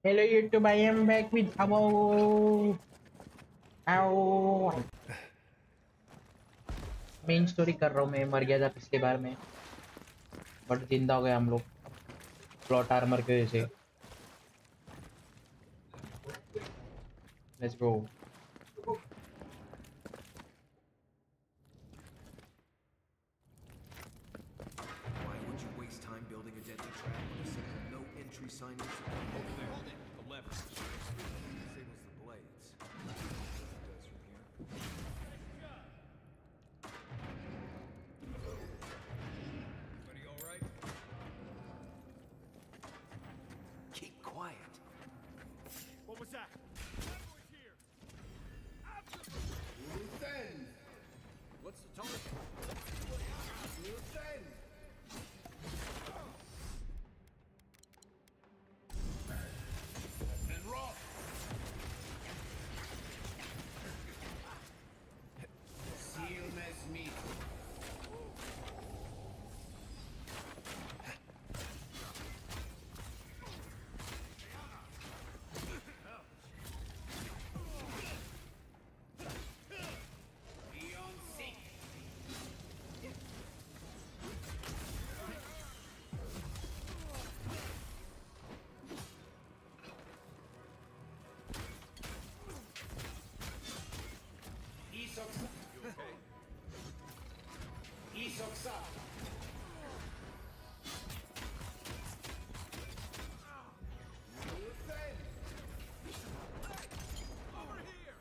Hello YouTube, I am back with Avowed. Main story कर रहा हूँ मैं. मर गया था पिछली बार में, बट जिंदा हो गए हम लोग प्लॉट आर्मर की वजह से. Let's go. Why would you waste time building a deadly trap when a simple no entry sign is over there? Hold it. The lever. Disables the blades. It does from here. Everybody all right? Keep quiet. What was that? Here. What's the target? And rock. Seal mess meat. Be on sync. You okay? Isoksa. Over here.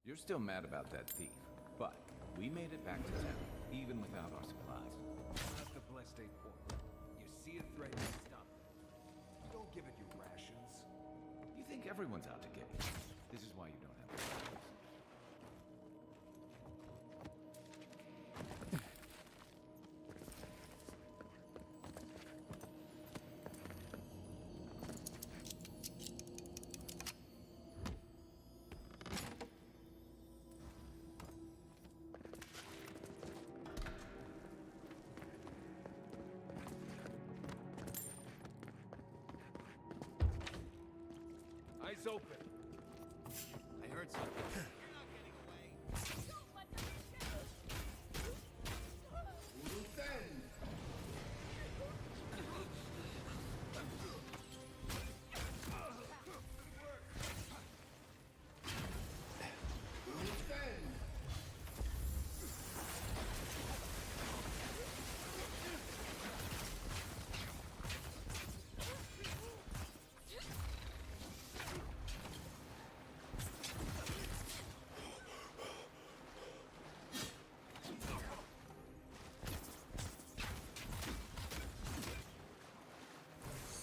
You're still mad about that thief, but we made it back to town, even without our supplies. Not the blessed eight port. You see a threat, you stop it. You don't give it your rations. You think everyone's out to get you. This is why you don't have supplies. Eyes open. I heard something. You're not getting away. Don't let them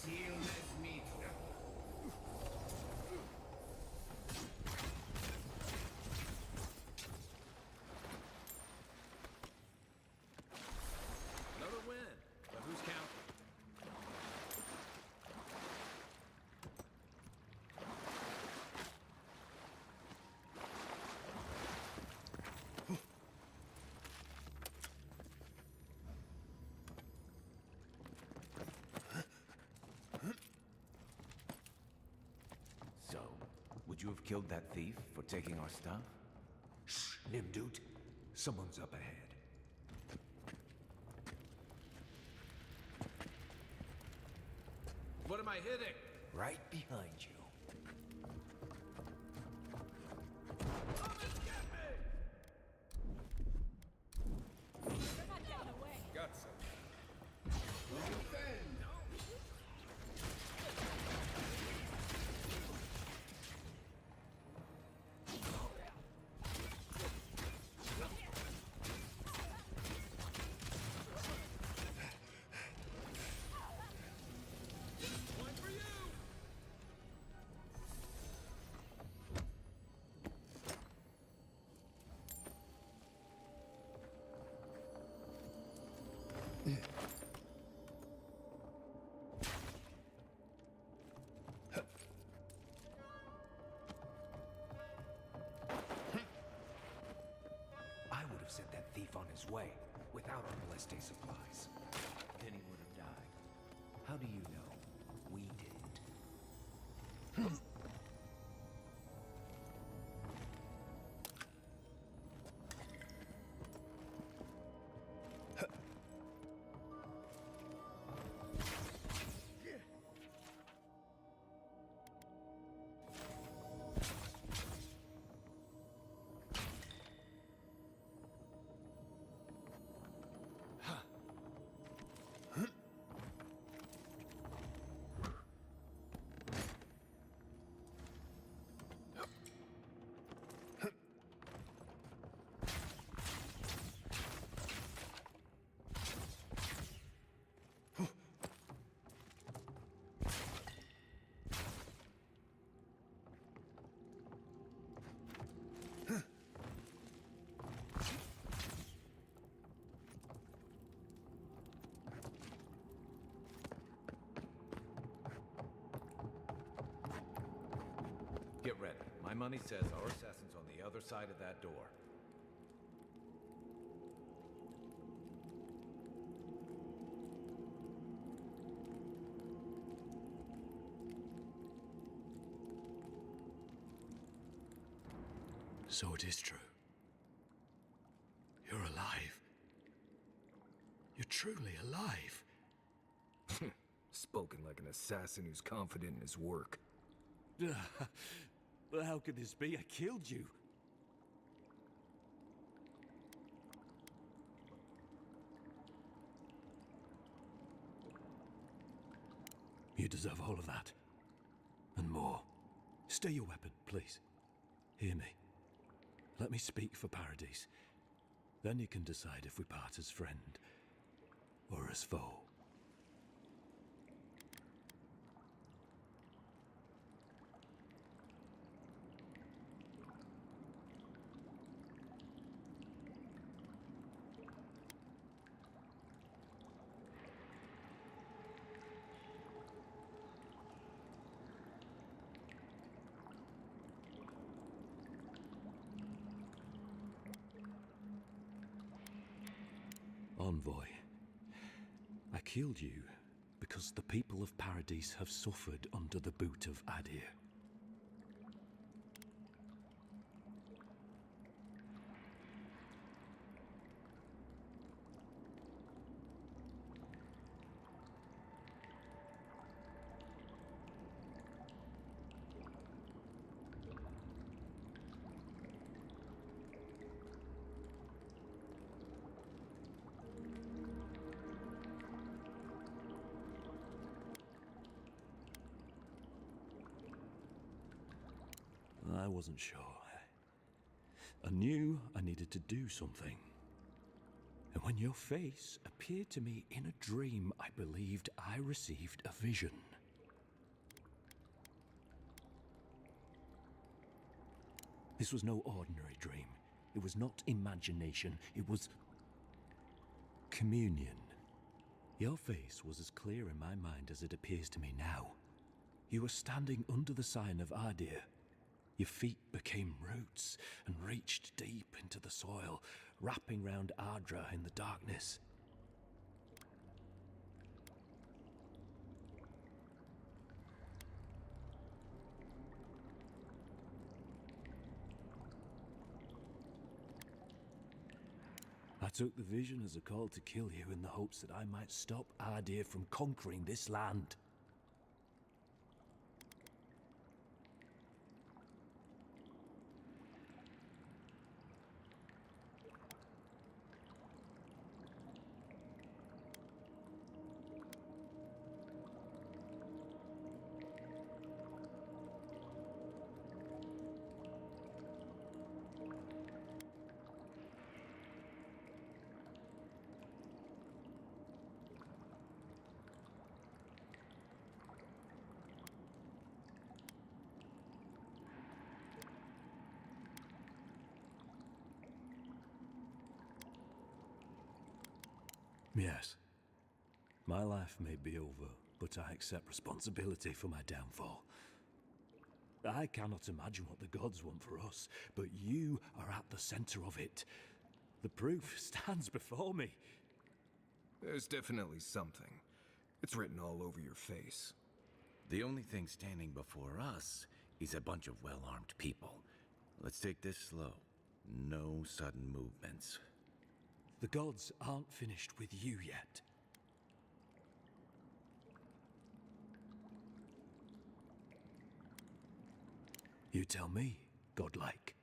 Seal this meat. Another win. But who's counting? So, would you have killed that thief for taking our stuff? Shh, Nimdut. Someone's up ahead. What am I hitting? Right behind you. You're not getting away. Got some. One for you. his way without the Bleste supplies. Then he would have died. How do you know? We didn't. Get ready. My money says our assassin's on the other side of that door. So it is true. You're alive. You're truly alive. Spoken like an assassin who's confident in his work. But how could this be? I killed you. You deserve all of that. And more. Stay your weapon, please. Hear me. Let me speak for Paradise. Then you can decide if we part as friend or as foe. Envoy, I killed you because the people of Paradise have suffered under the boot of Adir. I wasn't sure. I knew I needed to do something. And when your face appeared to me in a dream, I believed I received a vision. This was no ordinary dream. It was not imagination. It was communion. Your face was as clear in my mind as it appears to me now. You were standing under the sign of Adir. Your feet became roots and reached deep into the soil, wrapping round Ardra in the darkness. I took the vision as a call to kill you in the hopes that I might stop Adir from conquering this land. Yes. My life may be over, but I accept responsibility for my downfall. I cannot imagine what the gods want for us, but you are at the center of it. The proof stands before me. There's definitely something. It's written all over your face. The only thing standing before us is a bunch of well-armed people. Let's take this slow. No sudden movements. The gods aren't finished with you yet. You tell me, godlike.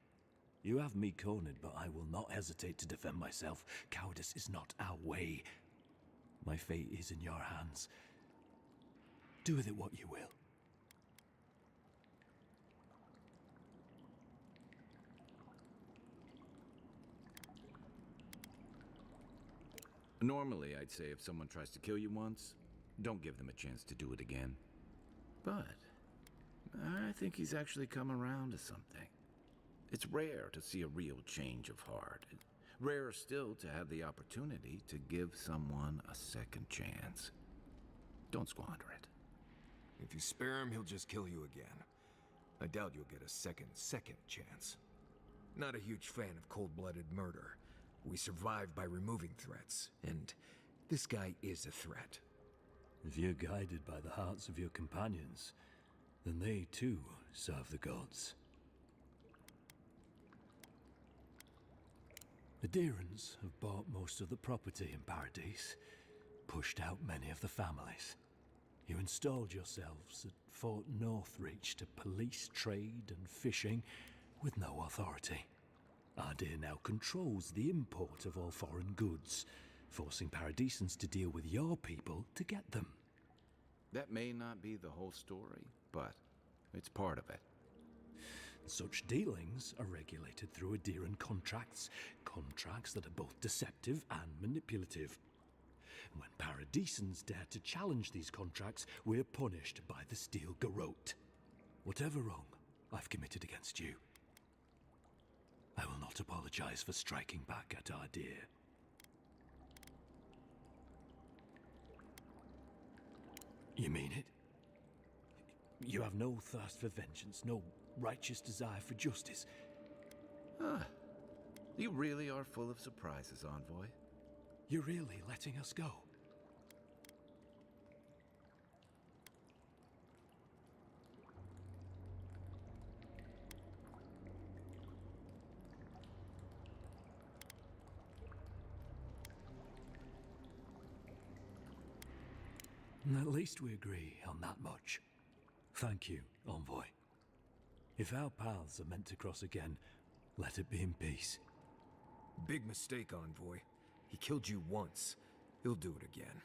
You have me cornered, but I will not hesitate to defend myself. Cowardice is not our way. My fate is in your hands. Do with it what you will. Normally, I'd say if someone tries to kill you once, don't give them a chance to do it again. But I think he's actually come around to something. It's rare to see a real change of heart. Rarer still to have the opportunity to give someone a second chance. Don't squander it. If you spare him, he'll just kill you again. I doubt you'll get a second chance. Not a huge fan of cold-blooded murder. We survive by removing threats, and this guy is a threat. If you're guided by the hearts of your companions, then they too serve the gods. The Deerans have bought most of the property in Paradise, pushed out many of the families. You installed yourselves at Fort Northreach to police trade and fishing with no authority. Ardir now controls the import of all foreign goods, forcing Paradisans to deal with your people to get them. That may not be the whole story, but it's part of it. Such dealings are regulated through Adiran contracts, contracts that are both deceptive and manipulative. When Paradisans dare to challenge these contracts, we're punished by the Steel Garrote. Whatever wrong I've committed against you, I will not apologize for striking back at Ardir. You mean it? You have no thirst for vengeance, no righteous desire for justice. You really are full of surprises, Envoy. You're really letting us go? At least we agree on that much. Thank you, Envoy. If our paths are meant to cross again, let it be in peace. Big mistake, Envoy. He killed you once. He'll do it again.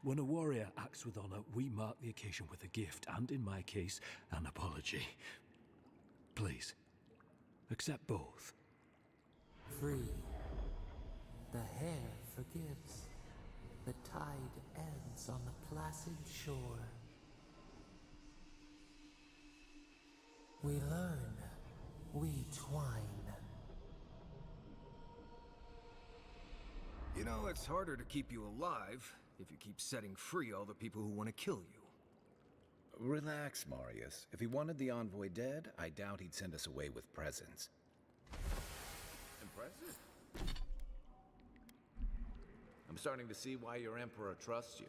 When a warrior acts with honor, we mark the occasion with a gift, and in my case, an apology. Please, accept both. Free. The hair forgives. The tide ends on the placid shore. We learn. We twine. You know, it's harder to keep you alive if you keep setting free all the people who want to kill you. Relax, Marius. If he wanted the Envoy dead, I doubt he'd send us away with presents. Impressive. I'm starting to see why your Emperor trusts you.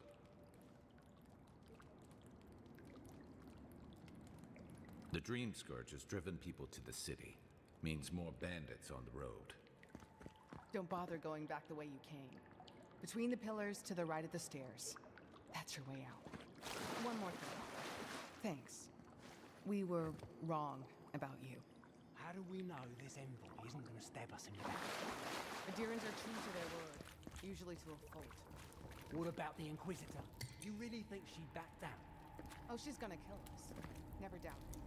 The Dream Scourge has driven people to the city. Means more bandits on the road. Don't bother going back the way you came. Between the pillars to the right of the stairs. That's your way out. One more thing. Thanks. We were wrong about you. How do we know this envoy isn't going to stab us in the back? Adirans are true to their word, usually to a fault. What about the Inquisitor? Do you really think she'd back down? Oh, she's gonna kill us. Never doubt it.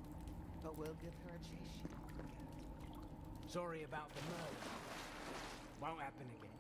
But we'll give her a chase she won't forget. Sorry about the murder. Won't happen again.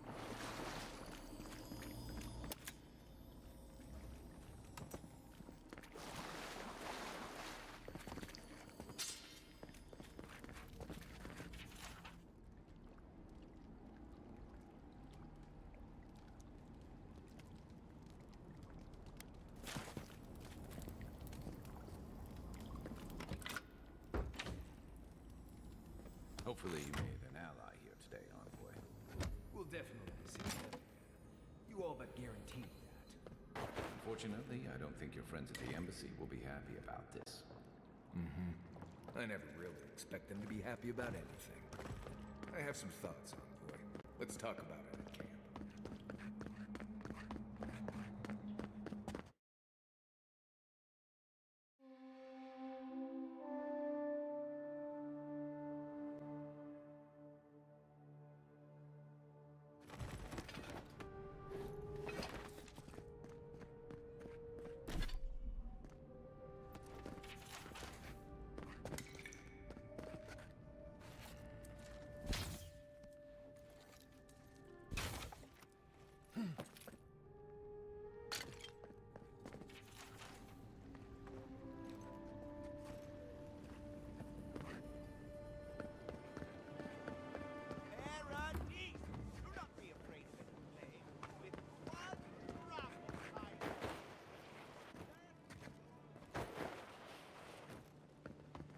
Hopefully you made an ally here today, Envoy. We'll definitely see you again. You all but guaranteed that. Unfortunately, I don't think your friends at the embassy will be happy about this. I never really expect them to be happy about anything. I have some thoughts, Envoy. Let's talk about it at camp.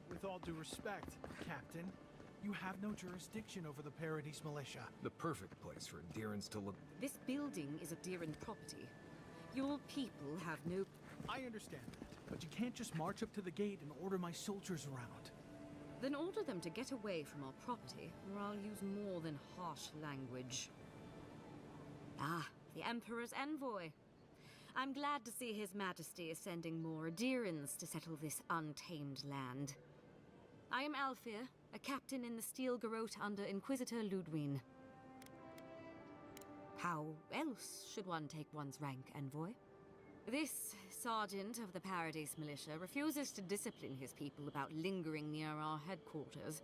With all due respect, Captain, you have no jurisdiction over the Paradise Militia. The perfect place for adherents to look. This building is Adherent property. Your people have no... I understand that, but you can't just march up to the gate and order my soldiers around. Then order them to get away from our property, or I'll use more than harsh language. Ah, the Emperor's envoy. I'm glad to see His Majesty is sending more adherents to settle this untamed land. I am Alfir, a captain in the Steel Garrote under Inquisitor Ludwine. How else should one take one's rank, envoy? This sergeant of the Paradise Militia refuses to discipline his people about lingering near our headquarters.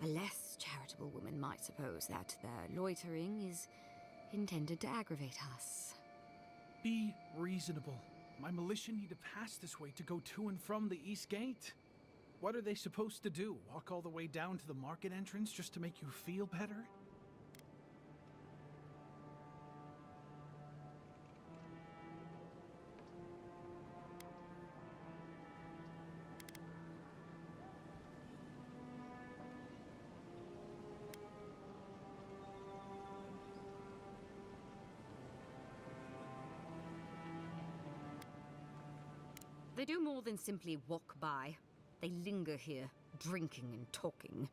A less charitable woman might suppose that their loitering is intended to aggravate us. Be reasonable. My militia need to pass this way to go to and from the East Gate. What are they supposed to do? Walk all the way down to the market entrance just to make you feel better? They do more than simply walk by. They linger here, drinking and talking.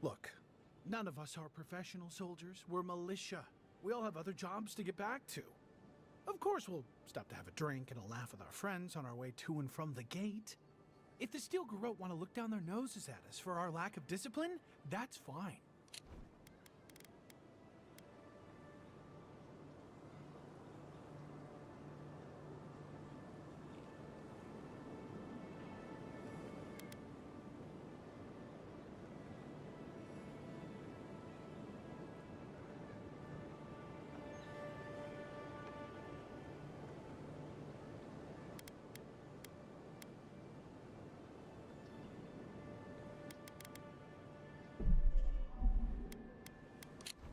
Look, none of us are professional soldiers. We're militia. We all have other jobs to get back to. Of course, we'll stop to have a drink and a laugh with our friends on our way to and from the gate. If the Steel Garrote want to look down their noses at us for our lack of discipline, that's fine.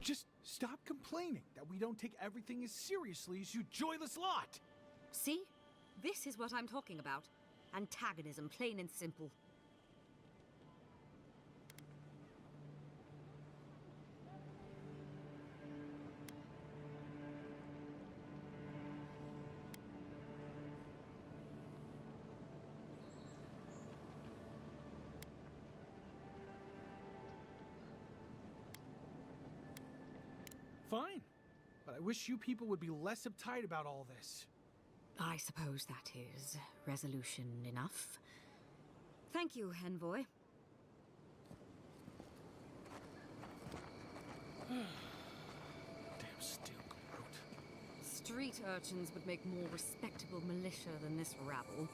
Just stop complaining that we don't take everything as seriously as you joyless lot! See? This is what I'm talking about. Antagonism, plain and simple. Fine, but I wish you people would be less uptight about all this. I suppose that is resolution enough. Thank you, Envoy. Damn Steel Garrote. Street urchins would make more respectable militia than this rabble.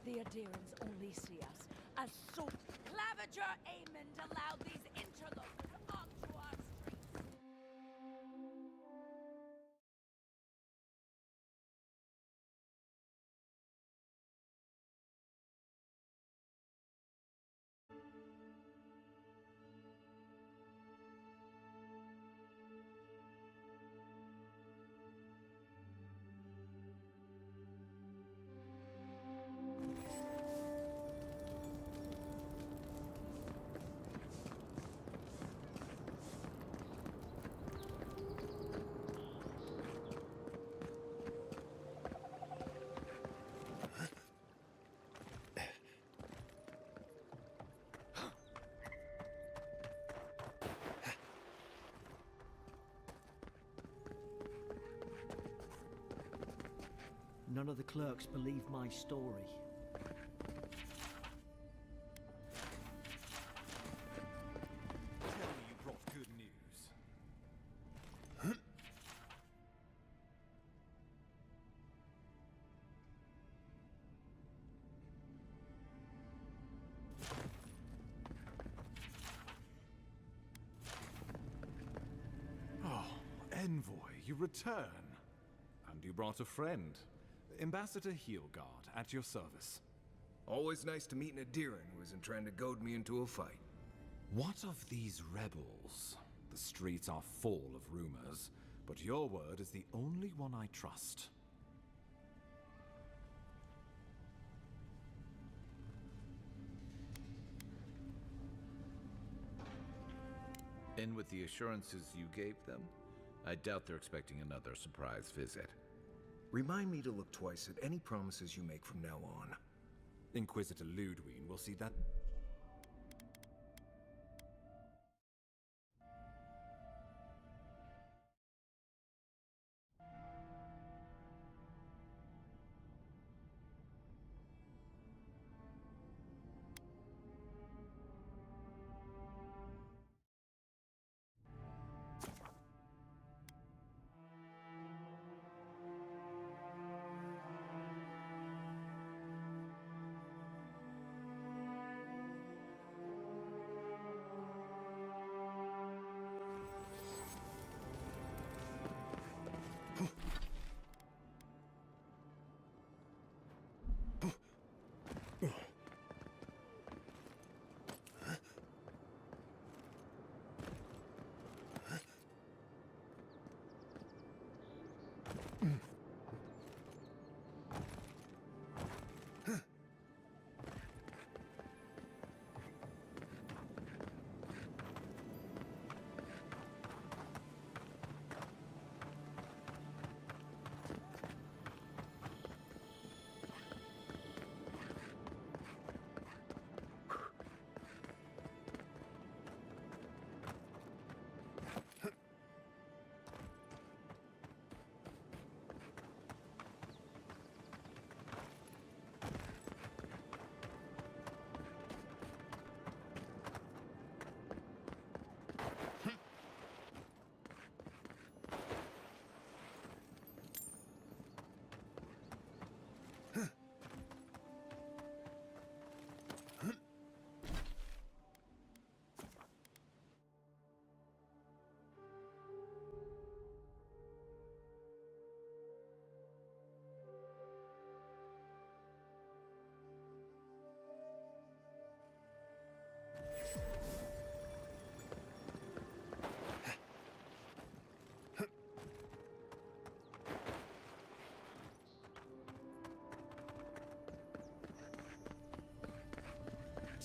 The adherents only see us as so Claviger Aemond allowed these interlopers onto our none of the clerks believe my story. Tell me you brought good news. Oh, Envoy, you return. And you brought a friend. Ambassador Heelguard, at your service. Always nice to meet an Adiran who isn't trying to goad me into a fight. What of these rebels? The streets are full of rumors, but your word is the only one I trust. And with the assurances you gave them, I doubt they're expecting another surprise visit. Remind me to look twice at any promises you make from now on. Inquisitor Ludwig will see that.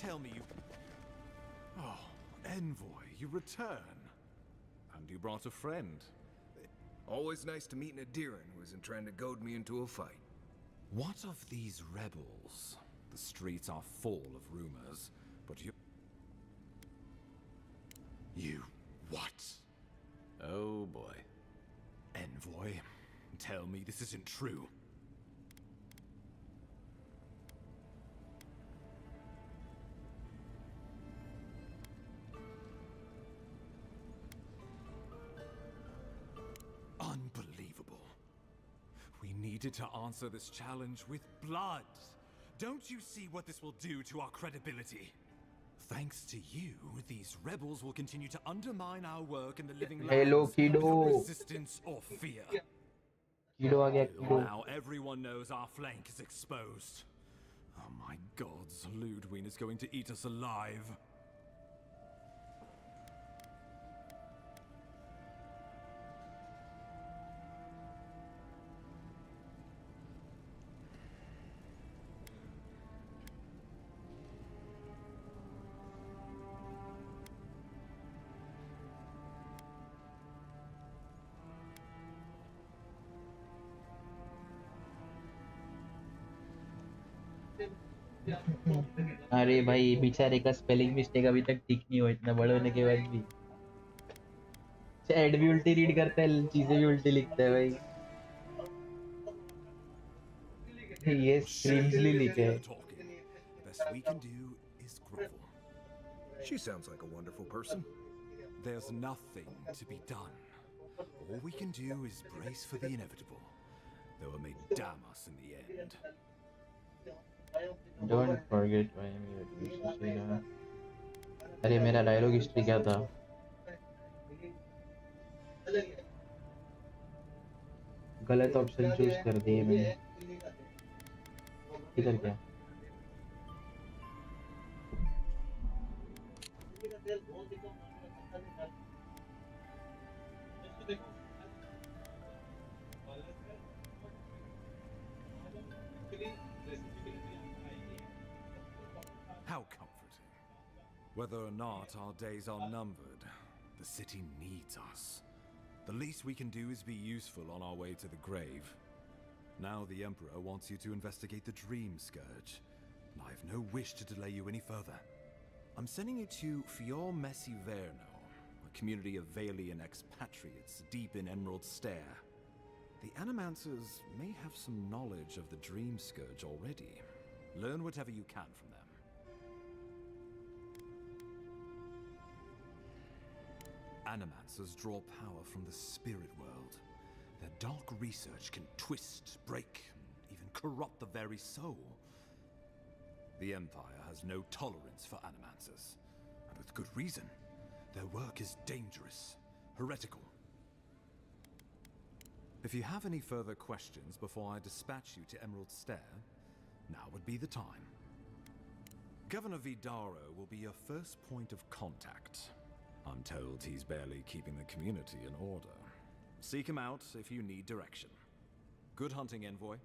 Tell me you... Oh, Envoy, you return. And you brought a friend. Always nice to meet an Adiran who isn't trying to goad me into a fight. What of these rebels? The streets are full of rumors, but you... You... what? Oh boy. Envoy, tell me this isn't true. Unbelievable. We needed to answer this challenge with blood. Don't you see what this will do to our credibility? Thanks to you, these rebels will continue to undermine our work in the living Hello, lands kiddo. without resistance or fear. Kiddo आ गया, kiddo. Now everyone knows our flank is exposed. Oh my gods, Ludwig is going to eat us alive. अरे भाई बेचारे का spelling mistake अभी तक ठीक नहीं हुआ इतना बड़े होने के बाद भी ऐड भी उल्टी रीड करता है चीजें भी उल्टी लिखता है भाई ये Screamsly लिखे है. Talking. The best we can do is grovel. She sounds like a wonderful person. There's nothing to be done. All we can do is brace for the inevitable, though it may damn us in the end. Don't forget I am your teacher. अरे मेरा dialogue history क्या था? गलत option choose कर दिए मैंने. इधर क्या? How comforting. Whether or not our days are numbered, the city needs us. The least we can do is be useful on our way to the grave. Now the Emperor wants you to investigate the Dream Scourge, and I have no wish to delay you any further. I'm sending you to Fior Messi Verno, a community of Valian expatriates deep in Emerald Stair. The Animancers may have some knowledge of the Dream Scourge already. Learn whatever you can from them. Animancers draw power from the spirit world. Their dark research can twist, break, and even corrupt the very soul. The Empire has no tolerance for Animancers, and with good reason. Their work is dangerous, heretical. If you have any further questions before I dispatch you to Emerald Stair, now would be the time. Governor Vidaro will be your first point of contact. I'm told he's barely keeping the community in order. Seek him out if you need direction. Good hunting, Envoy.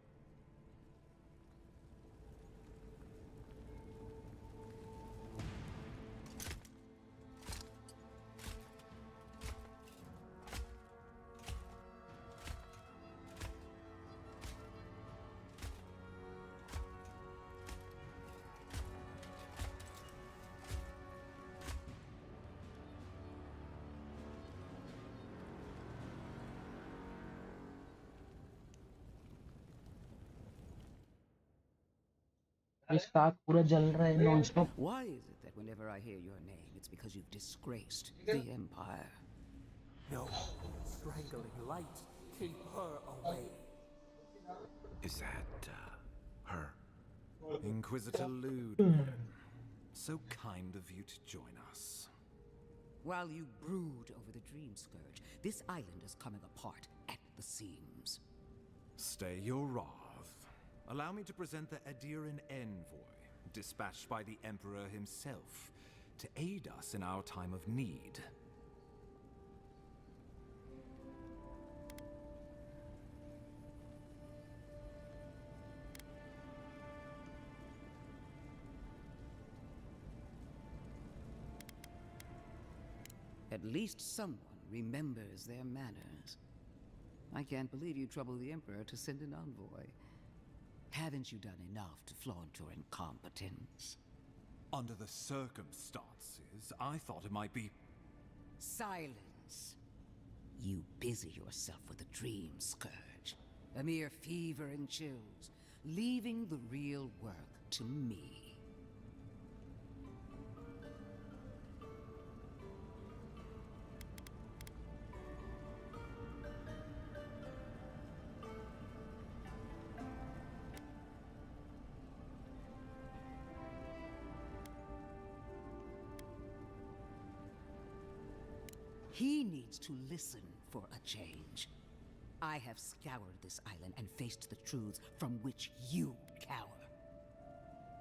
इसका आग पूरा जल रहा है non stop. Why is it that whenever I hear your name, it's because you've disgraced the Empire? No, strangling light. Keep her away. Is that, her? Inquisitor Lude. So kind of you to join us. While you brood over the Dream Scourge, this island is coming apart at the seams. Stay your wrath. Allow me to present the Adiran Envoy, dispatched by the Emperor himself, to aid us in our time of need. At least someone remembers their manners. I can't believe you troubled the Emperor to send an envoy. Haven't you done enough to flaunt your incompetence? Under the circumstances, I thought it might be... Silence. You busy yourself with the Dream Scourge. A mere fever and chills, leaving the real work to me. He needs to listen for a change. I have scoured this island and faced the truths from which you cower.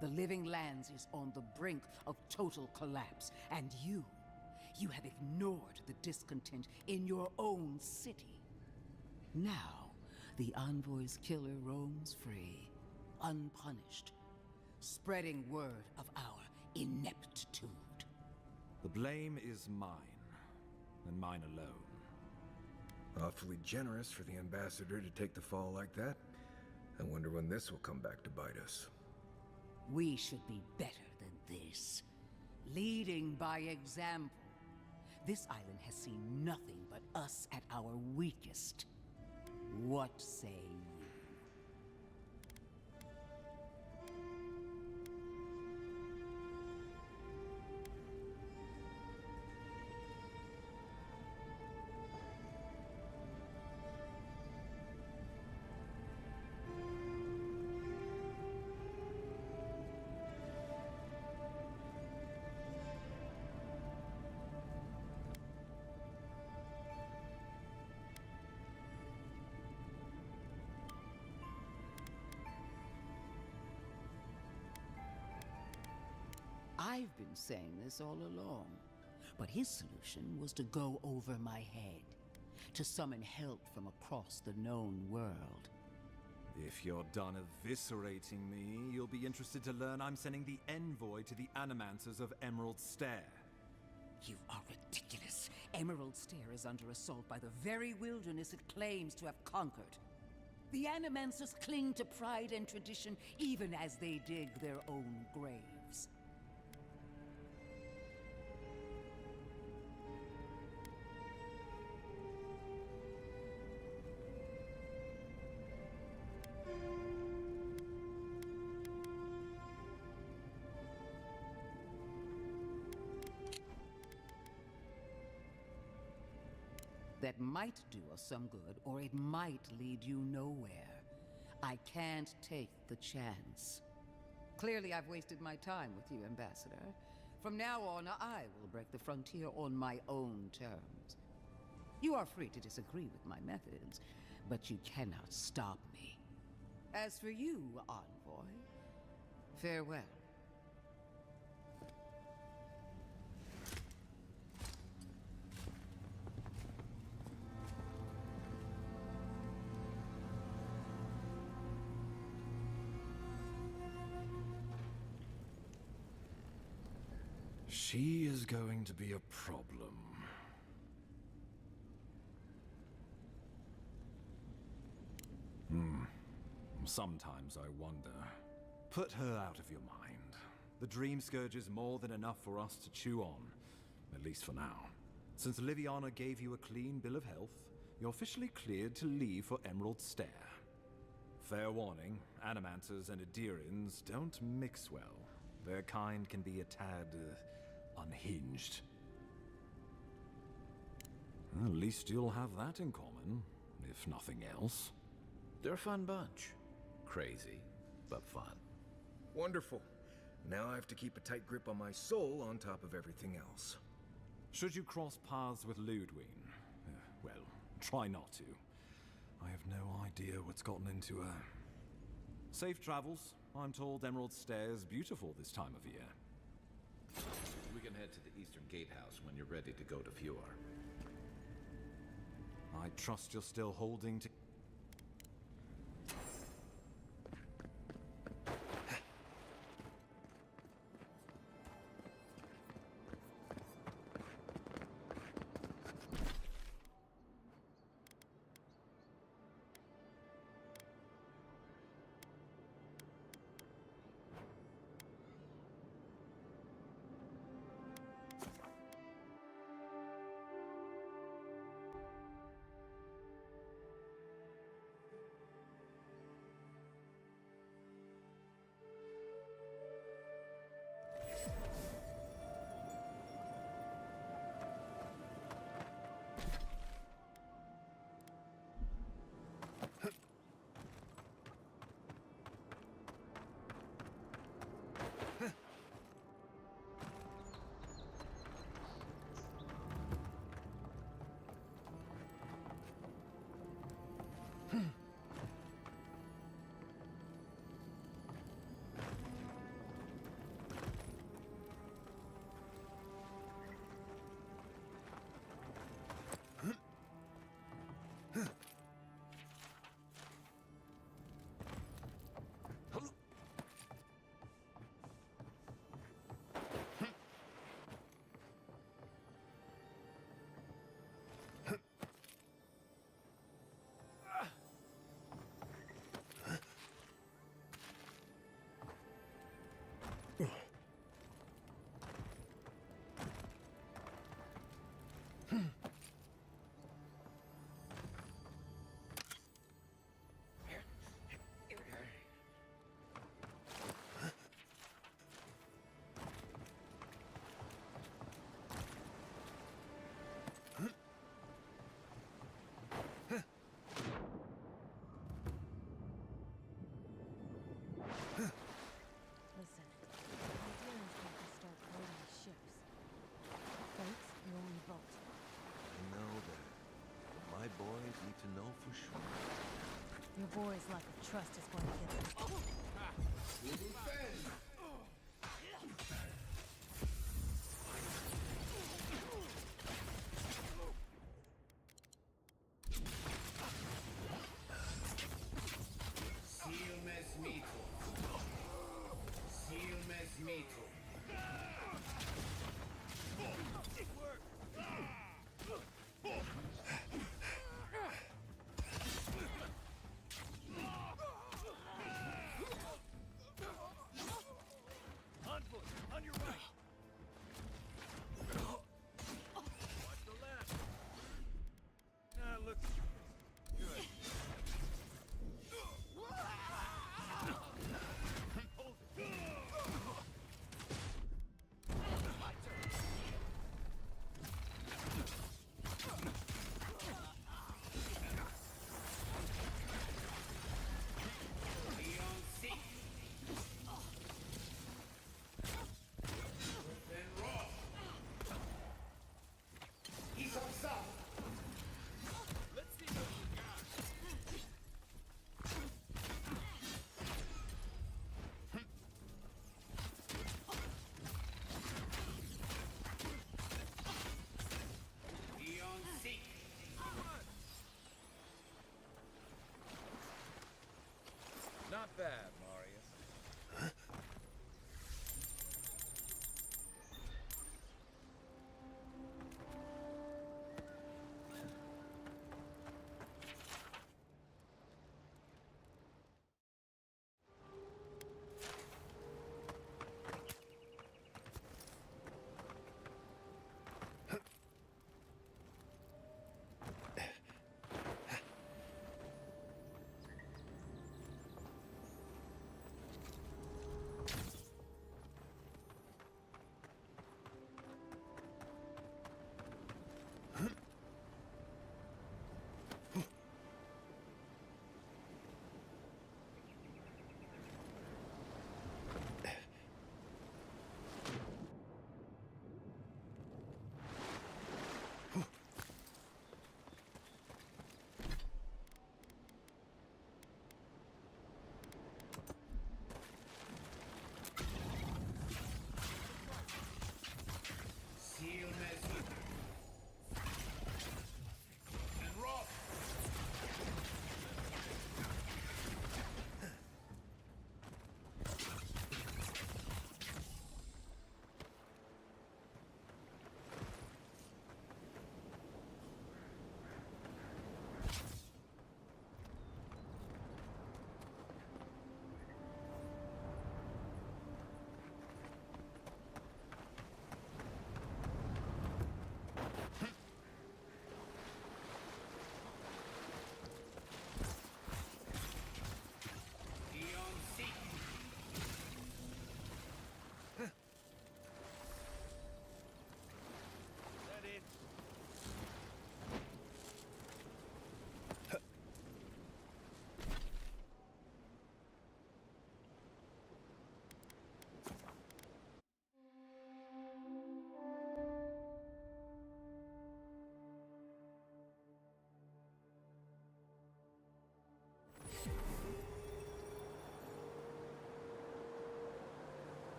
The Living Lands is on the brink of total collapse, and you have ignored the discontent in your own city. Now, the Envoy's killer roams free, unpunished, spreading word of our ineptitude. The blame is mine, and mine alone. Awfully generous for the ambassador to take the fall like that. I wonder when this will come back to bite us. We should be better than this. Leading by example. This island has seen nothing but us at our weakest. What say you? I've been saying this all along. But his solution was to go over my head, to summon help from across the known world. If you're done eviscerating me, you'll be interested to learn I'm sending the envoy to the Animancers of Emerald Stair. You are ridiculous. Emerald Stair is under assault by the very wilderness it claims to have conquered. The Animancers cling to pride and tradition even as they dig their own graves. That might do us some good, or it might lead you nowhere. I can't take the chance. Clearly, I've wasted my time with you, Ambassador. From now on, I will break the frontier on my own terms. You are free to disagree with my methods, but you cannot stop me. As for you, Envoy, farewell. She is going to be a problem. Sometimes I wonder. Put her out of your mind. The Dream Scourge is more than enough for us to chew on, at least for now. Since Liviana gave you a clean bill of health, you're officially cleared to leave for Emerald Stair. Fair warning, Animancers and Adirians don't mix well. Their kind can be a tad unhinged. At least you'll have that in common, if nothing else. They're a fun bunch. Crazy, but fun. Wonderful. Now I have to keep a tight grip on my soul on top of everything else. Should you cross paths with Ludwig, well, try not to. I have no idea what's gotten into her. Safe travels. I'm told Emerald Stair's beautiful this time of year. We can head to the Eastern Gatehouse when you're ready to go to Fjord. I trust you're still holding to... Listen, the Adirians need to start loading ships. Boats, your only boat. I know that. My boys need to know for sure. Your boy's lack of trust is going to get them. bad, Marius.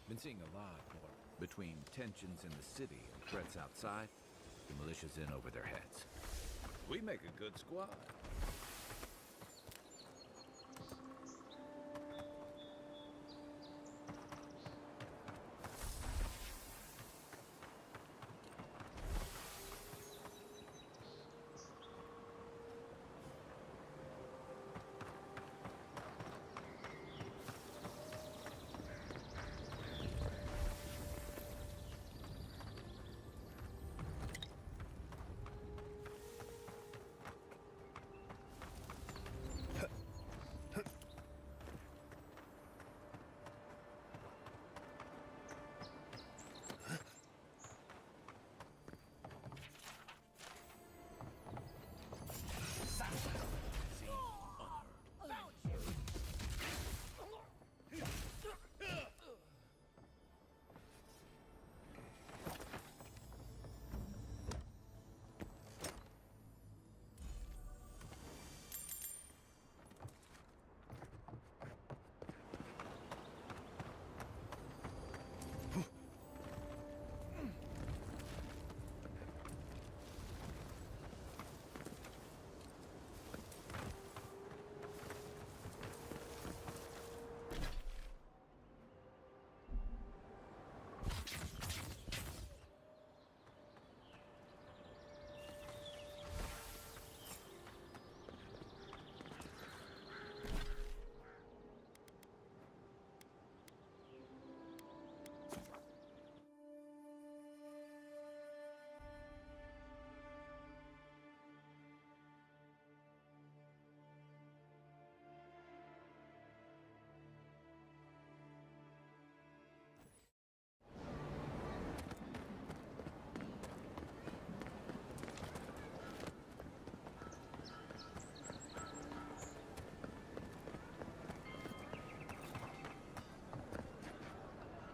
Been seeing a lot more between tensions in the city and threats outside. The militia's in over their heads. We make a good squad.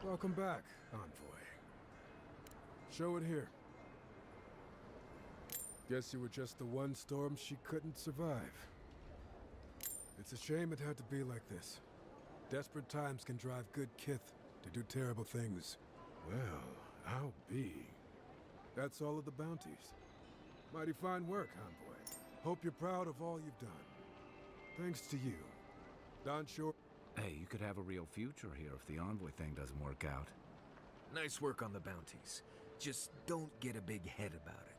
Welcome back, Envoy. Show it here. Guess you were just the one storm she couldn't survive. It's a shame it had to be like this. Desperate times can drive good kith to do terrible things. Well, I'll be. That's all of the bounties. Mighty fine work, Envoy. Hope you're proud of all you've done. Thanks to you. Don Shore. Hey, you could have a real future here if the Envoy thing doesn't work out. Nice work on the bounties. Just don't get a big head about it.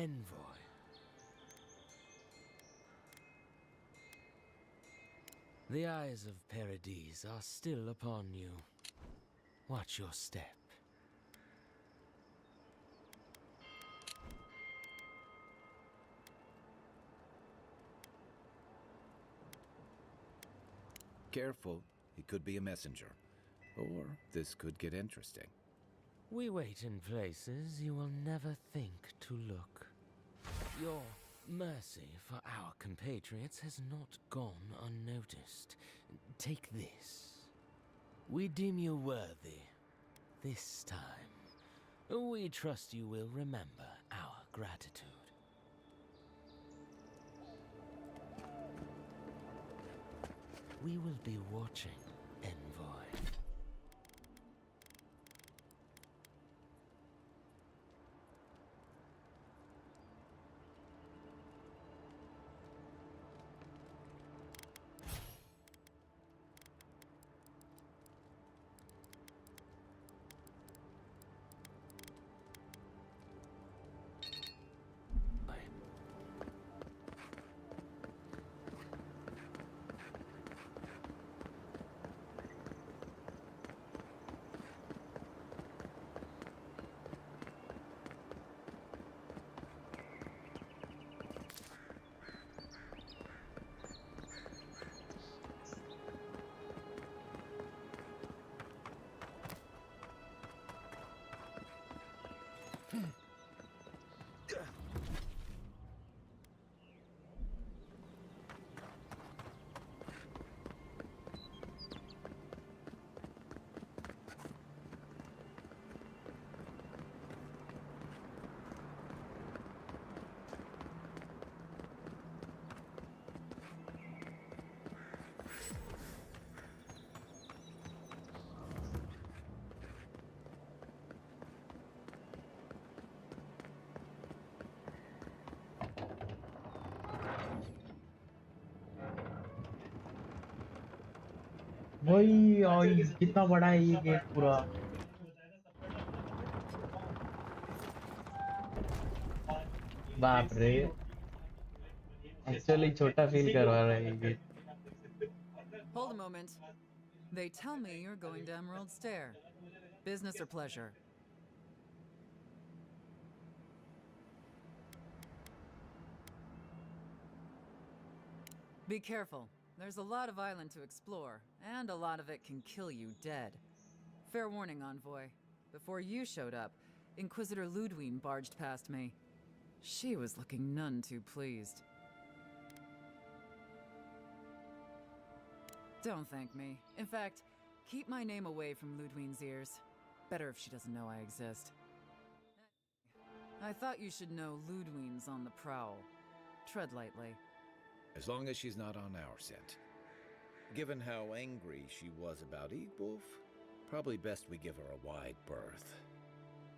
Envoy. The eyes of Paradise are still upon you. Watch your step. Careful, he could be a messenger. Or this could get interesting. We wait in places you will never think to look. Your mercy for our compatriots has not gone unnoticed. Take this. We deem you worthy. This time, we trust you will remember our gratitude. We will be watching, Envoy. वही और कितना बड़ा है ये gate पूरा। बाप रे, actually छोटा फील करवा रहा है ये gate. Hold a moment. They tell me you're going to Emerald Stair. Business or pleasure? Be careful. There's a lot of island to explore, and a lot of it can kill you dead. Fair warning, Envoy. Before you showed up, Inquisitor Ludwine barged past me. She was looking none too pleased. Don't thank me. In fact, keep my name away from Ludwine's ears. Better if she doesn't know I exist. I thought you should know Ludwine's on the prowl. Tread lightly. As long as she's not on our scent. Given how angry she was about Wolf, probably best we give her a wide berth.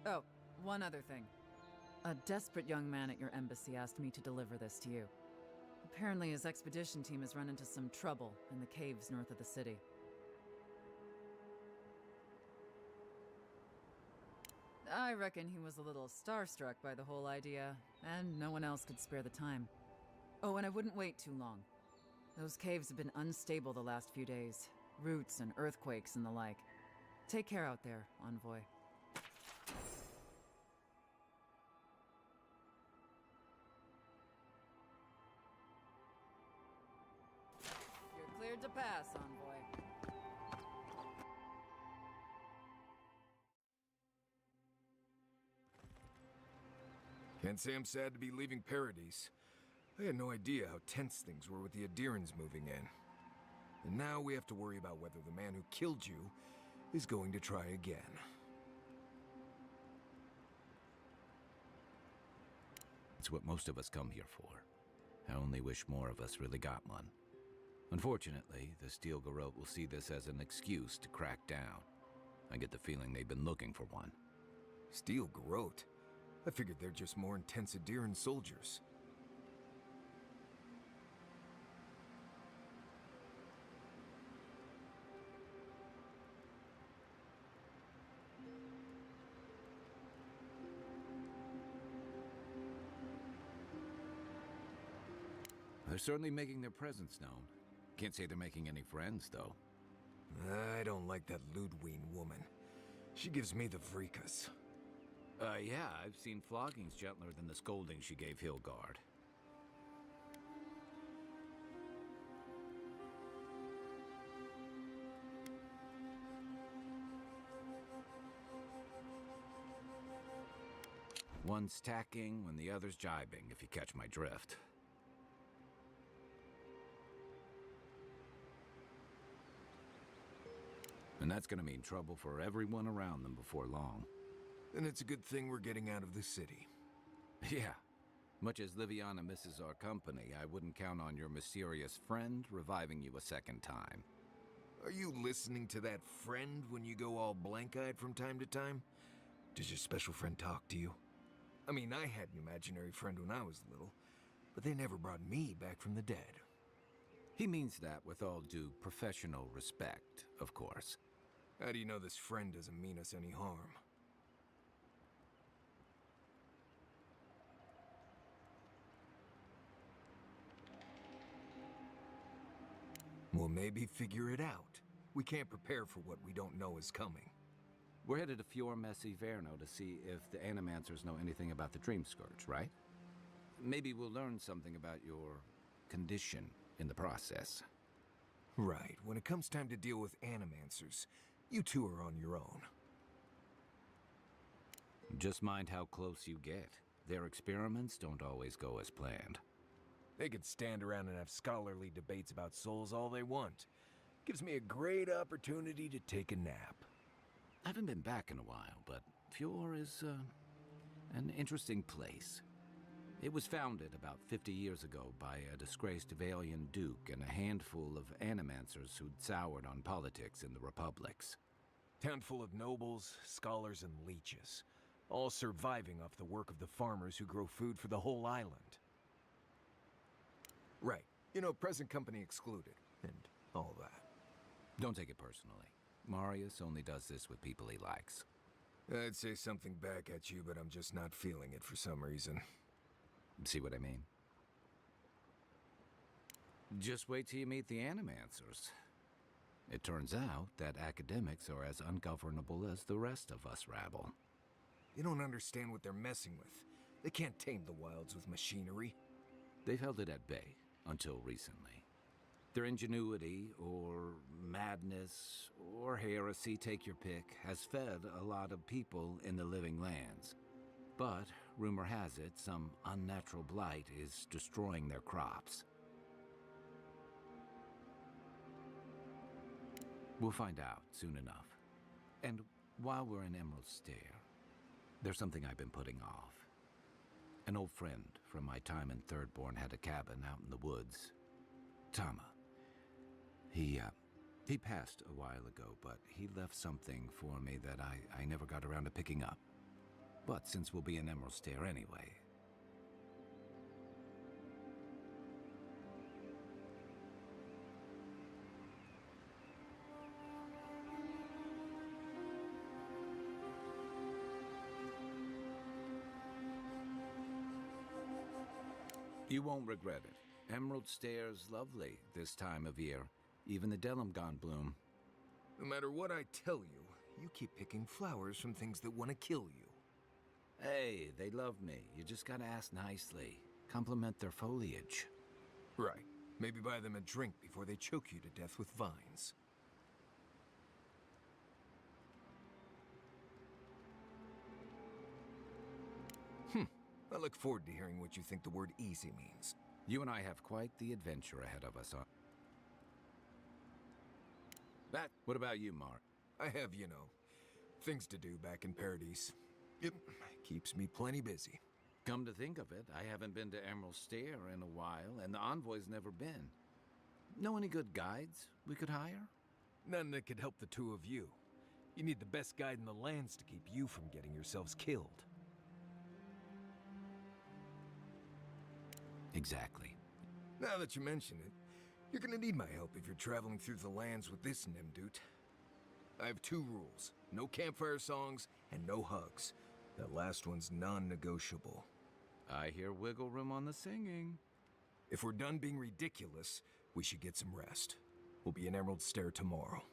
Oh, one other thing. A desperate young man at your embassy asked me to deliver this to you. Apparently his expedition team has run into some trouble in the caves north of the city. I reckon he was a little starstruck by the whole idea, and no one else could spare the time. Oh, and I wouldn't wait too long. Those caves have been unstable the last few days. Roots and earthquakes and the like. Take care out there, Envoy. You're cleared to pass, Envoy. Can't say I'm sad to be leaving Paradise. I had no idea how tense things were with the Adherans moving in. And now we have to worry about whether the man who killed you is going to try again. It's what most of us come here for. I only wish more of us really got one. Unfortunately, the Steel Garrote will see this as an excuse to crack down. I get the feeling they've been looking for one. Steel Garrote? I figured they're just more intense Adheran soldiers. they're certainly making their presence known. Can't say they're making any friends, though. I don't like that Ludwig woman. She gives me the freakus. Yeah, I've seen floggings gentler than the scolding she gave Hilgard. One's tacking when the other's jibing, if you catch my drift. And that's gonna mean trouble for everyone around them before long. Then it's a good thing we're getting out of the city. Yeah. Much as Liviana misses our company, I wouldn't count on your mysterious friend reviving you a second time. Are you listening to that friend when you go all blank-eyed from time to time? Does your special friend talk to you? I mean, I had an imaginary friend when I was little, but they never brought me back from the dead. He means that with all due professional respect, of course. How do you know this friend doesn't mean us any harm? Well, maybe figure it out. We can't prepare for what we don't know is coming. We're headed to Fior Messi Verno to see if the Animancers know anything about the Dream Scourge, right? Maybe we'll learn something about your condition in the process. Right. When it comes time to deal with Animancers, you two are on your own. Just mind how close you get. Their experiments don't always go as planned. They could stand around and have scholarly debates about souls all they want. Gives me a great opportunity to take a nap. I haven't been back in a while, but Fior is an interesting place. It was founded about 50 years ago by a disgraced Valian duke and a handful of Animancers who'd soured on politics in the republics. Town full of nobles, scholars, and leeches, all surviving off the work of the farmers who grow food for the whole island. Right. You know, present company excluded, and all that. Don't take it personally. Marius only does this with people he likes. I'd say something back at you, but I'm just not feeling it for some reason. See what I mean? Just wait till you meet the Animancers. It turns out that academics are as ungovernable as the rest of us rabble. You don't understand what they're messing with. They can't tame the wilds with machinery. They've held it at bay until recently. Their ingenuity, or madness, or heresy, take your pick, has fed a lot of people in the living lands. But, rumor has it, some unnatural blight is destroying their crops. We'll find out soon enough. And while we're in Emerald Stair, there's something I've been putting off. An old friend from my time in Thirdborn had a cabin out in the woods. Tama. He passed a while ago, but he left something for me that I never got around to picking up. But since we'll be in Emerald Stair anyway... You won't regret it. Emerald Stair's lovely this time of year. Even the Delumgon bloom. No matter what I tell you, you keep picking flowers from things that want to kill you. Hey, they love me. You just gotta ask nicely. Compliment their foliage. Right. Maybe buy them a drink before they choke you to death with vines. I look forward to hearing what you think the word easy means. You and I have quite the adventure ahead of us, What about you, Mark? I have, you know, things to do back in Paradise. It keeps me plenty busy. Come to think of it, I haven't been to Emerald Stair in a while, and the Envoy's never been. Know any good guides we could hire? None that could help the two of you. You need the best guide in the lands to keep you from getting yourselves killed. Exactly. Now that you mention it, you're gonna need my help if you're traveling through the lands with this Nimdut. I have 2 rules. No campfire songs, and no hugs. That last one's non-negotiable. I hear wiggle room on the singing. If we're done being ridiculous, we should get some rest. We'll be in Emerald Stair tomorrow.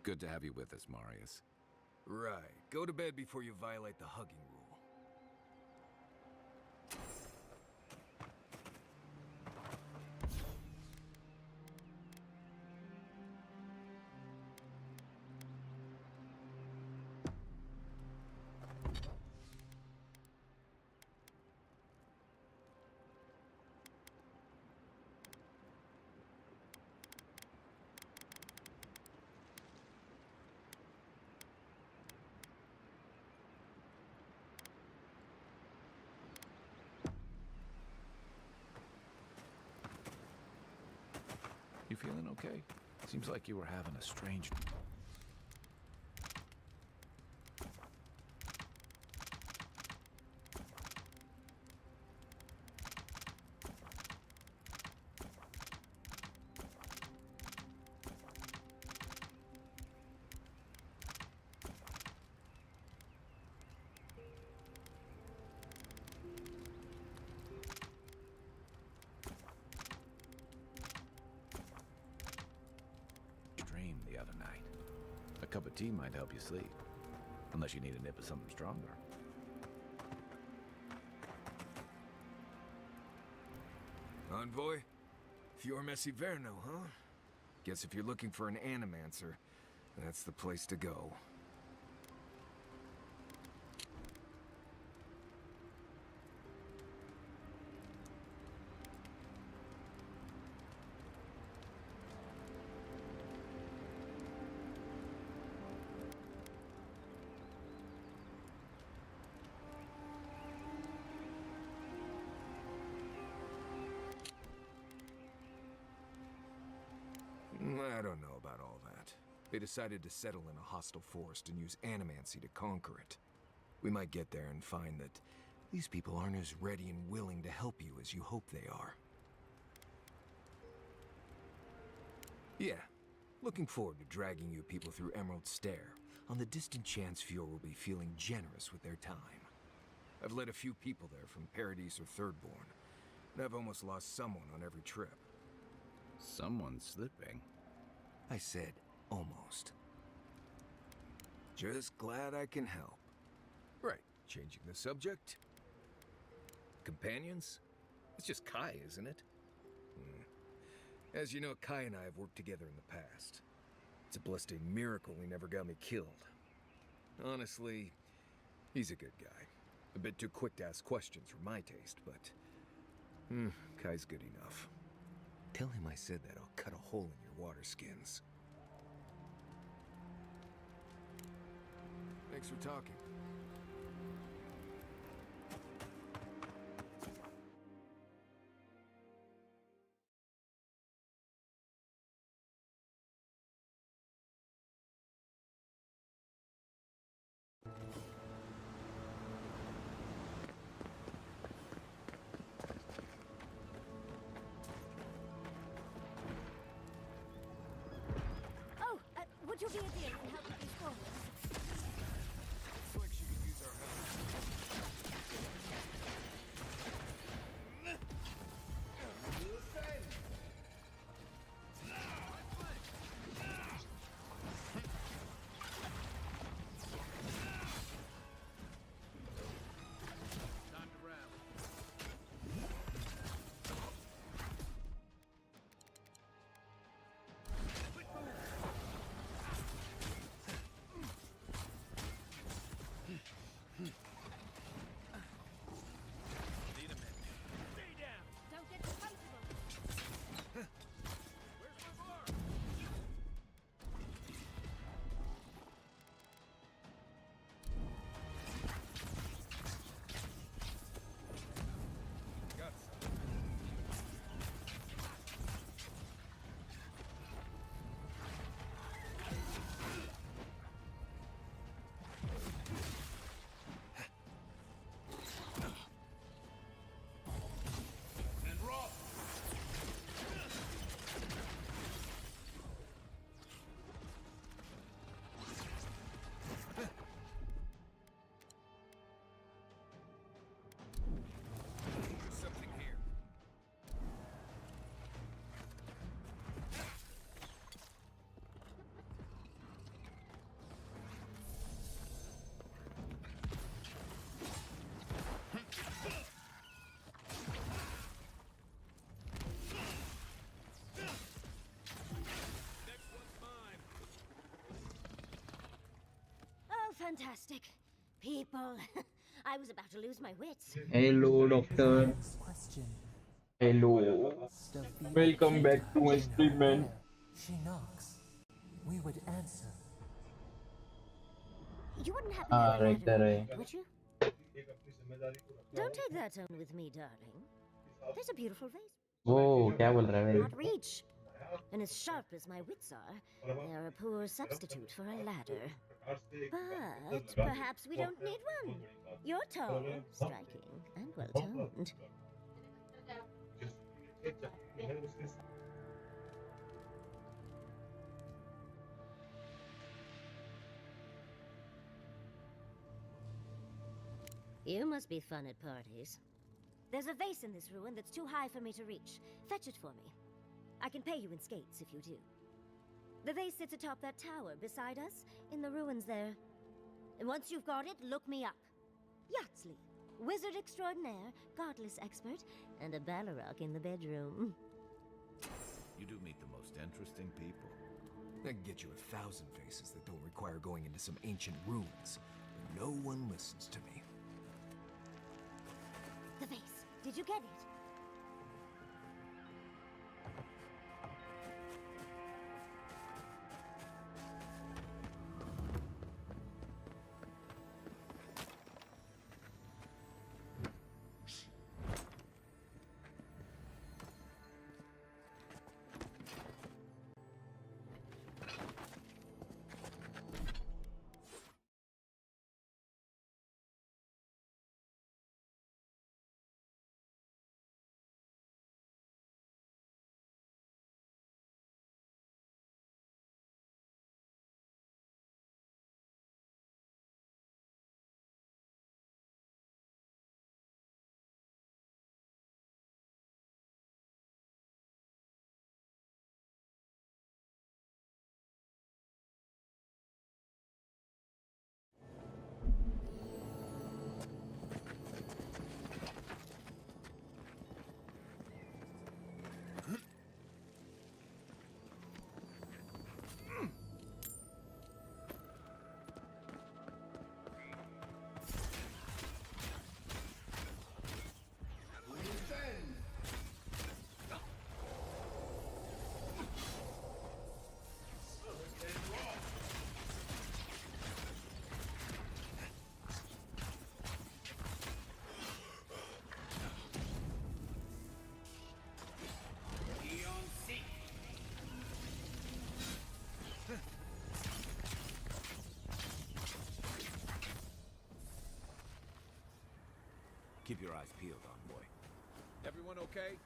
Good to have you with us, Marius. Right. Go to bed before you violate the hugging rule. You feeling okay? Seems like you were having a strange... dream the other night. A cup of tea might help you sleep. Unless you need a nip of something stronger. Envoy? Fior Messiverno, huh? Guess if you're looking for an animancer, that's the place to go. I don't know about all that. They decided to settle in a hostile forest and use animancy to conquer it. We might get there and find that these people aren't as ready and willing to help you as you hope they are. Yeah, looking forward to dragging you people through Emerald Stair, on the distant chance Fior will be feeling generous with their time. I've led a few people there from Paradise or Thirdborn, and I've almost lost someone on every trip. Someone's slipping. I said almost. Just glad I can help. Right, changing the subject. Companions? It's just Kai, isn't it? As you know, Kai and I have worked together in the past. It's a blessed miracle he never got me killed. Honestly, he's a good guy. A bit too quick to ask questions for my taste, but... Kai's good enough. Tell him I said that I'll cut a hole in your water skins. Thanks for talking. Oh, would you be a dear and help with these forms? Looks like she could use our help. Time to rally. Fantastic. People. I was about to lose my wits. Hello, doctor. Question. Hello. Stuffy Welcome back to my in stream, her man. hair. She knocks. We would answer. You wouldn't happen to have a Right ladder there. in bed, would you? Don't take that tone with me, darling. There's a beautiful vase. Oh, क्या बोल रहा है भाई? Not reach. And as sharp as my wits are, they're a poor substitute for a ladder. But perhaps we don't need one. You're tall, striking, and well-toned. You must be fun at parties. There's a vase in this ruin that's too high for me to reach. Fetch it for me. I can pay you in skates if you do. The vase sits atop that tower beside us, in the ruins there. And once you've got it, look me up. Yatsley, wizard extraordinaire, godless expert, and a Balrog in the bedroom. You do meet the most interesting people. I can get you 1,000 faces that don't require going into some ancient ruins. But no one listens to me. The vase. Did you get it? Keep your eyes peeled, envoy. Everyone okay?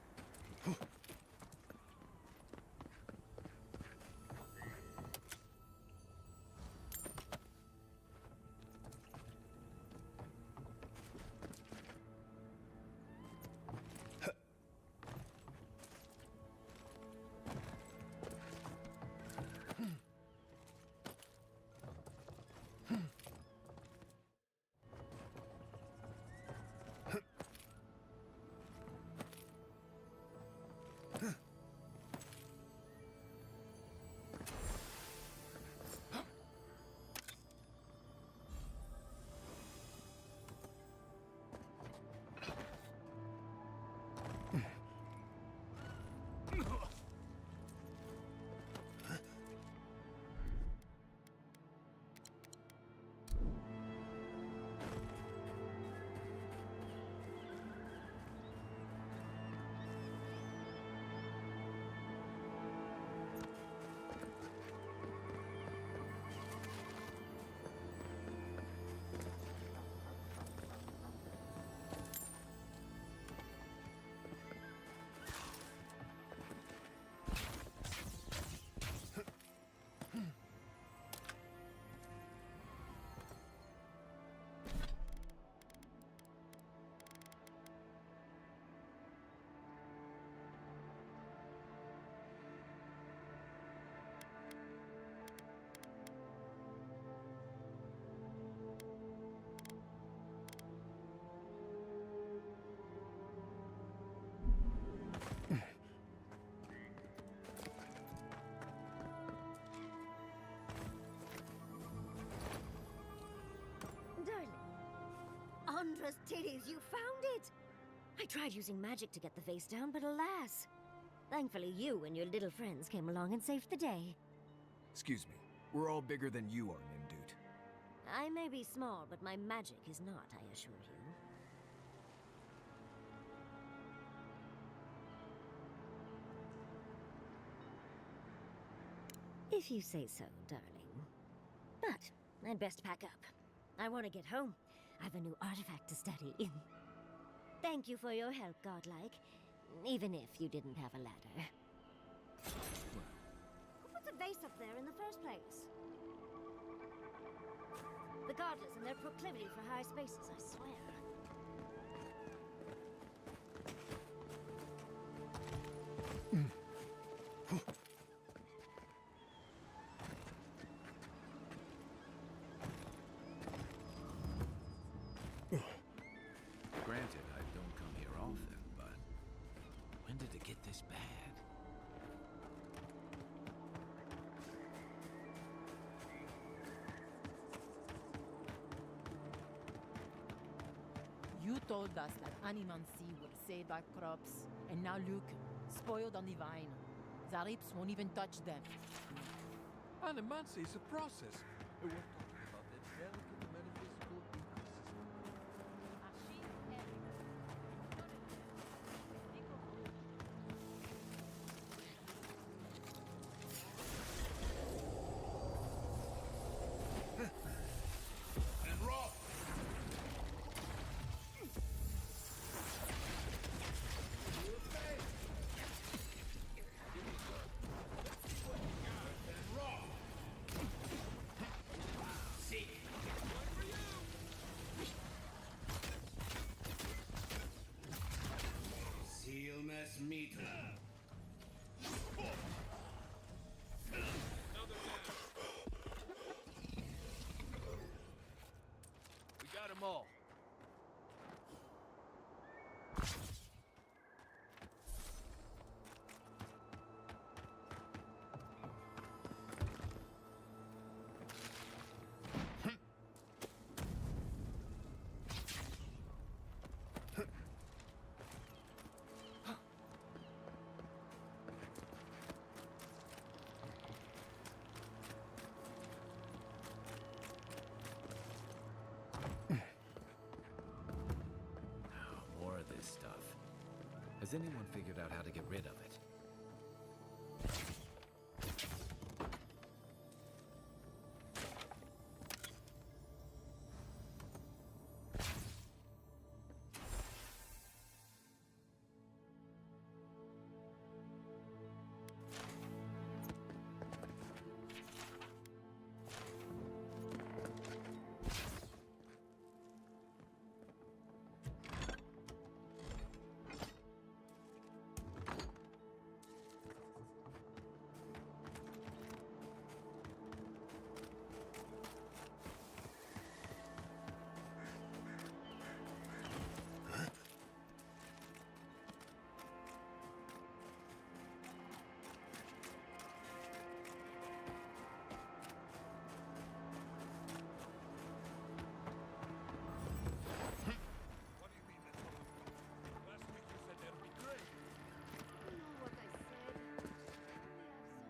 Titties, you found it! I tried using magic to get the vase down, but alas. Thankfully, you and your little friends came along and saved the day. Excuse me. We're all bigger than you are, Nimdude. I may be small, but my magic is not, I assure you. If you say so, darling. But I'd best pack up. I want to get home. I've a new artifact to study. Thank you for your help, Godlike. Even if you didn't have a ladder. Who put the vase up there in the first place? The Godless and their proclivity for high spaces, I swear. Granted, I don't come here often, but when did it get this bad? You told us that Animancy would save our crops, and now look, spoiled on the vine. Zarips won't even touch them. Animancy is a process. We're talking about that delicate metaphysical ecosystem. And rock! Seal mass meter. We got them all. More of this stuff. Has anyone figured out how to get rid of it?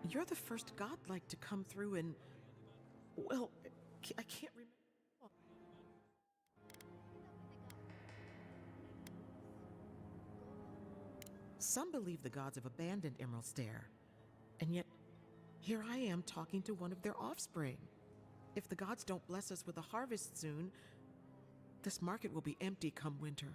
You're the first godlike to come through and... well, I can't remember. Some believe the gods have abandoned Emerald Stair, and yet here I am talking to one of their offspring. If the gods don't bless us with a harvest soon, this market will be empty come winter.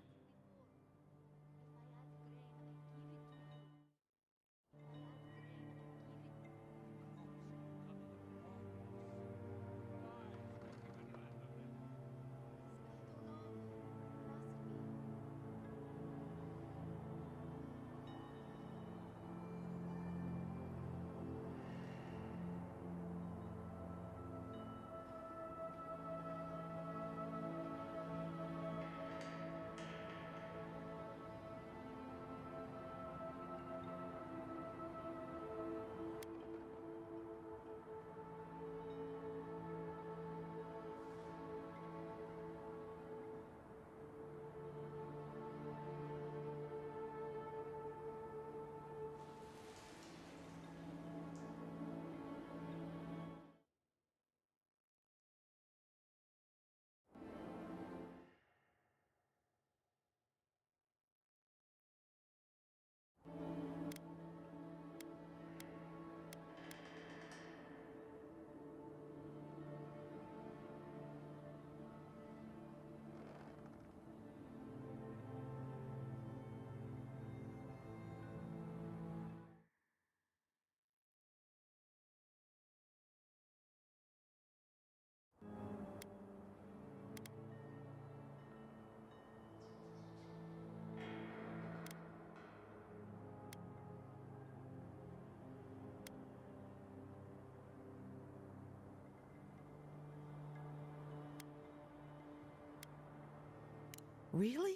Really?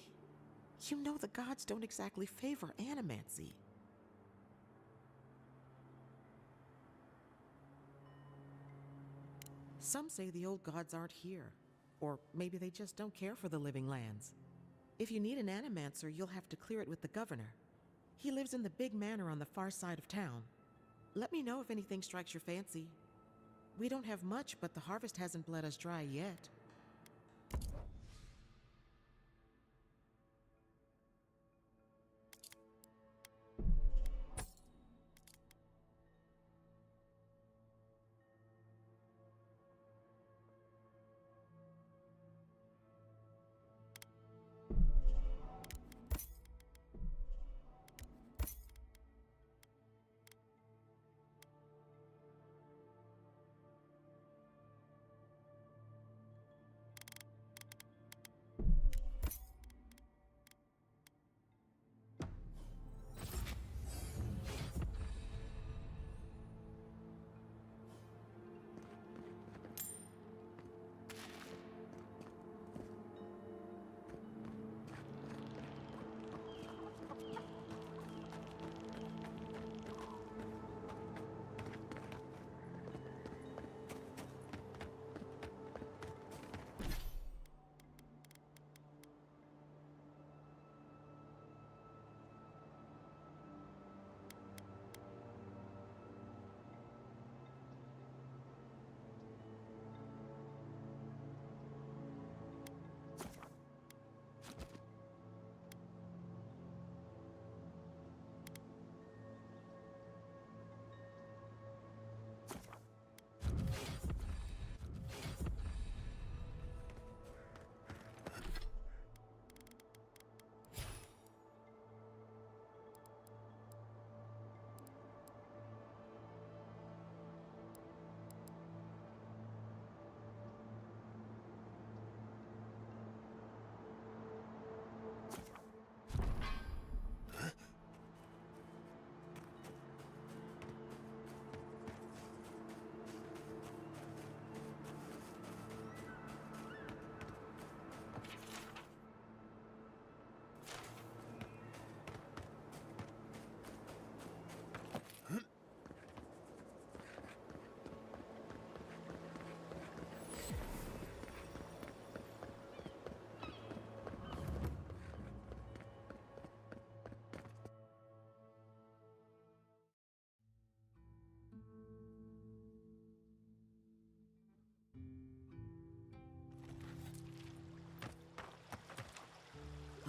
You know the gods don't exactly favor animancy. Some say the old gods aren't here, or maybe they just don't care for the living lands. If you need an animancer, you'll have to clear it with the governor. He lives in the big manor on the far side of town. Let me know if anything strikes your fancy. We don't have much, but the harvest hasn't bled us dry yet.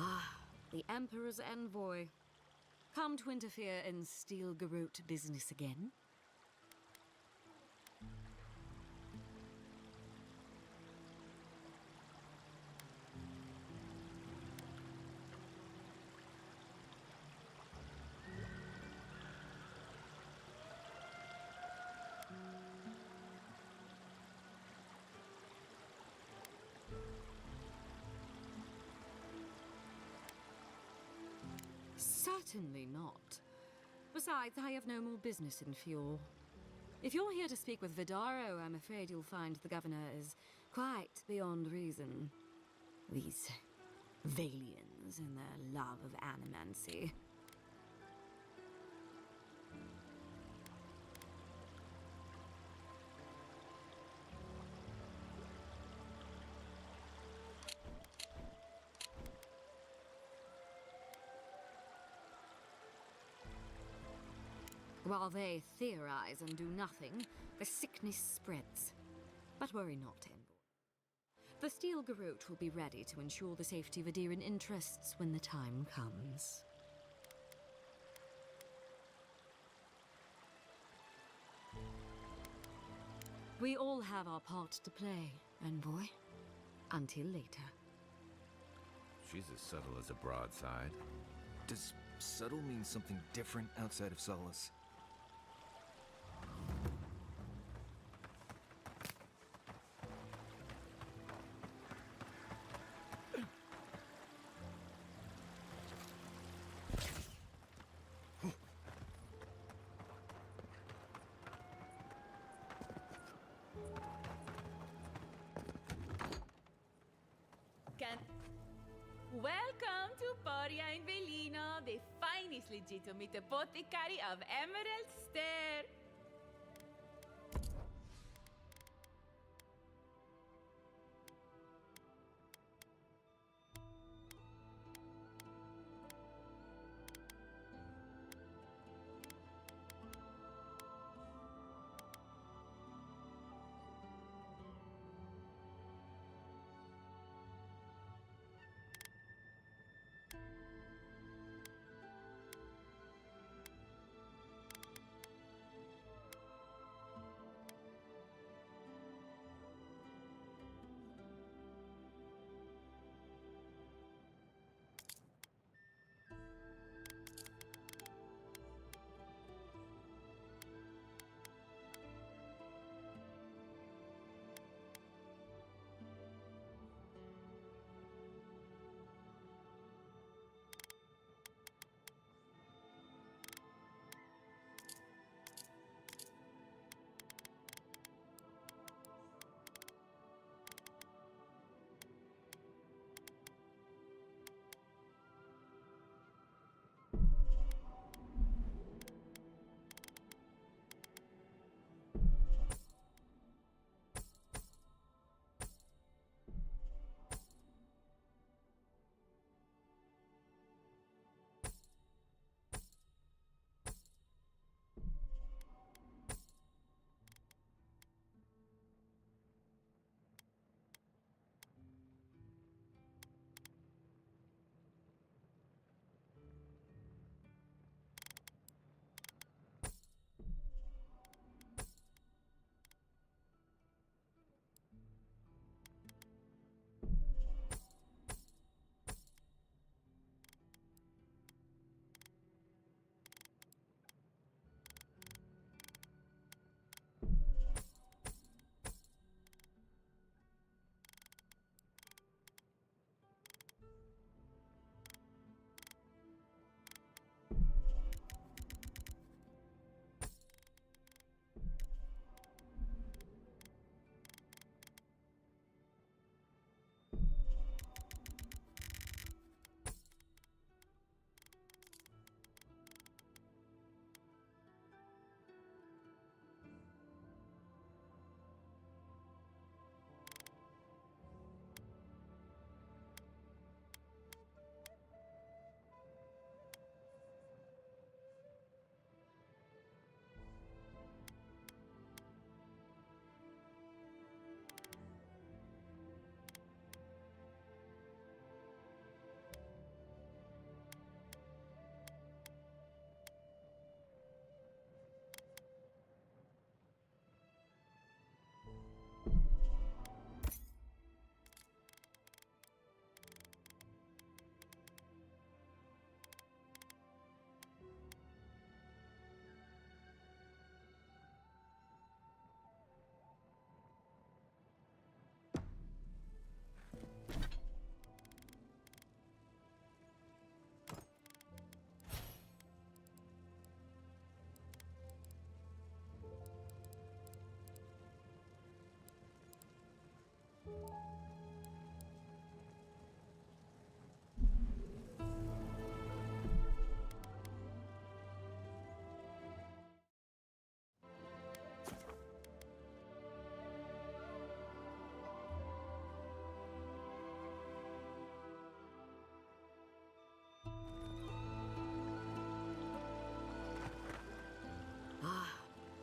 Ah, the Emperor's envoy. Come to interfere in Steel Garrote business again? Certainly not. Besides, I have no more business in Fjord. If you're here to speak with Vidaro, I'm afraid you'll find the governor is quite beyond reason. These Valians and their love of animancy. While they theorize and do nothing, the sickness spreads. But worry not, Envoy. The Steel Garrote will be ready to ensure the safety of Adiran interests when the time comes. We all have our part to play, Envoy. Until later. She's as subtle as a broadside. Does subtle mean something different outside of Solace? Welcome to Poria in Velino, the finest legitimate apothecary of Emerald Stair.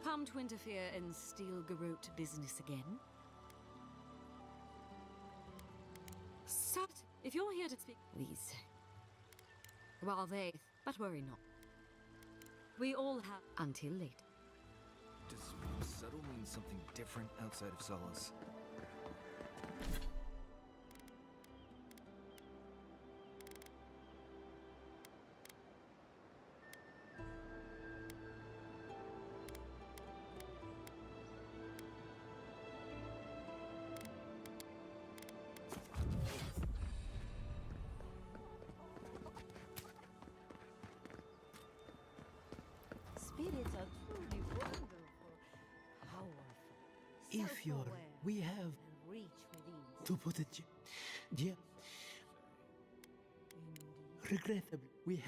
Come to interfere in Steel-Garrote business again? Sut, if you're here to speak, please. Well, but worry not. We all have until late. Does subtle mean something different outside of Solace? Spirits are truly wonderful, powerful, If you're, self-aware, we have and reach within. to put it, yeah. Regrettably, we have...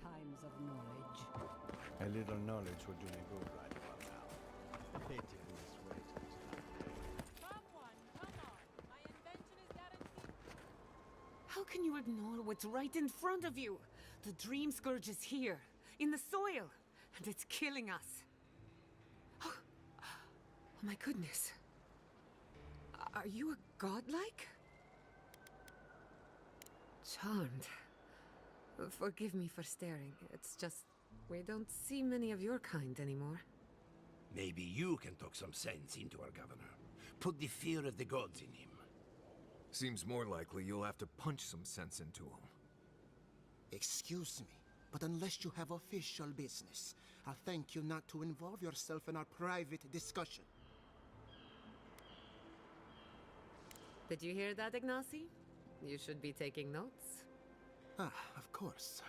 Times of knowledge. A little knowledge will do me good right about now. Pitiless waste of time. Someone, come on. My invention is guaranteed. How can you ignore what's right in front of you? The Dream Scourge is here, in the soil, and it's killing us. Oh, my goodness. Are you a godlike? Charmed. Forgive me for staring. It's just, we don't see many of your kind anymore. Maybe you can talk some sense into our governor. Put the fear of the gods in him. Seems more likely you'll have to punch some sense into him. Excuse me, but unless you have official business, I'll thank you not to involve yourself in our private discussion. Did you hear that, Ignacy? You should be taking notes. Ah, of course.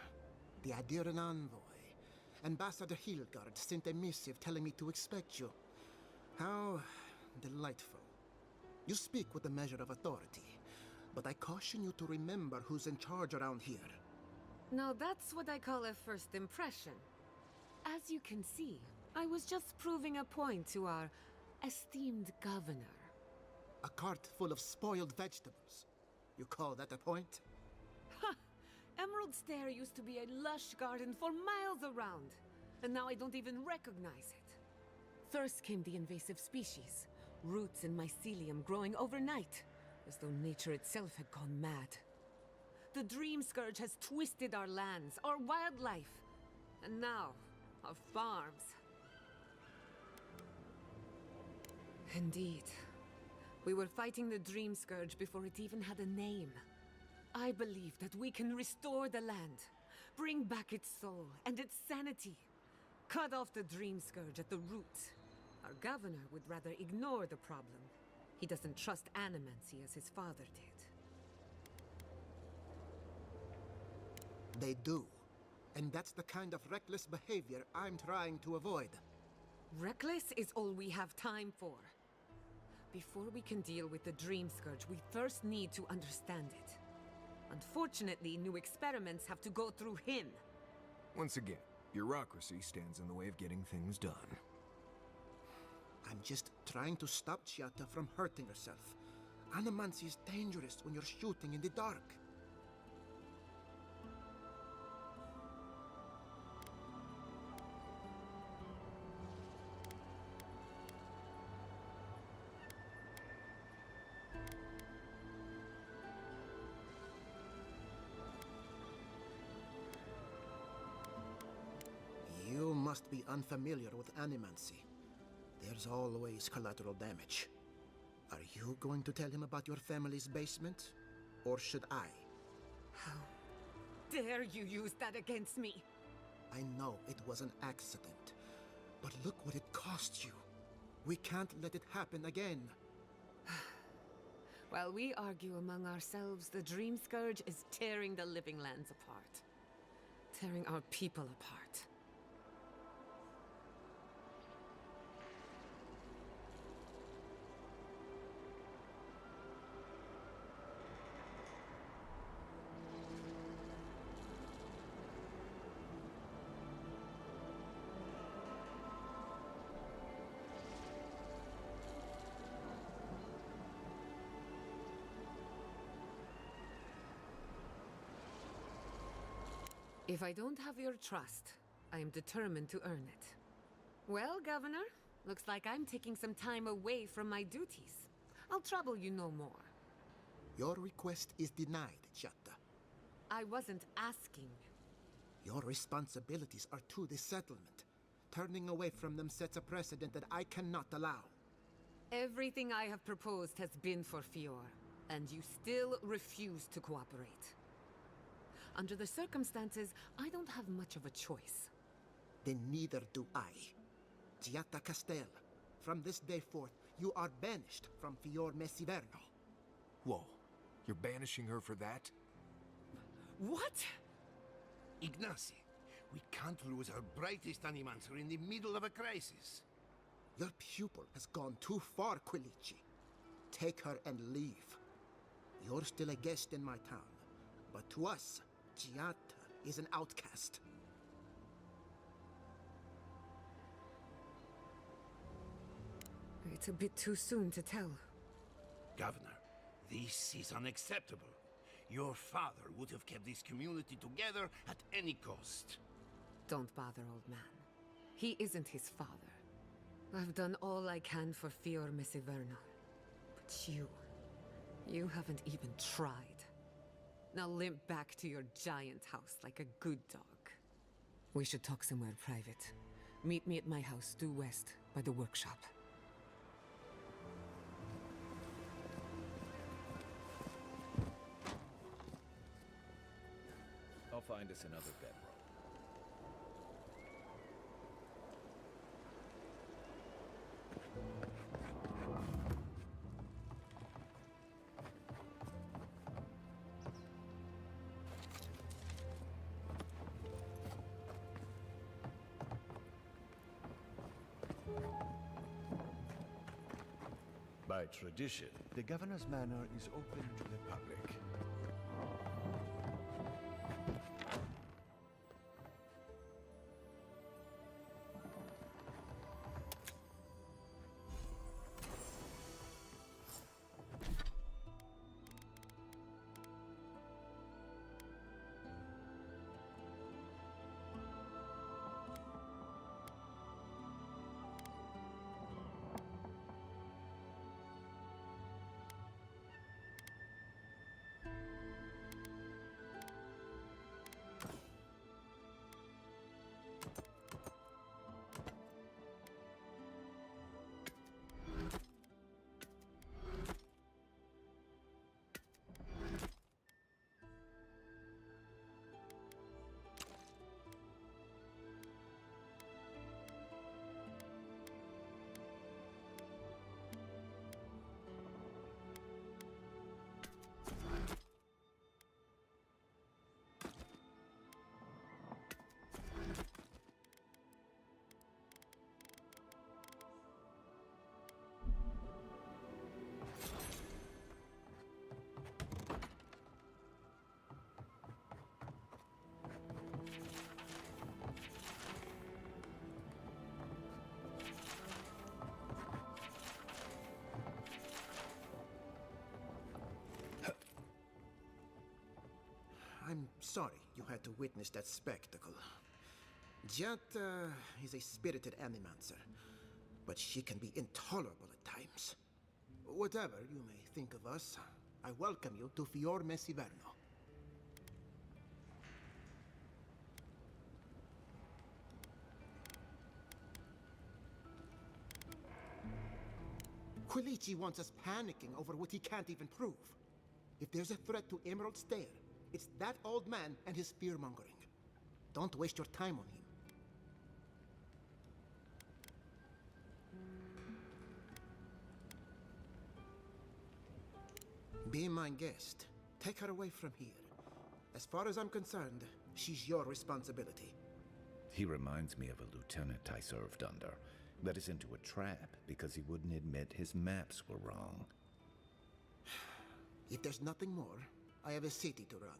The Adiran envoy. Ambassador Hilgard sent a missive telling me to expect you. How delightful. You speak with a measure of authority, but I caution you to remember who's in charge around here. Now that's what I call a first impression. As you can see, I was just proving a point to our esteemed governor. A cart full of spoiled vegetables. You call that a point? Ha! Emerald Stair used to be a lush garden for miles around, and now I don't even recognize it. First came the invasive species, roots and mycelium growing overnight, as though nature itself had gone mad. The Dream Scourge has twisted our lands, our wildlife, and now, our farms. Indeed. We were fighting the Dream Scourge before it even had a name. I believe that we can restore the land, bring back its soul and its sanity, cut off the Dream Scourge at the root. Our governor would rather ignore the problem. He doesn't trust animancy as his father did. They do. And that's the kind of reckless behavior I'm trying to avoid. Reckless is all we have time for. Before we can deal with the Dream Scourge, we first need to understand it. Unfortunately, new experiments have to go through him. Once again, bureaucracy stands in the way of getting things done. I'm just trying to stop Chiata from hurting herself. Animancy is dangerous when you're shooting in the dark. You must be unfamiliar with animancy. There's always collateral damage. Are you going to tell him about your family's basement? Or should I? How dare you use that against me? I know it was an accident, but look what it cost you. We can't let it happen again. While we argue among ourselves, the Dream Scourge is tearing the living lands apart. Tearing our people apart. If I don't have your trust, I am determined to earn it. Well, Governor, looks like I'm taking some time away from my duties. I'll trouble you no more. Your request is denied, Chiata. I wasn't asking. Your responsibilities are to the settlement. Turning away from them sets a precedent that I cannot allow. Everything I have proposed has been for Fior, and you still refuse to cooperate. Under the circumstances, I don't have much of a choice. Then neither do I. Giatta Castel, from this day forth, you are banished from Fior Messiverno. Whoa, you're banishing her for that? What? Ignacy, we can't lose our brightest animancer in the middle of a crisis. Your pupil has gone too far, Quilici. Take her and leave. You're still a guest in my town, but to us, Giata is an outcast. It's a bit too soon to tell. Governor, this is unacceptable. Your father would have kept this community together at any cost. Don't bother, old man. He isn't his father. I've done all I can for Fior Mesiverno. But you haven't even tried. Now limp back to your giant house like a good dog. We should talk somewhere private. Meet me at my house due west by the workshop. I'll find us another bedroom. By tradition, the governor's manor is open to the public. I'm sorry you had to witness that spectacle. Giata is a spirited animancer, but she can be intolerable at times. Whatever you may think of us, I welcome you to Fior Mesiverno. Quilici wants us panicking over what he can't even prove. If there's a threat to Emerald Stair, it's that old man and his fear-mongering. Don't waste your time on him. Be my guest. Take her away from here. As far as I'm concerned, she's your responsibility. He reminds me of a lieutenant I served under. Led us into a trap because he wouldn't admit his maps were wrong. If there's nothing more, I have a city to run.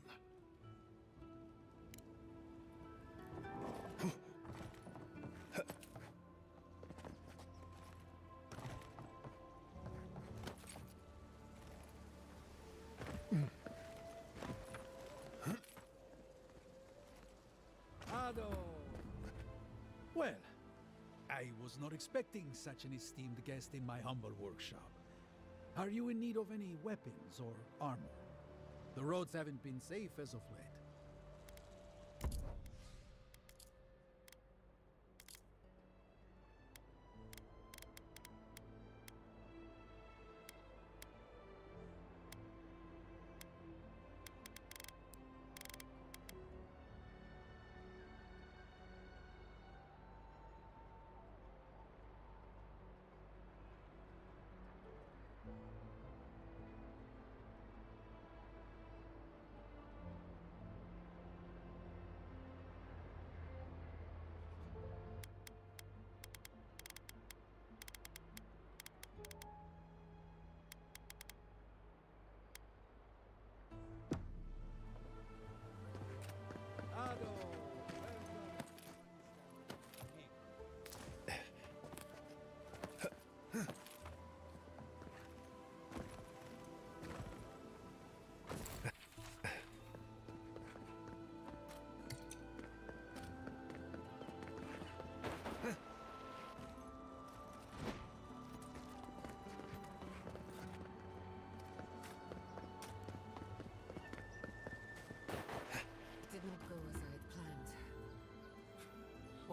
Ado! Well, I was not expecting such an esteemed guest in my humble workshop. Are you in need of any weapons or armor? The roads haven't been safe as of late.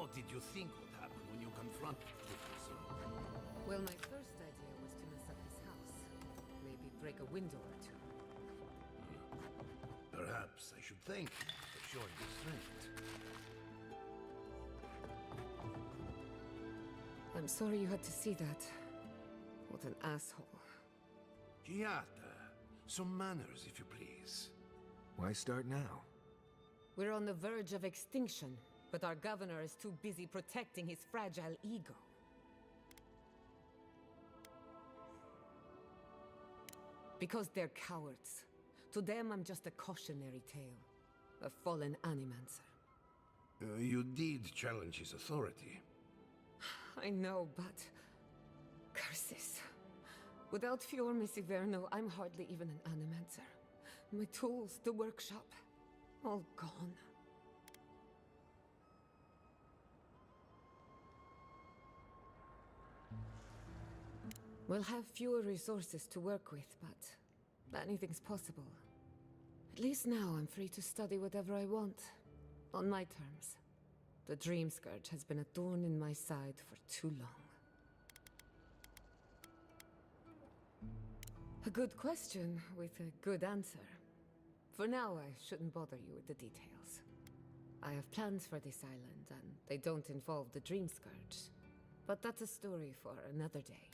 What did you think would happen when you confronted Dickerson? Well, my first idea was to mess up his house. Maybe break a window or two. Perhaps I should thank you for showing restraint. I'm sorry you had to see that. What an asshole. Giata, some manners, if you please. Why start now? We're on the verge of extinction, but our governor is too busy protecting his fragile ego. Because they're cowards. To them, I'm just a cautionary tale. A fallen animancer. You did challenge his authority. I know, but... curses. Without Fior Messiverno, I'm hardly even an animancer. My tools, the workshop, all gone. We'll have fewer resources to work with, but anything's possible. At least now I'm free to study whatever I want, on my terms. The Dream Scourge has been a thorn in my side for too long. A good question with a good answer. For now, I shouldn't bother you with the details. I have plans for this island, and they don't involve the Dream Scourge. But that's a story for another day.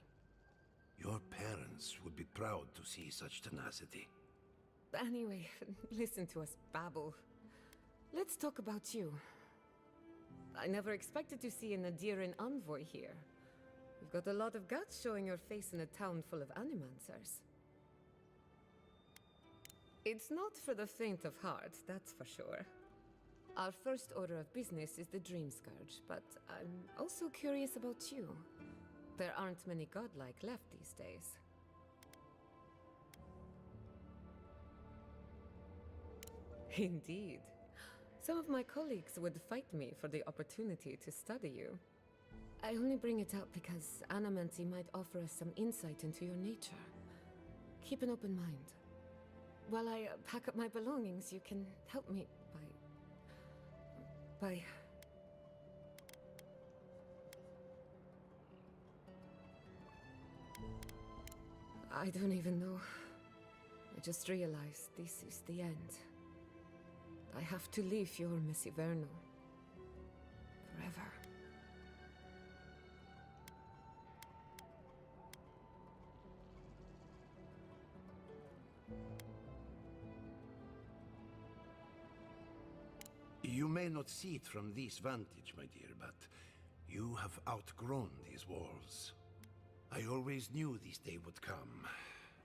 Your parents would be proud to see such tenacity. Anyway, listen to us babble. Let's talk about you. I never expected to see an Adiran envoy here. You've got a lot of guts showing your face in a town full of animancers. It's not for the faint of heart, that's for sure. Our first order of business is the Dream Scourge, but I'm also curious about you. There aren't many godlike left these days. Indeed. Some of my colleagues would fight me for the opportunity to study you. I only bring it up because Animancy might offer us some insight into your nature. Keep an open mind. While I pack up my belongings, you can help me by... I don't even know. I just realized this is the end. I have to leave your Messiverno. Forever. You may not see it from this vantage, my dear, but you have outgrown these walls. I always knew this day would come,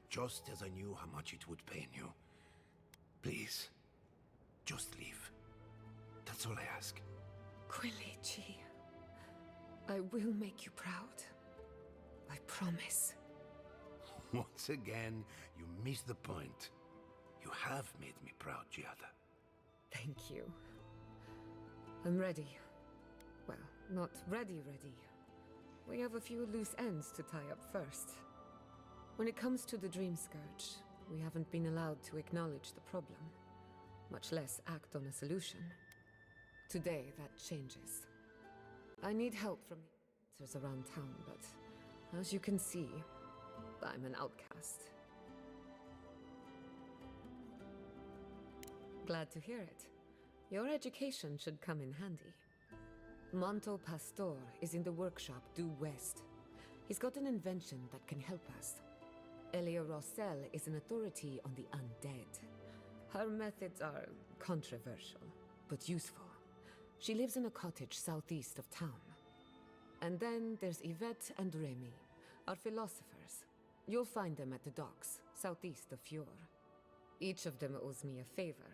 just as I knew how much it would pain you. Please, just leave. That's all I ask. Quilici, I will make you proud. I promise. Once again, you missed the point. You have made me proud, Giada. Thank you. I'm ready. Well, not ready. We have a few loose ends to tie up first. When it comes to the Dream Scourge, we haven't been allowed to acknowledge the problem, much less act on a solution. Today, that changes. I need help from the answers around town, but as you can see, I'm an outcast. Glad to hear it. Your education should come in handy. Monto Pastor is in the workshop due west. He's got an invention that can help us. Elia Rossell is an authority on the undead. Her methods are controversial, but useful. She lives in a cottage southeast of town. And then there's Yvette and Remy, our philosophers. You'll find them at the docks, southeast of Fjord. Each of them owes me a favor.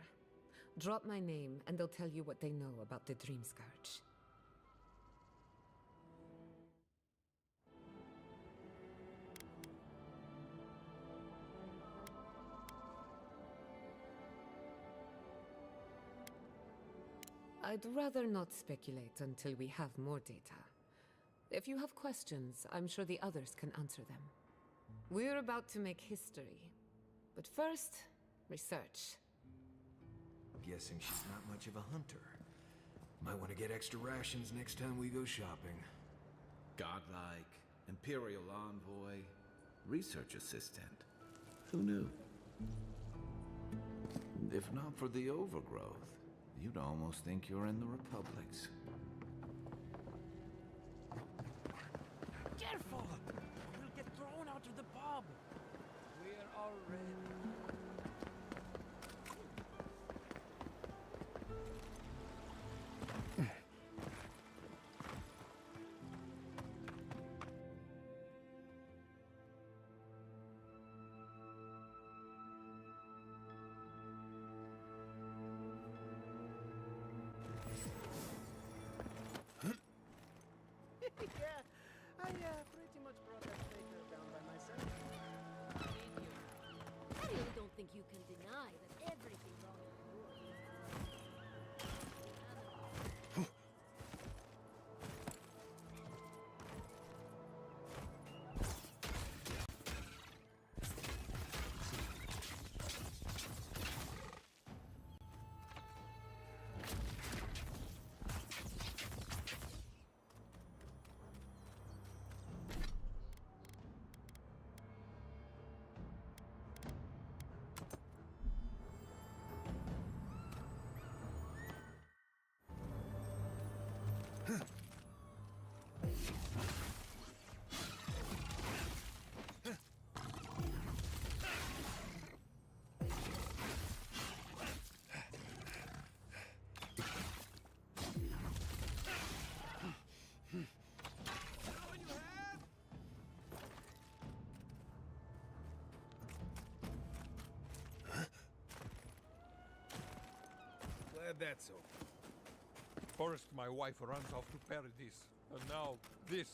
Drop my name, and they'll tell you what they know about the Dream Scourge. I'd rather not speculate until we have more data. If you have questions, I'm sure the others can answer them. We're about to make history. But first, research. Guessing she's not much of a hunter. Might want to get extra rations next time we go shopping. Godlike, Imperial Envoy, Research Assistant. Who knew? If not for the overgrowth, you'd almost think you're in the Republics. Careful! We'll get thrown out of the pub. We're already. Yeah, I pretty much brought that faker down by myself. I really don't think you can deny that everything wrong with the world. Glad that's over. First, my wife runs off to paradise, and now this.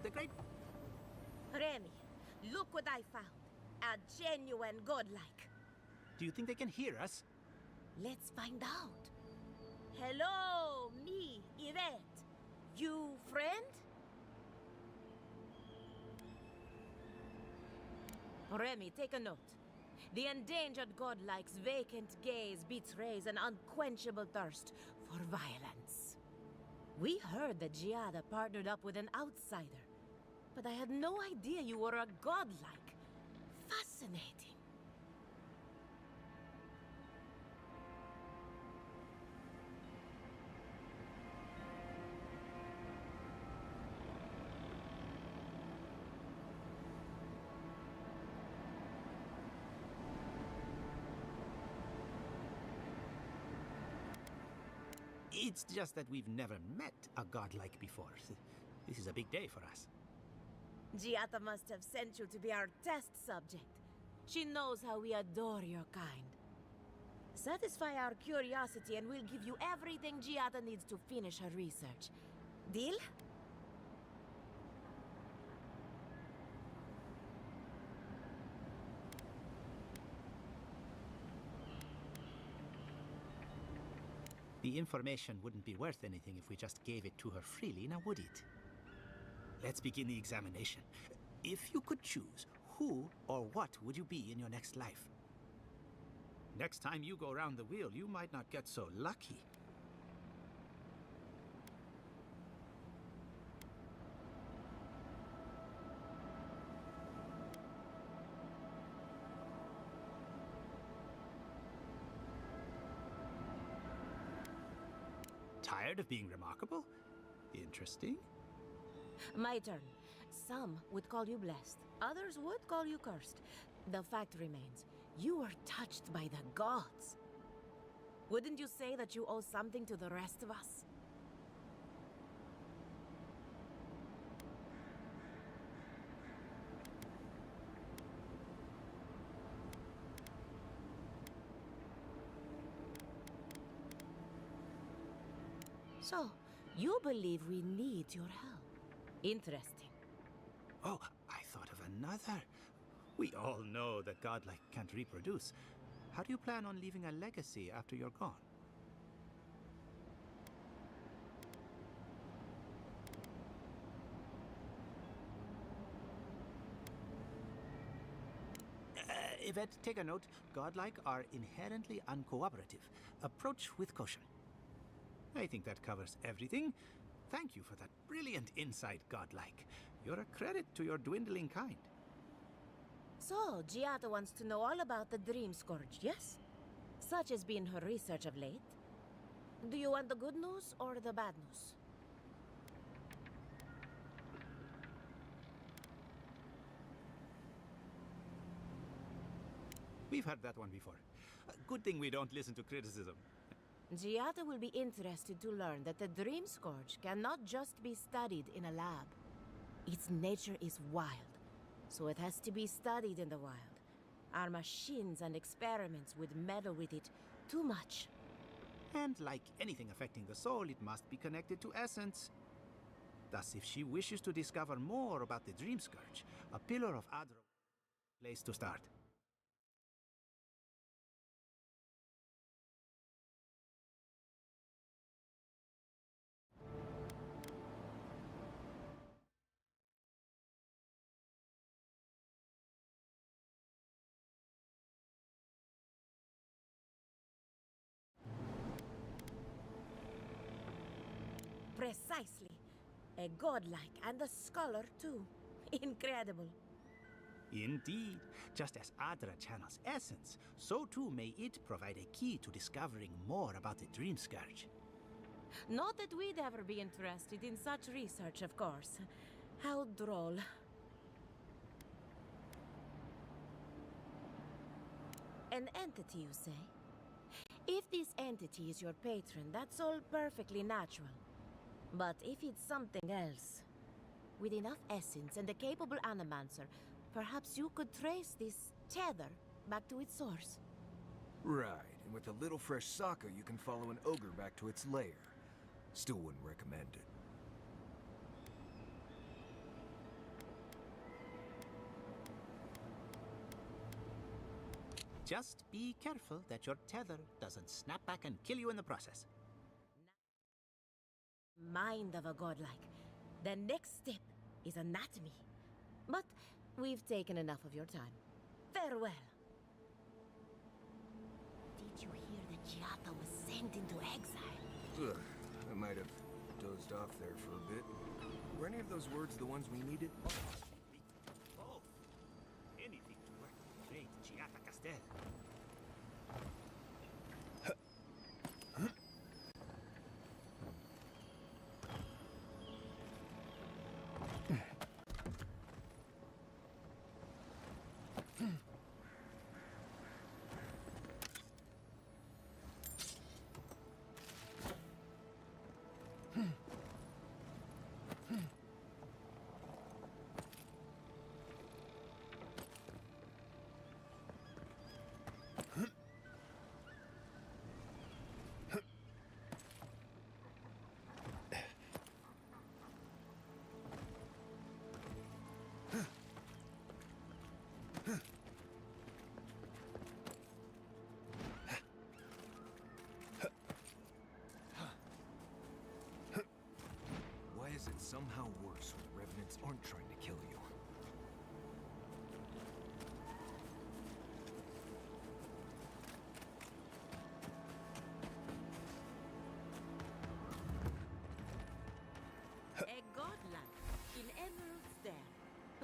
The great. Remy, look what I found. A genuine godlike. Do you think they can hear us? Let's find out. Hello, me, Yvette. You friend? Remy, take a note. The endangered godlike's vacant gaze betrays an unquenchable thirst for violence. We heard that Giada partnered up with an outsider, but I had no idea you were a godlike. Fascinating. It's just that we've never met a godlike before. This is a big day for us. Giada must have sent you to be our test subject. She knows how we adore your kind. Satisfy our curiosity and we'll give you everything Giada needs to finish her research. Deal? The information wouldn't be worth anything if we just gave it to her freely, now would it? Let's begin the examination. If you could choose, who or what would you be in your next life? Next time you go around the wheel, you might not get so lucky. Tired of being remarkable? Interesting. My turn. Some would call you blessed. Others would call you cursed. The fact remains, you were touched by the gods. Wouldn't you say that you owe something to the rest of us? So, you believe we need your help. Interesting. Oh, I thought of another. We all know that godlike can't reproduce. How do you plan on leaving a legacy after you're gone? Yvette, take a note. Godlike are inherently uncooperative. Approach with caution. I think that covers everything. Thank you for that brilliant insight, Godlike. You're a credit to your dwindling kind. So, Giada wants to know all about the Dream Scourge, yes? Such has been her research of late. Do you want the good news or the bad news? We've heard that one before. Good thing we don't listen to criticism. Giada will be interested to learn that the Dream Scourge cannot just be studied in a lab. Its nature is wild, so it has to be studied in the wild. Our machines and experiments would meddle with it too much. And like anything affecting the soul, it must be connected to essence. Thus, if she wishes to discover more about the Dream Scourge, a pillar of Adro place to start. Precisely. A godlike and a scholar, too. Incredible. Indeed. Just as Adra channels essence, so too may it provide a key to discovering more about the Dream Scourge. Not that we'd ever be interested in such research, of course. How droll. An entity, you say? If this entity is your patron, that's all perfectly natural. But if it's something else, with enough essence and a capable animancer, perhaps you could trace this tether back to its source. Right, and with a little fresh sake, you can follow an ogre back to its lair. Still wouldn't recommend it. Just be careful that your tether doesn't snap back and kill you in the process. Mind of a godlike. The next step is anatomy. But we've taken enough of your time. Farewell. Did you hear that Giada was sent into exile? Ugh, I might have dozed off there for a bit. Were any of those words the ones we needed? Oh, anything to work with great Giada Castel. Why is it somehow worse when the Revenants aren't trying to kill you? A godlike in Emerald's Dare.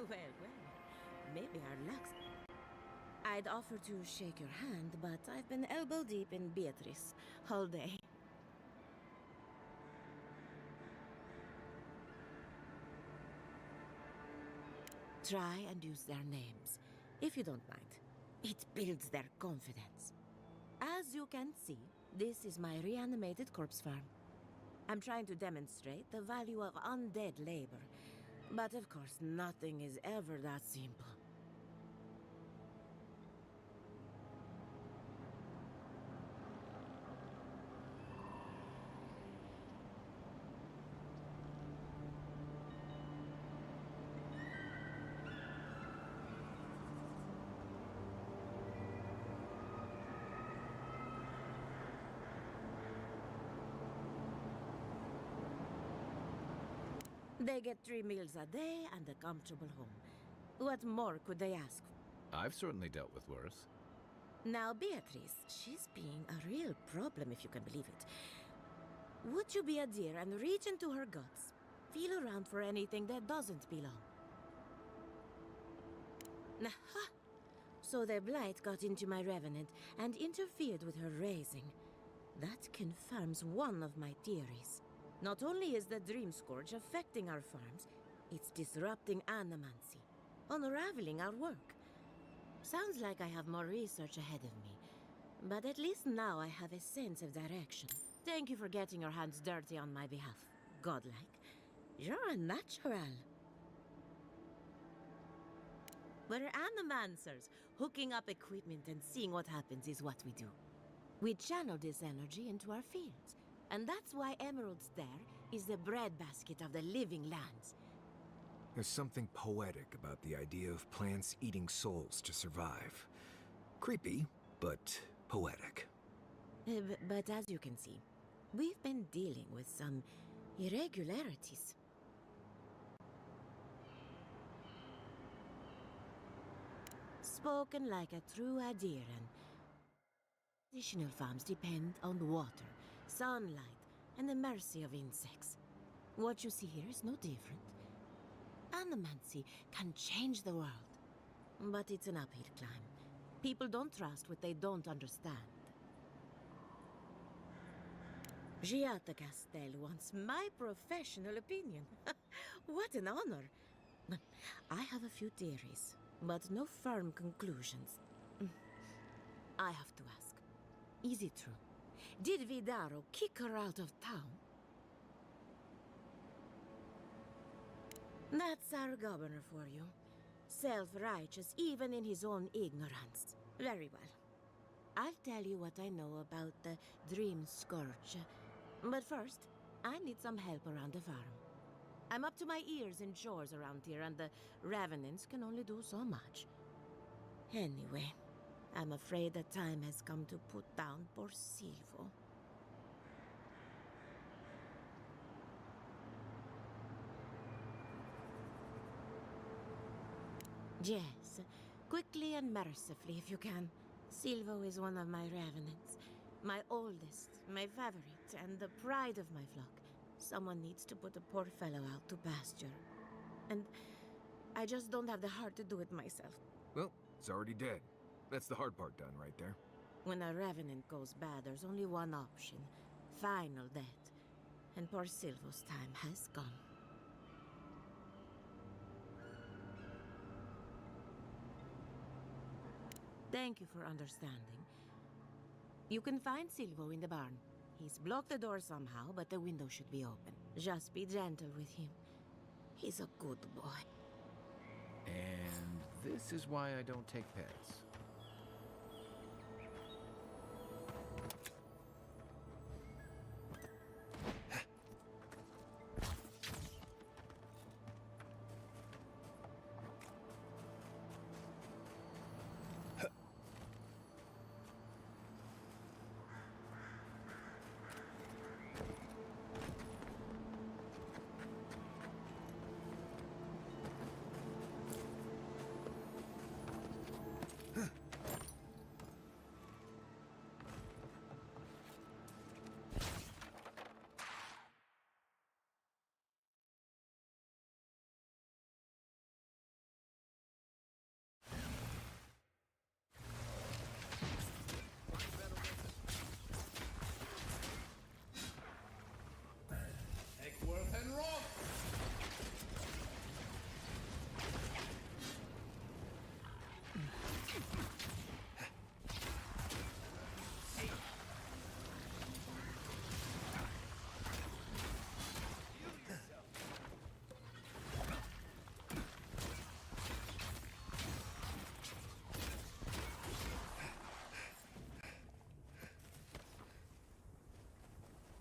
Well, maybe our luck's... I'd offer to shake your hand, but I've been elbow deep in Beatrice all day. Try and use their names, if you don't mind. It builds their confidence. As you can see, this is my reanimated corpse farm. I'm trying to demonstrate the value of undead labor. But of course, nothing is ever that simple. They get 3 meals a day and a comfortable home. What more could they ask for? I've certainly dealt with worse. Now, Beatrice, she's being a real problem, if you can believe it. Would you be a dear and reach into her guts? Feel around for anything that doesn't belong. Aha! So the blight got into my revenant and interfered with her raising. That confirms one of my theories. Not only is the Dream Scourge affecting our farms, it's disrupting animancy, unraveling our work. Sounds like I have more research ahead of me, but at least now I have a sense of direction. Thank you for getting your hands dirty on my behalf. Godlike. You're a natural. We're animancers. Hooking up equipment and seeing what happens is what we do. We channel this energy into our fields, and that's why Emerald Stair is the breadbasket of the living lands. There's something poetic about the idea of plants eating souls to survive. Creepy, but poetic. But as you can see, we've been dealing with some irregularities. Spoken like a true adherent. Traditional farms depend on water, sunlight, and the mercy of insects. What you see here is no different. Animancy can change the world, but it's an uphill climb. People don't trust what they don't understand. Giata Castel wants my professional opinion. What an honor. I have a few theories, but no firm conclusions. I have to ask, is it true? Did Vidaro kick her out of town? That's our governor for you. Self-righteous even in his own ignorance. Very well. I'll tell you what I know about the Dream Scourge. But first, I need some help around the farm. I'm up to my ears in chores around here, and the Revenants can only do so much. Anyway, I'm afraid the time has come to put down poor Silvo. Yes, quickly and mercifully if you can. Silvo is one of my Revenants. My oldest, my favorite, and the pride of my flock. Someone needs to put a poor fellow out to pasture. And I just don't have the heart to do it myself. Well, it's already dead. That's the hard part done right there. When a Revenant goes bad, there's only one option. Final death. And poor Silvo's time has gone. Thank you for understanding. You can find Silvo in the barn. He's blocked the door somehow, but the window should be open. Just be gentle with him. He's a good boy. And this is why I don't take pets.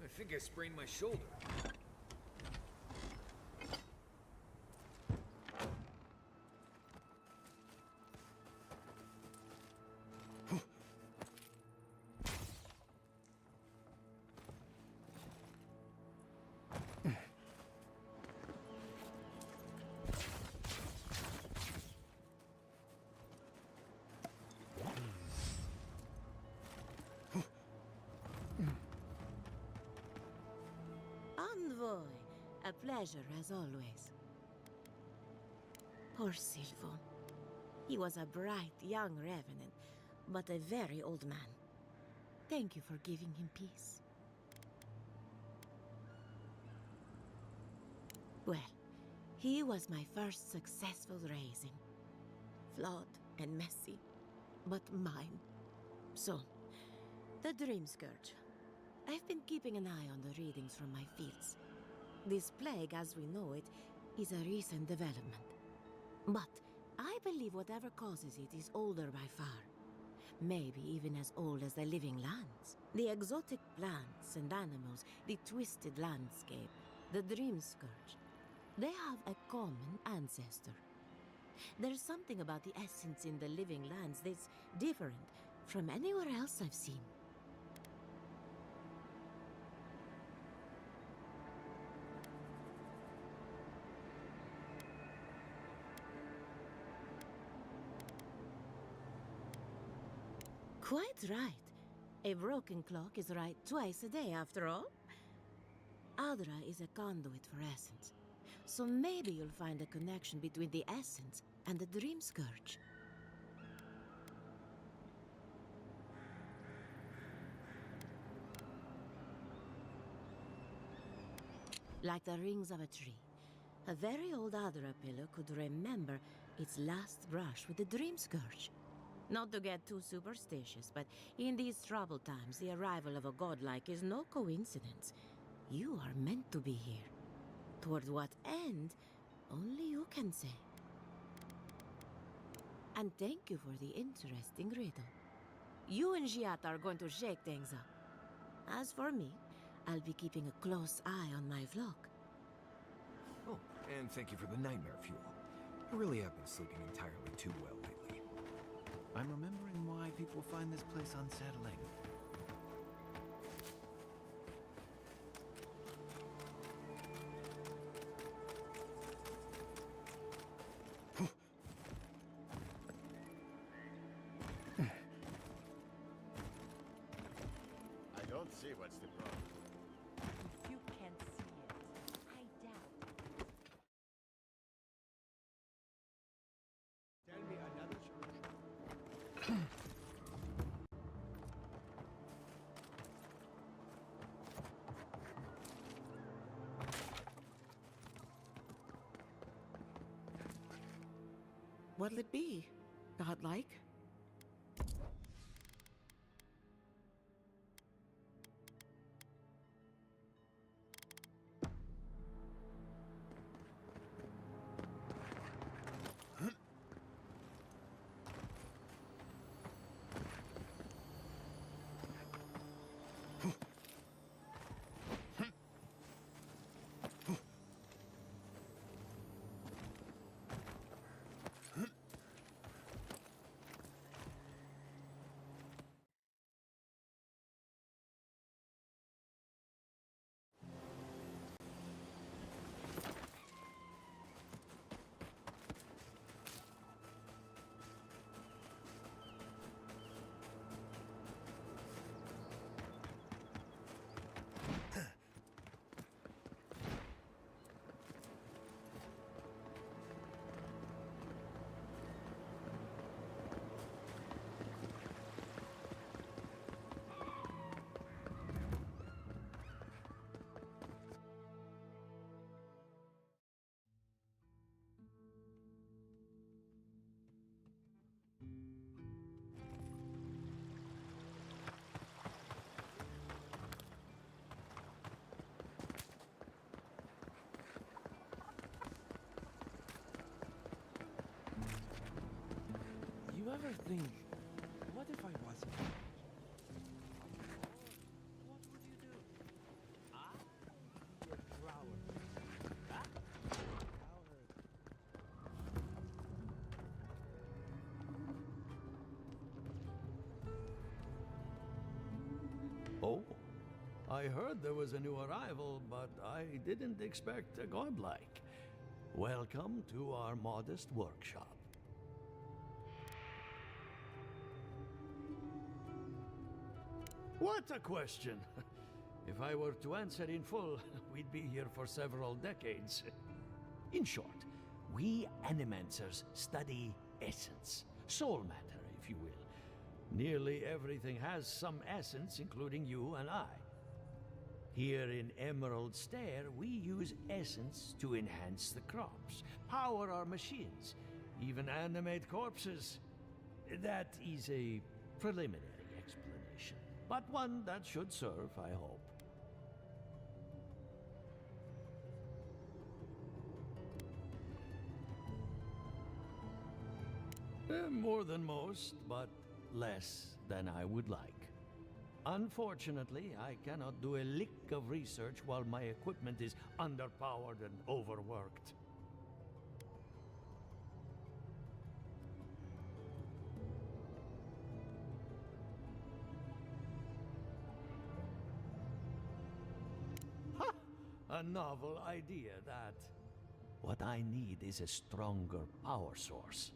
I think I sprained my shoulder. Envoy, a pleasure as always. Poor Silvo. He was a bright young revenant, but a very old man. Thank you for giving him peace. Well, he was my first successful raising. Flawed and messy, but mine. So, the Dream Scourge. I've been keeping an eye on the readings from my fields. This plague, as we know it, is a recent development. But I believe whatever causes it is older by far. Maybe even as old as the living lands. The exotic plants and animals, the twisted landscape, the Dream Scourge. They have a common ancestor. There's something about the essence in the living lands that's different from anywhere else I've seen. Quite right. A broken clock is right twice a day, after all. Adra is a conduit for essence. So maybe you'll find a connection between the essence and the Dream Scourge. Like the rings of a tree. A very old Adra pillar could remember its last brush with the Dream Scourge. Not to get too superstitious, but in these troubled times, the arrival of a godlike is no coincidence. You are meant to be here. Toward what end, only you can say. And thank you for the interesting riddle. You and Giat are going to shake things up. As for me, I'll be keeping a close eye on my flock. Oh, and thank you for the nightmare fuel. I really have been sleeping entirely too well lately. I'm remembering why people find this place unsettling. I don't see what's the problem. If you can't see it, I doubt. Tell me another solution. What'll it be? Godlike? You ever think, what if I wasn't? What would you do? Be a flower. Oh, I heard there was a new arrival, but I didn't expect a godlike. Welcome to our modest workshop. What a question! If I were to answer in full, we'd be here for several decades. In short, we Animancers study essence, soul matter, if you will. Nearly everything has some essence, including you and I. Here in Emerald Stair, we use essence to enhance the crops, power our machines, even animate corpses. That is a preliminary explanation, but one that should serve, I hope. More than most, but less than I would like. Unfortunately, I cannot do a lick of research while my equipment is underpowered and overworked. Ha! A novel idea, that. What I need is a stronger power source.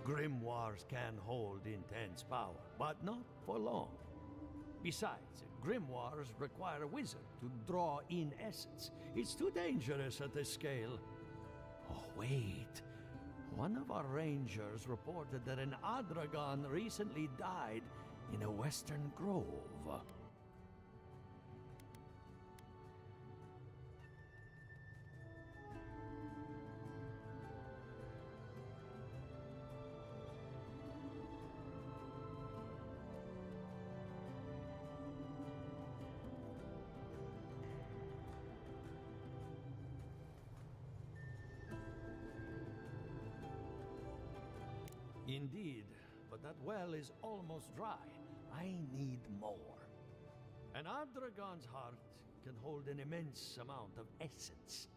Grimoires can hold intense power, but not for long. Besides, grimoires require a wizard to draw in essence. It's too dangerous at this scale. Oh, wait. One of our rangers reported that an Adragon recently died in a western grove. Indeed, but that well is almost dry. I need more. An Adragon's heart can hold an immense amount of essence.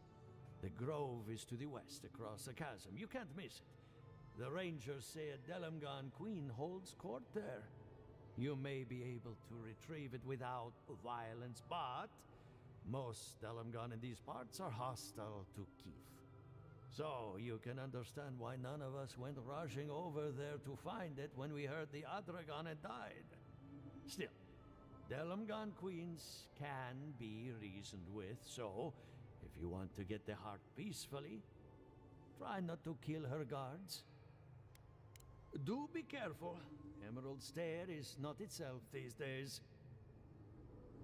The grove is to the west, across the chasm. You can't miss it. The rangers say a Delamgon queen holds court there. You may be able to retrieve it without violence, but most Delamgon in these parts are hostile to Keith. So, you can understand why none of us went rushing over there to find it when we heard the Adragon had died. Still, Delamgon queens can be reasoned with, so if you want to get the heart peacefully, try not to kill her guards. Do be careful. Emerald Stair is not itself these days.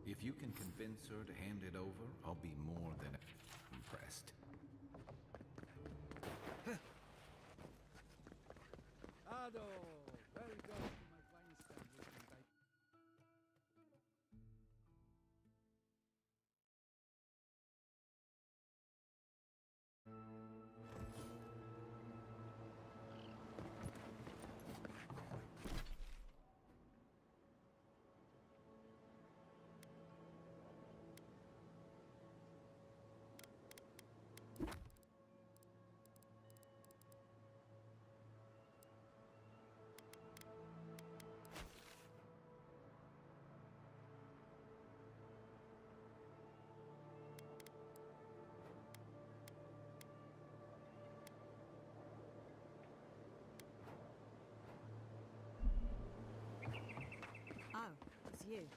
If you can convince her to hand it over, I'll be more than impressed. Ado, welcome to my fine establishment. Oh, it's you.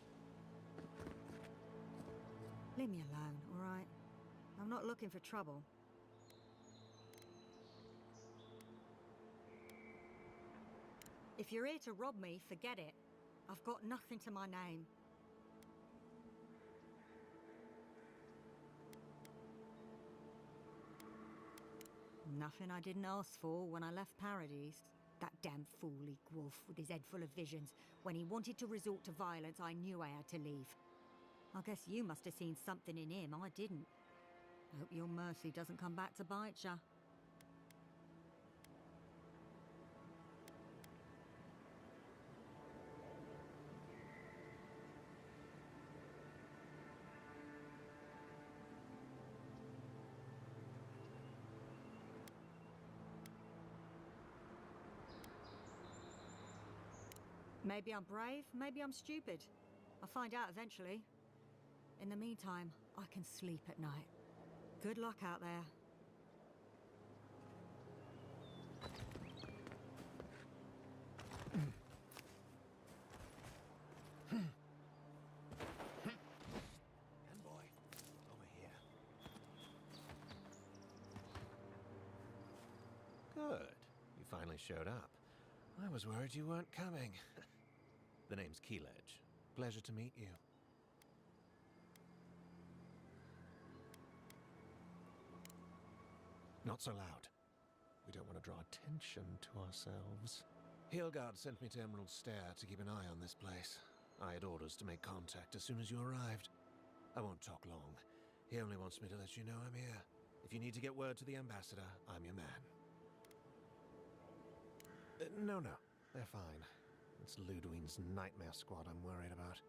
Leave me alone, all right? I'm not looking for trouble. If you're here to rob me, forget it. I've got nothing to my name. Nothing I didn't ask for when I left Paradise. That damn fool Wolf with his head full of visions. When he wanted to resort to violence, I knew I had to leave. I guess you must have seen something in him I didn't. Hope your mercy doesn't come back to bite ya. Maybe I'm brave, maybe I'm stupid. I'll find out eventually. In the meantime, I can sleep at night. Good luck out there. Good. You finally showed up. I was worried you weren't coming. The name's Keeledge. Pleasure to meet you. Not so loud. We don't want to draw attention to ourselves. Hilgard sent me to Emerald Stair to keep an eye on this place. I had orders to make contact as soon as you arrived. I won't talk long. He only wants me to let you know I'm here. If you need to get word to the ambassador, I'm your man. No, they're fine. It's Ludwine's nightmare squad I'm worried about.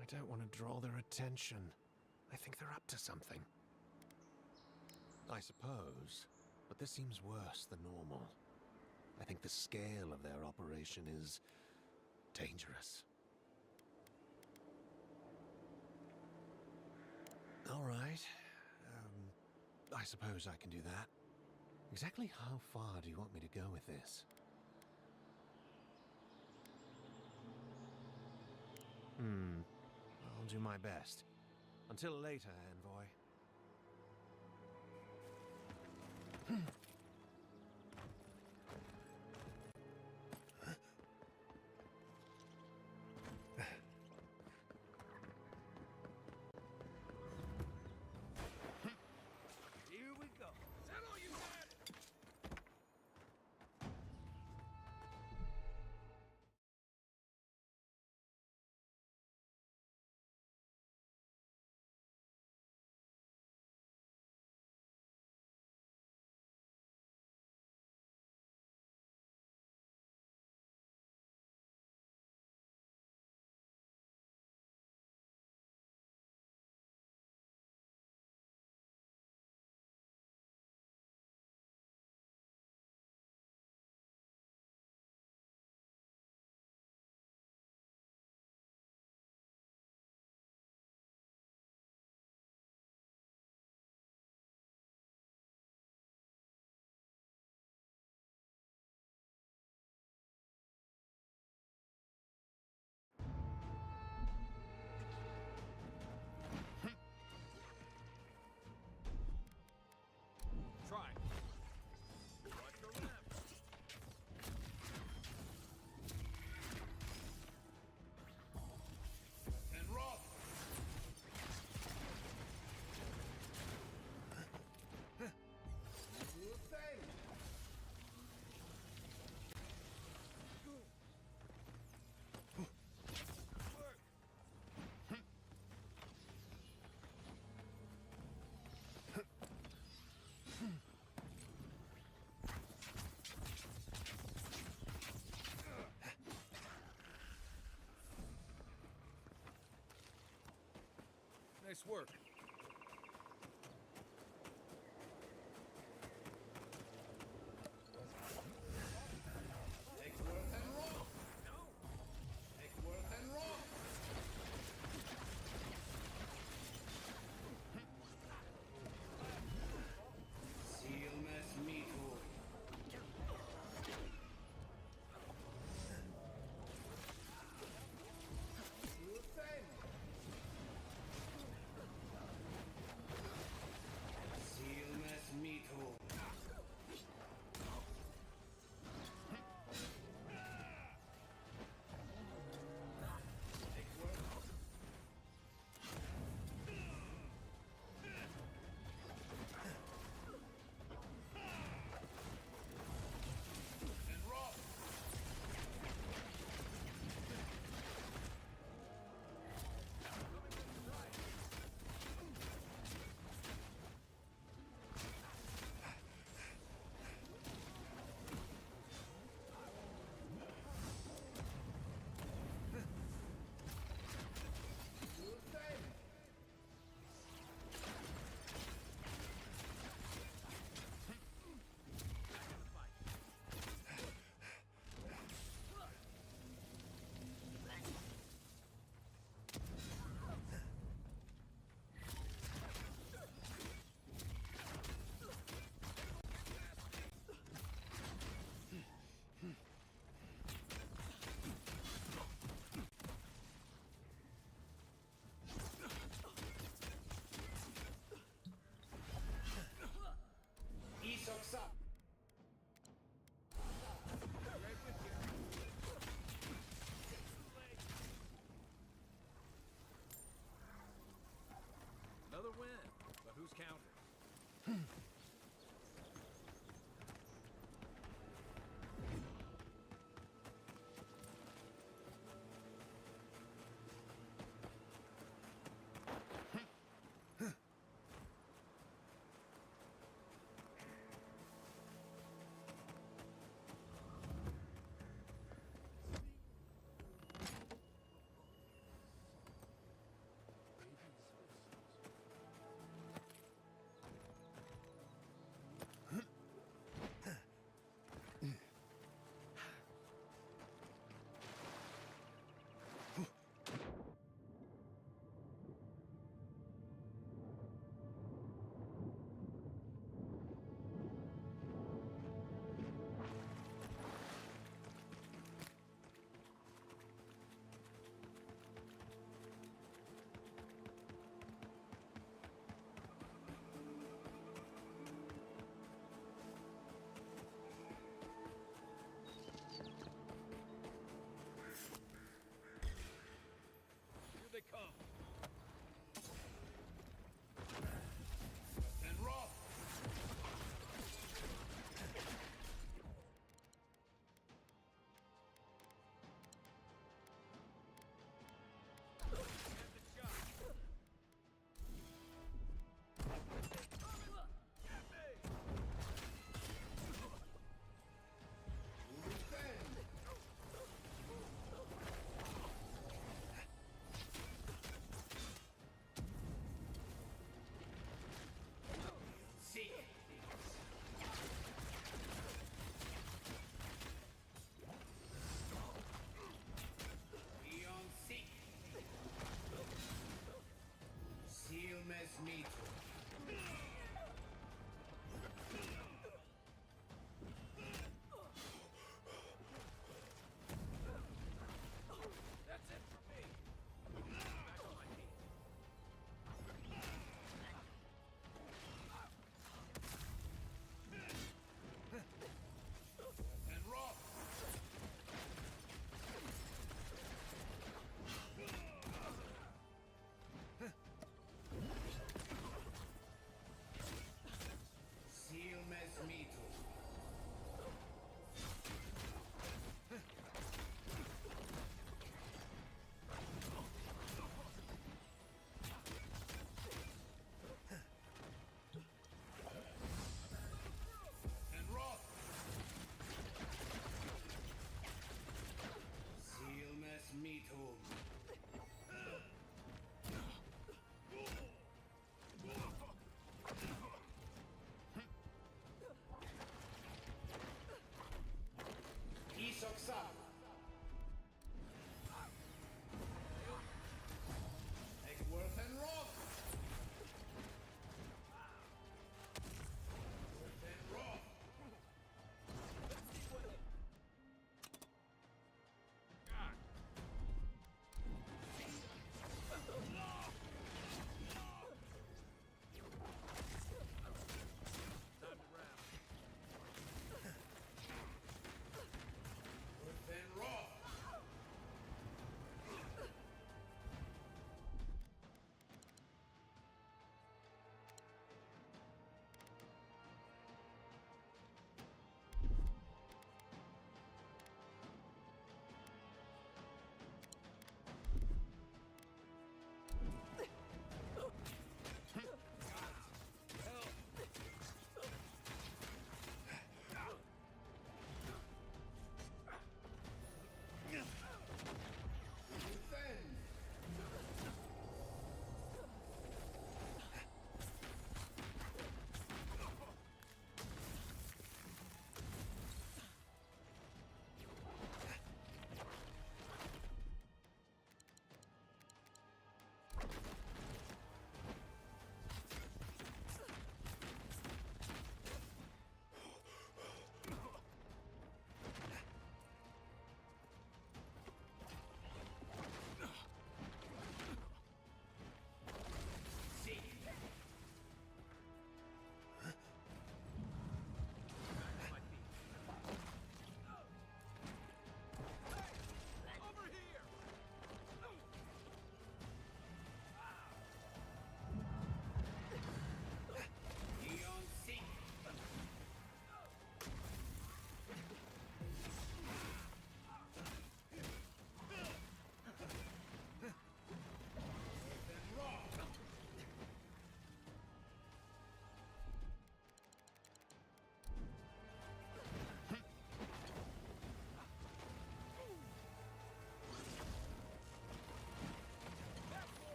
I don't want to draw their attention. I think they're up to something. I suppose, but this seems worse than normal. I think the scale of their operation is dangerous. All right. I suppose I can do that. Exactly how far do you want me to go with this? I'll do my best. Until later, envoy. Here we go. Is that all you had? Try. Watch your left. And roll. Good thing. Work. Nice work. Take worth and roll. No. Take worth and roll. Seal mess meat hole. Good thing.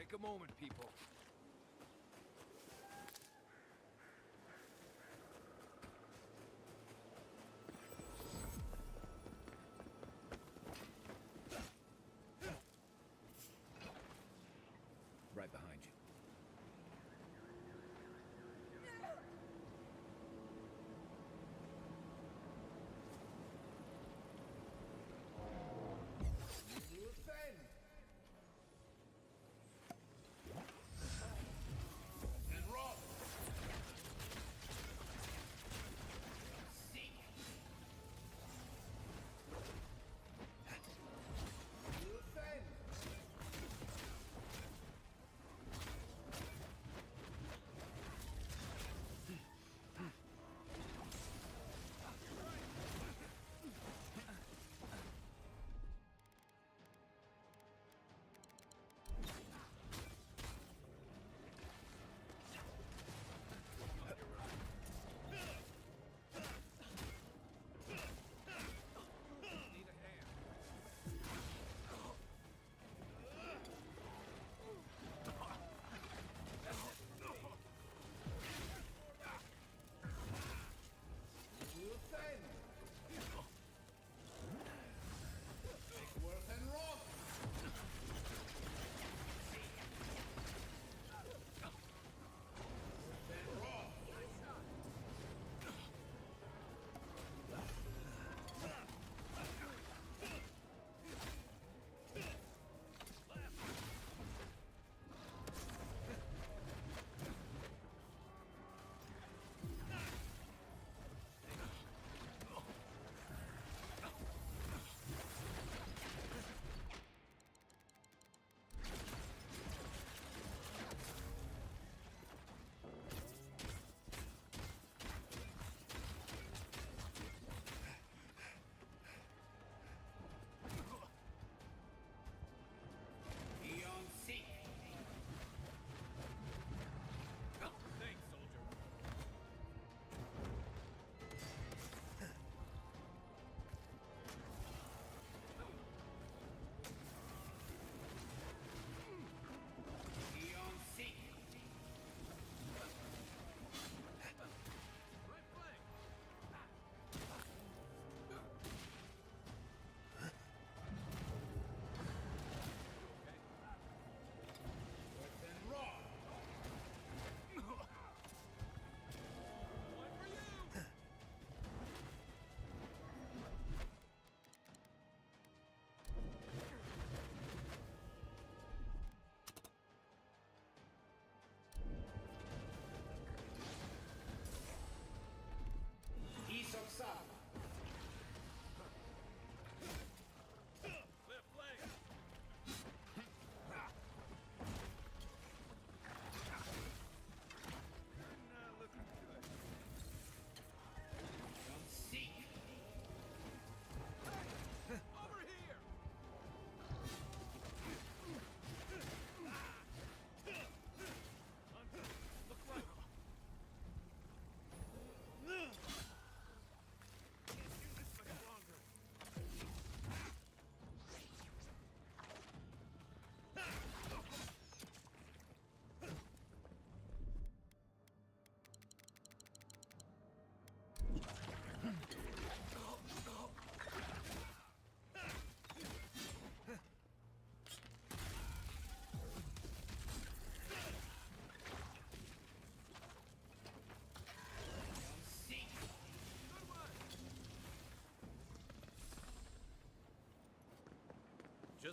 Take a moment, people. Right behind you.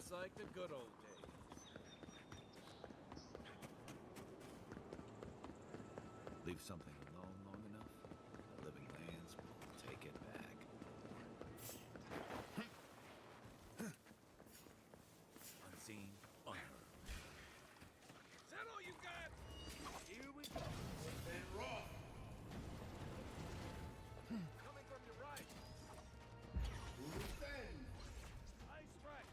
Just like the good old days. Leave something alone long enough, the living lands will take it back. Unseen, unheard. Is that all you got? Here we go. And raw. Coming from your right. Revenge. Ice right.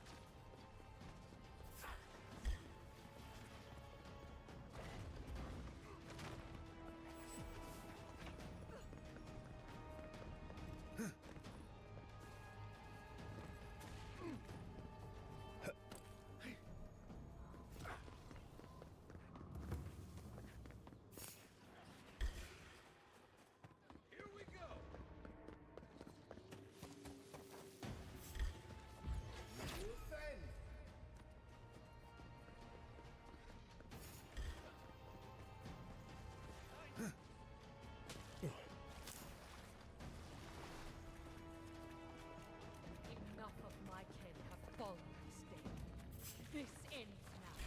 Here we go. Revenge. Enough of my kin have fallen this day. This ends now.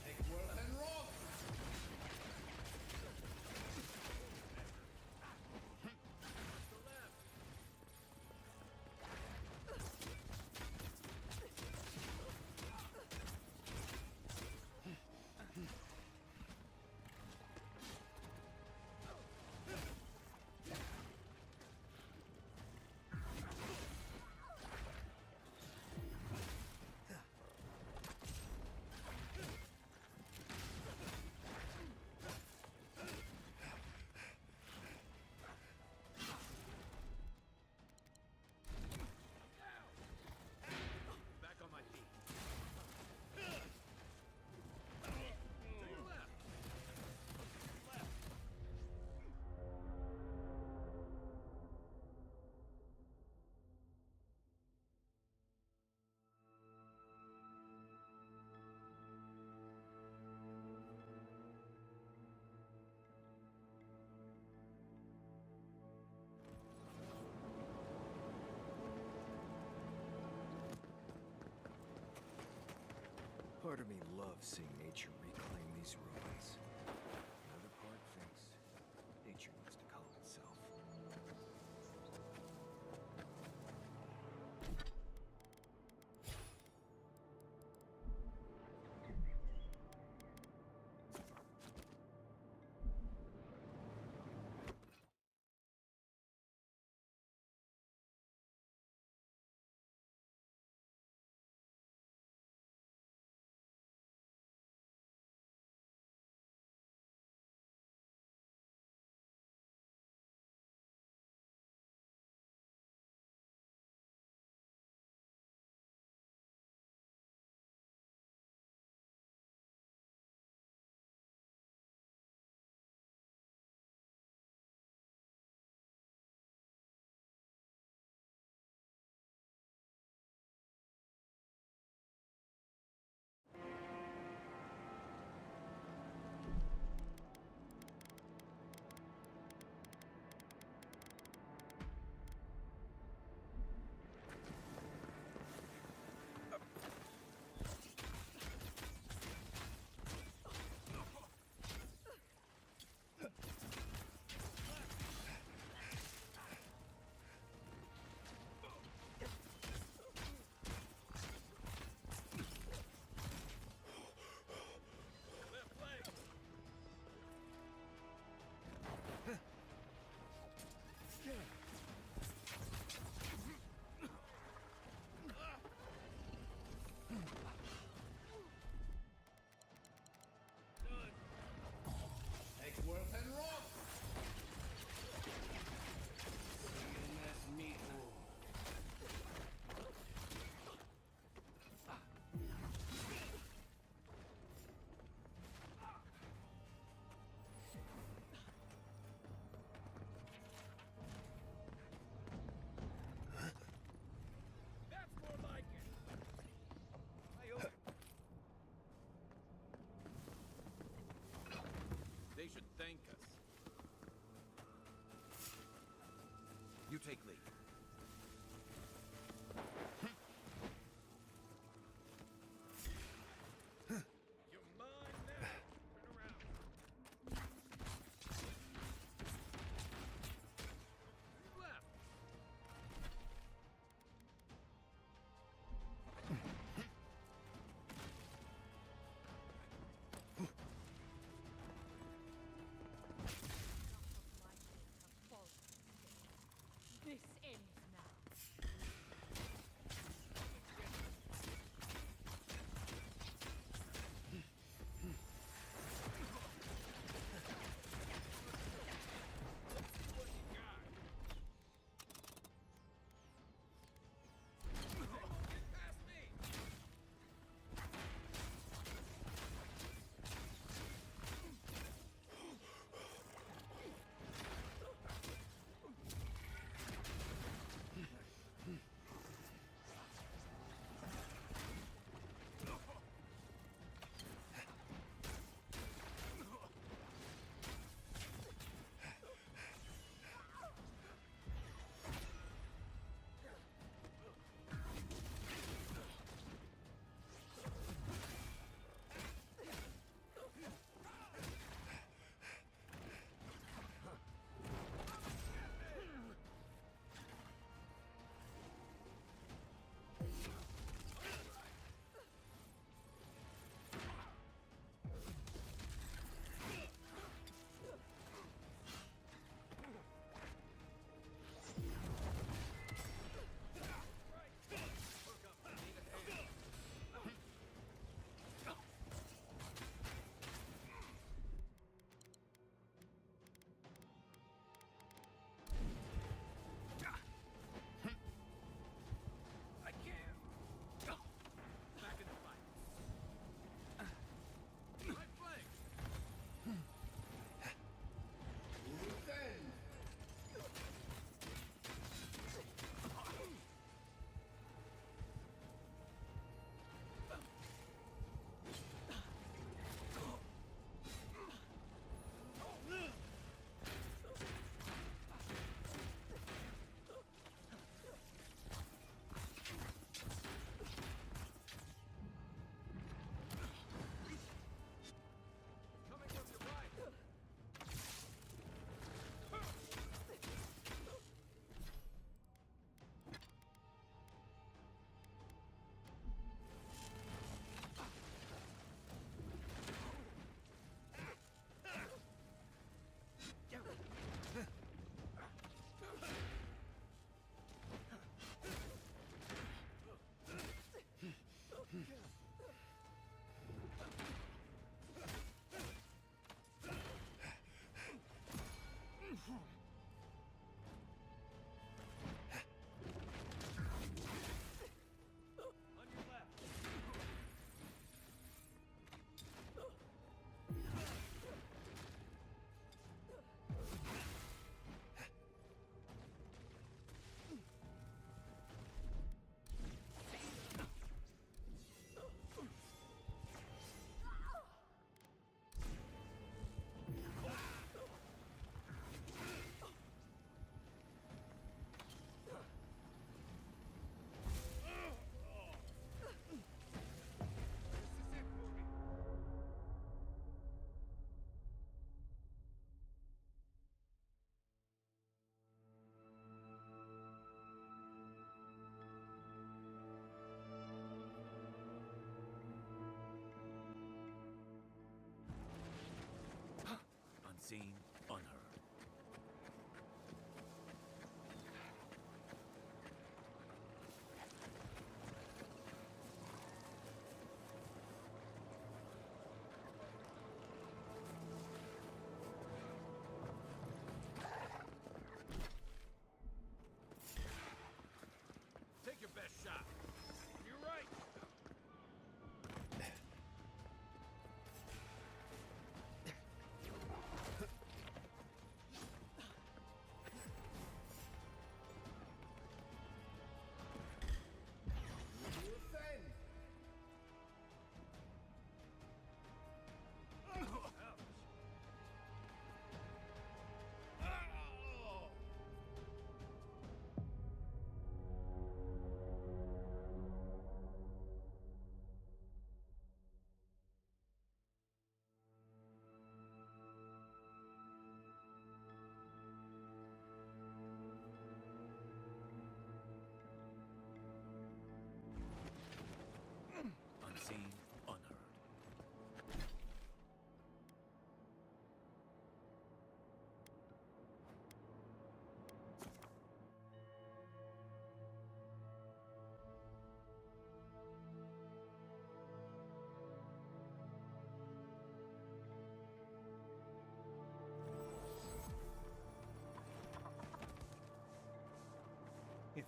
Take worse and wrong. Back on my feet. To your left. Left. Part of me loves seeing nature reclaim these ruins. The other part thinks nature needs to calm itself. take lead. This ends now.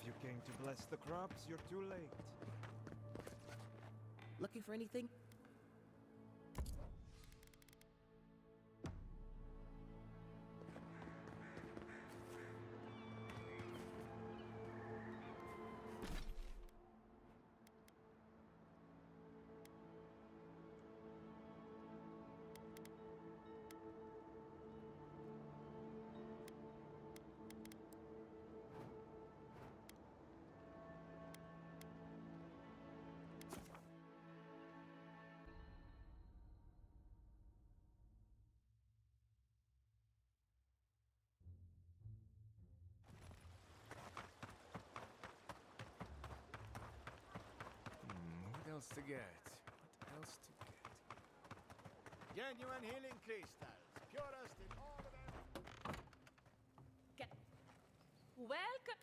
If you came to bless the crops, you're too late. Looking for anything? What else to get? What else to get? Genuine healing crystals, purest in all of them. Welcome.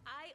I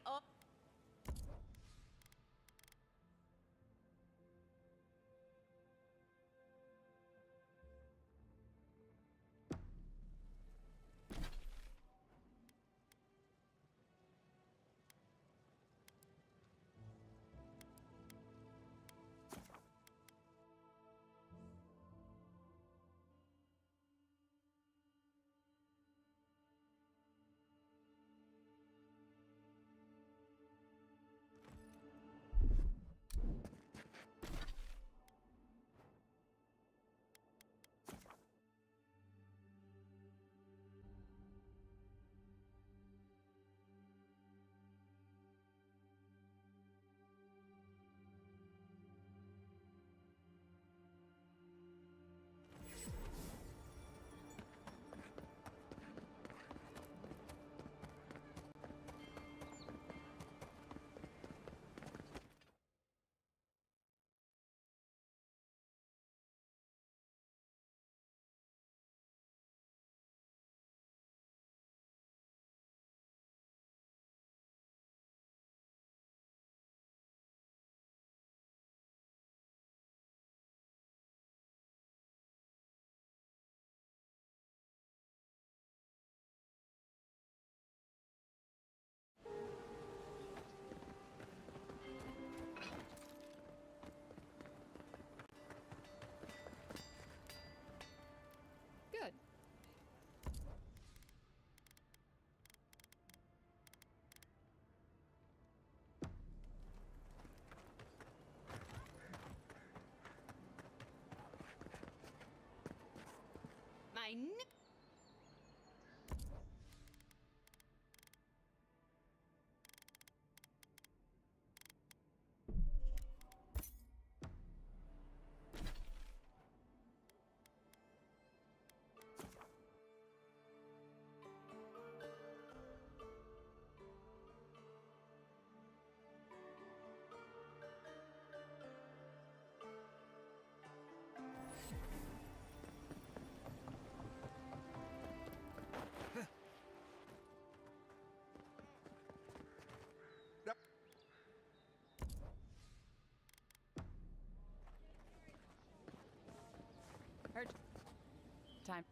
Good. my Heard. Time.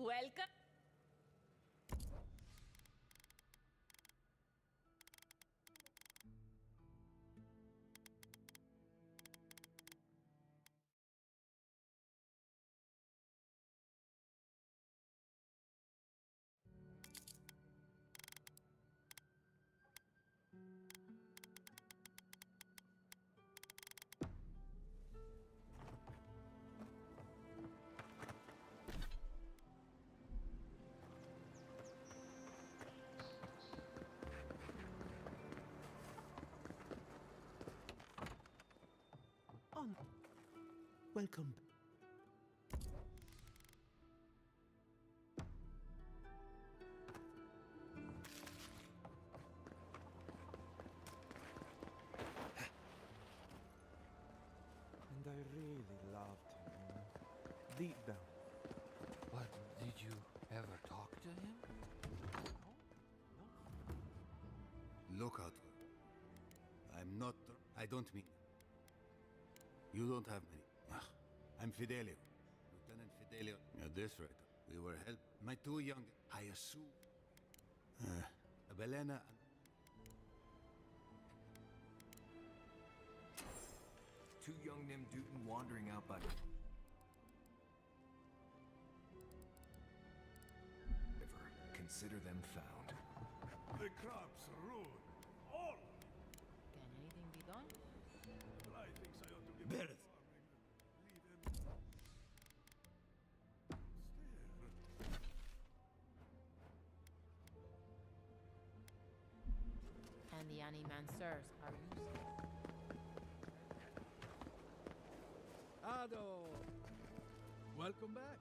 Welcome. Welcome. And I really loved him. Deep down. But did you ever talk to him? Look out. I'm not... I don't mean... You don't have many. I'm Fidelio. Lieutenant Fidelio. At this rate, we were helped. My two young... I assume... Belena and... Two young Nimdutin wandering out by... river. Consider them found. The crops are ruined. All. Can anything be done? Well, I think I ought to give Berth. And the animancers are useless. Ado! Welcome back.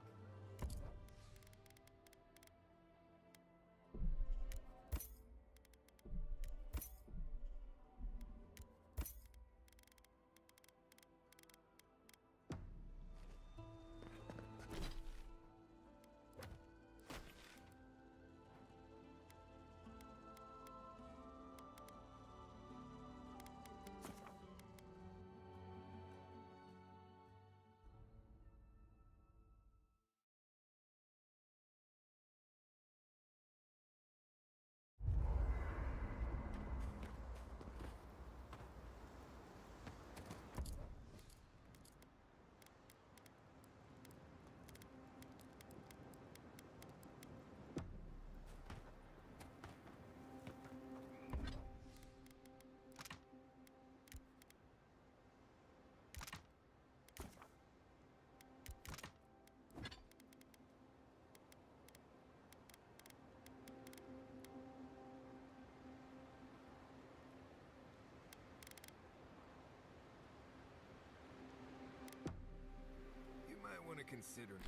You might want to consider...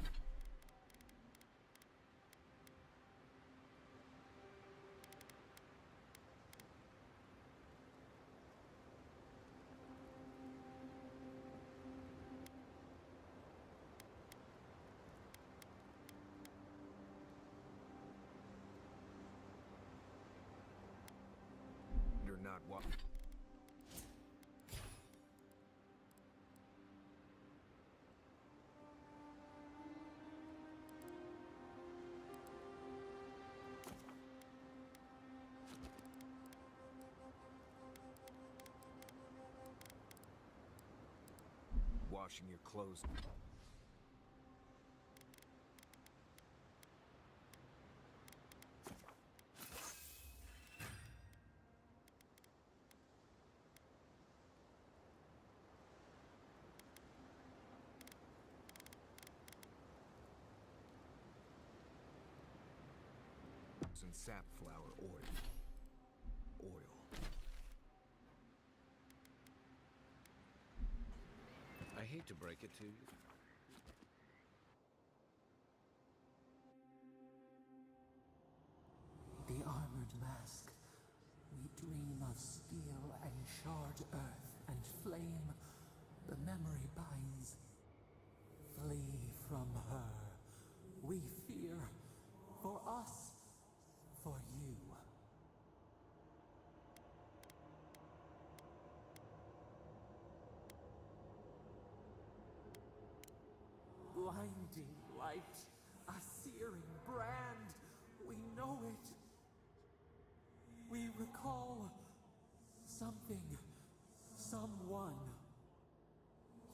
You're not what... Washing your clothes. And safflower oil. I hate to break it to you. The armored mask. We dream of steel and charred earth and flame. The memory binds. Flee from her. We fear. For us. For you. Blinding light. A searing Something. Someone.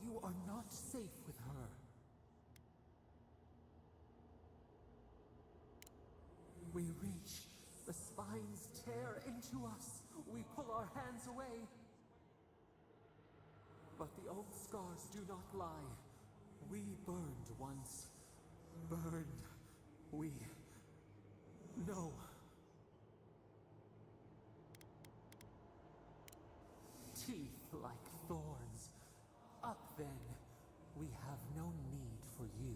You are not safe with her. We reach. The spines tear into us. We pull our hands away. But the old scars do not lie. We burned once. Burned. We know. Teeth like thorns. Up then. We have no need for you.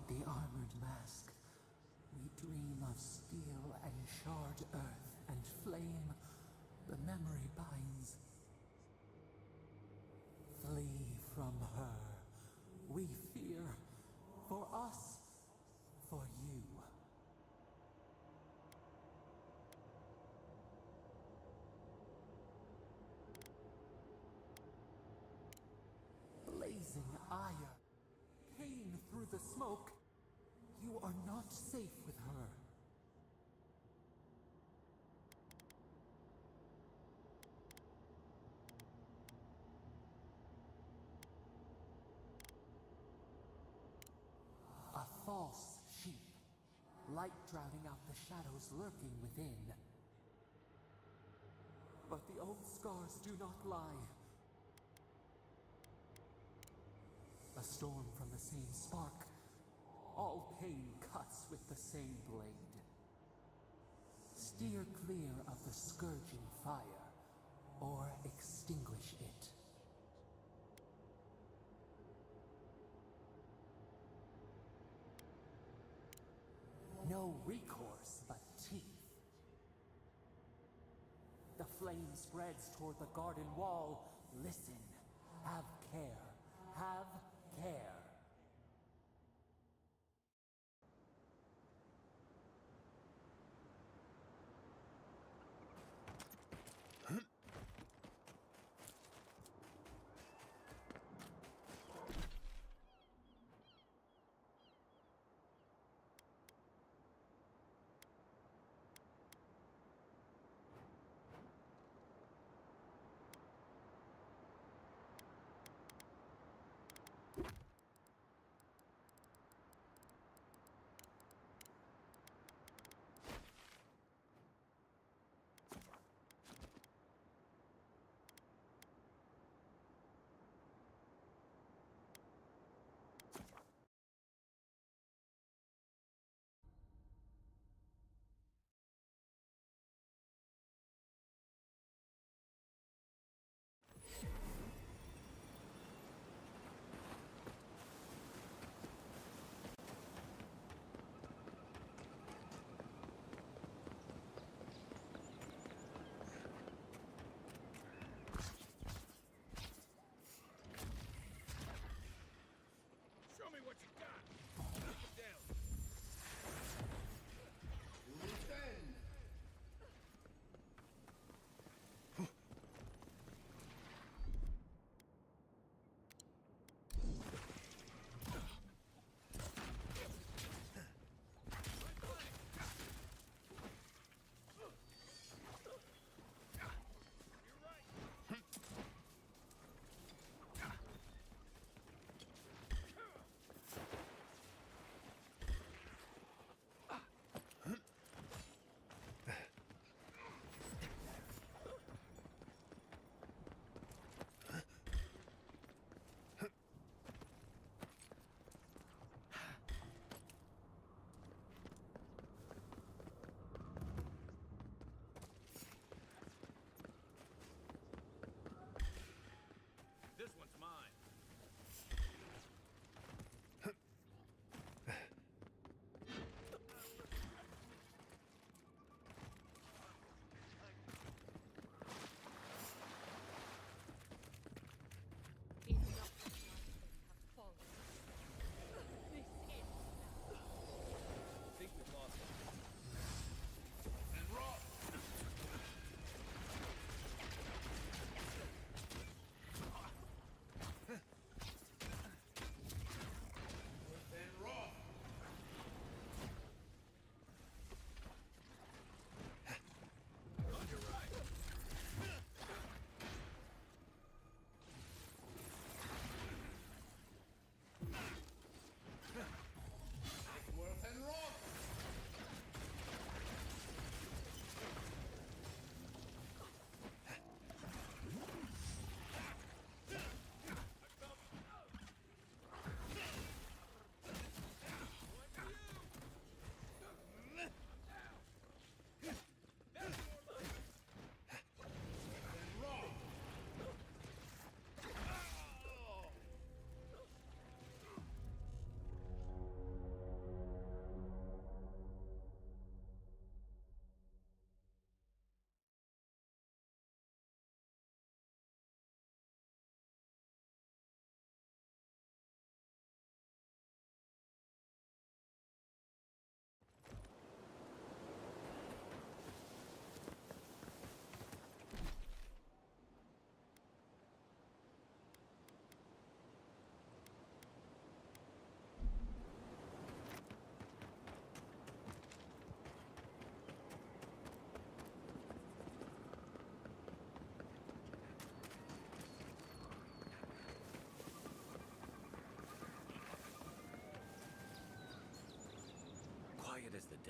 The armored mask. We dream of steel and charred earth and flame. The memory binds. Flee from her. We fear. For us. For you. Blazing ire. Pain through the smoke. You are not safe with her. A false sheep. Light drowning out the shadows lurking within. But the old scars do not lie. A storm from the same spark. All pain cuts with the same blade. Steer clear of the scourging fire, or extinguish it. No recourse but teeth. The flame spreads toward the garden wall. Listen. Have care. Have care.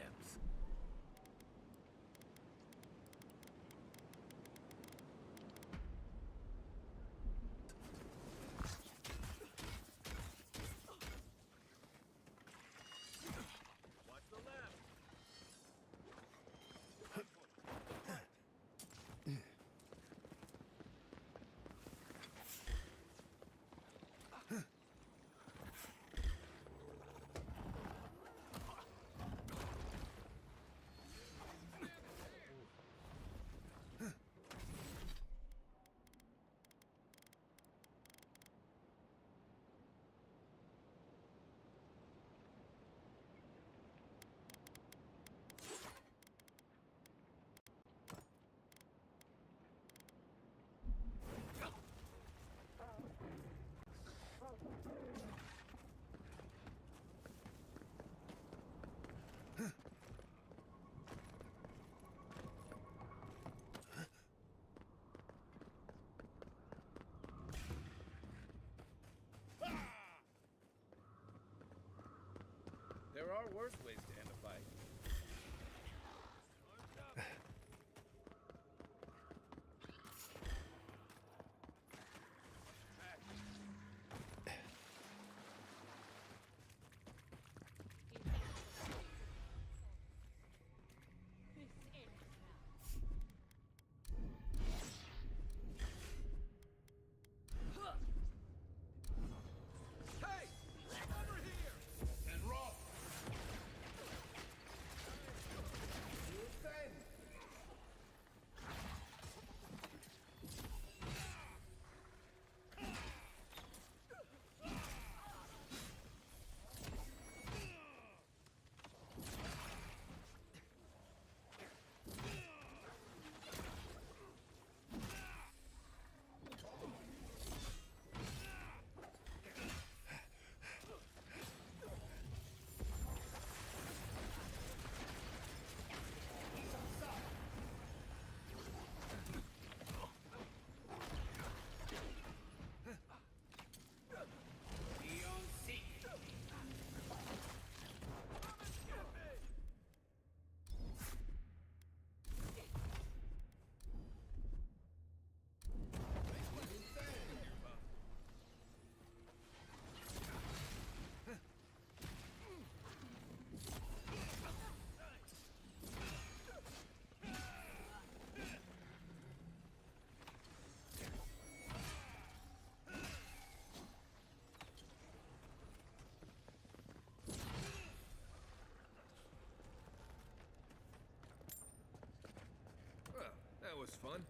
depths. Watch the left. There are worse ways to end a fight. Hey! Over here! And rock! Well, that was fun.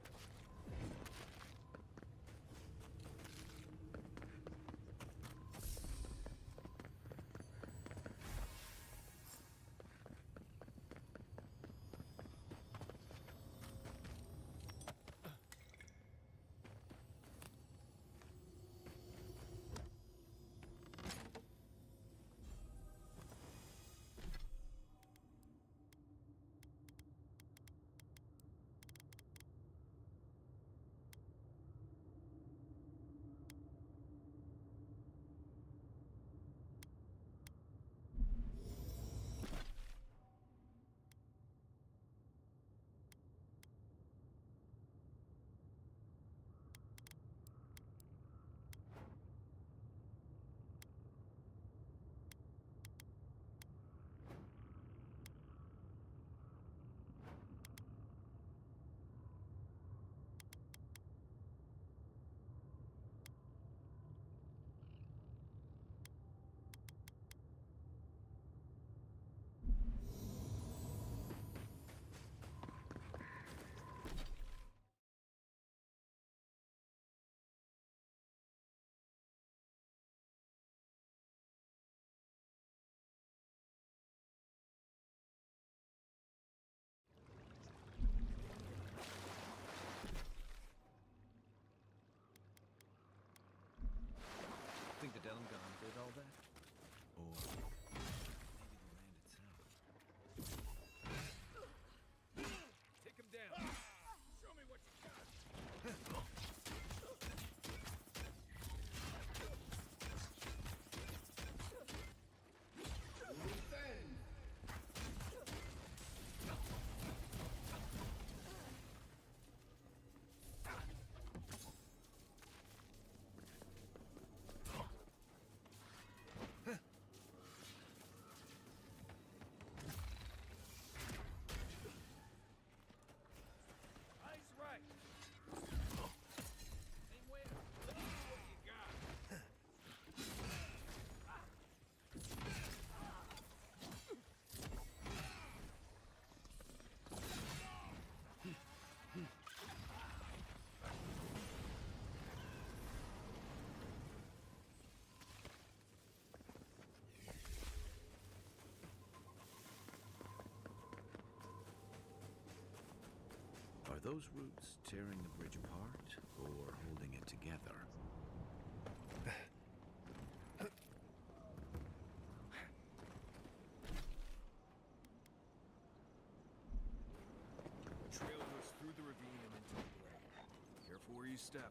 those roots tearing the bridge apart or holding it together? The trail goes through the ravine and into the glade. Careful where you step.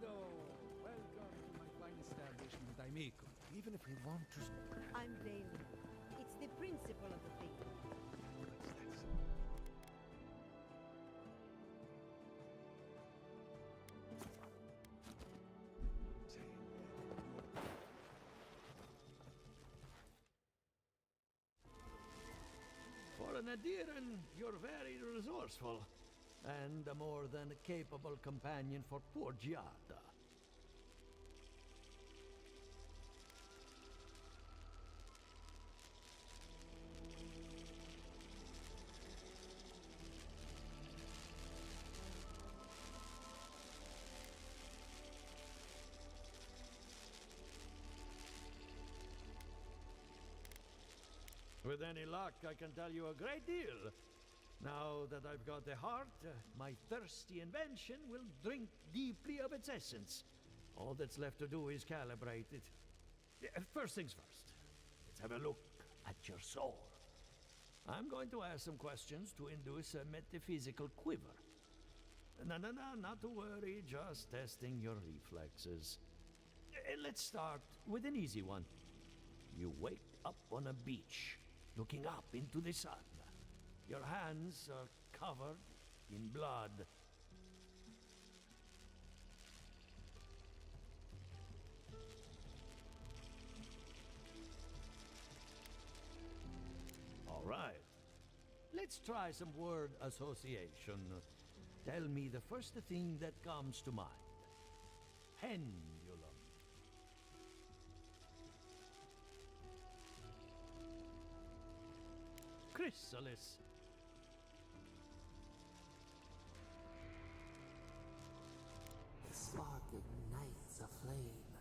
Welcome to my fine establishment, amico. Even if we want to... I'm Bailey. It's the principle of the thing. For an Adiran, you're very resourceful, and a more than capable companion for poor Giada. With any luck, I can tell you a great deal. Now that I've got the heart, my thirsty invention will drink deeply of its essence. All that's left to do is calibrate it. First things first, let's have a look at your soul. I'm going to ask some questions to induce a metaphysical quiver. No, not to worry, just testing your reflexes. Let's start with an easy one. You wake up on a beach, looking up into the sun. Your hands are covered in blood. All right. Let's try some word association. Tell me the first thing that comes to mind. Pendulum. Chrysalis. The spark ignites a flame.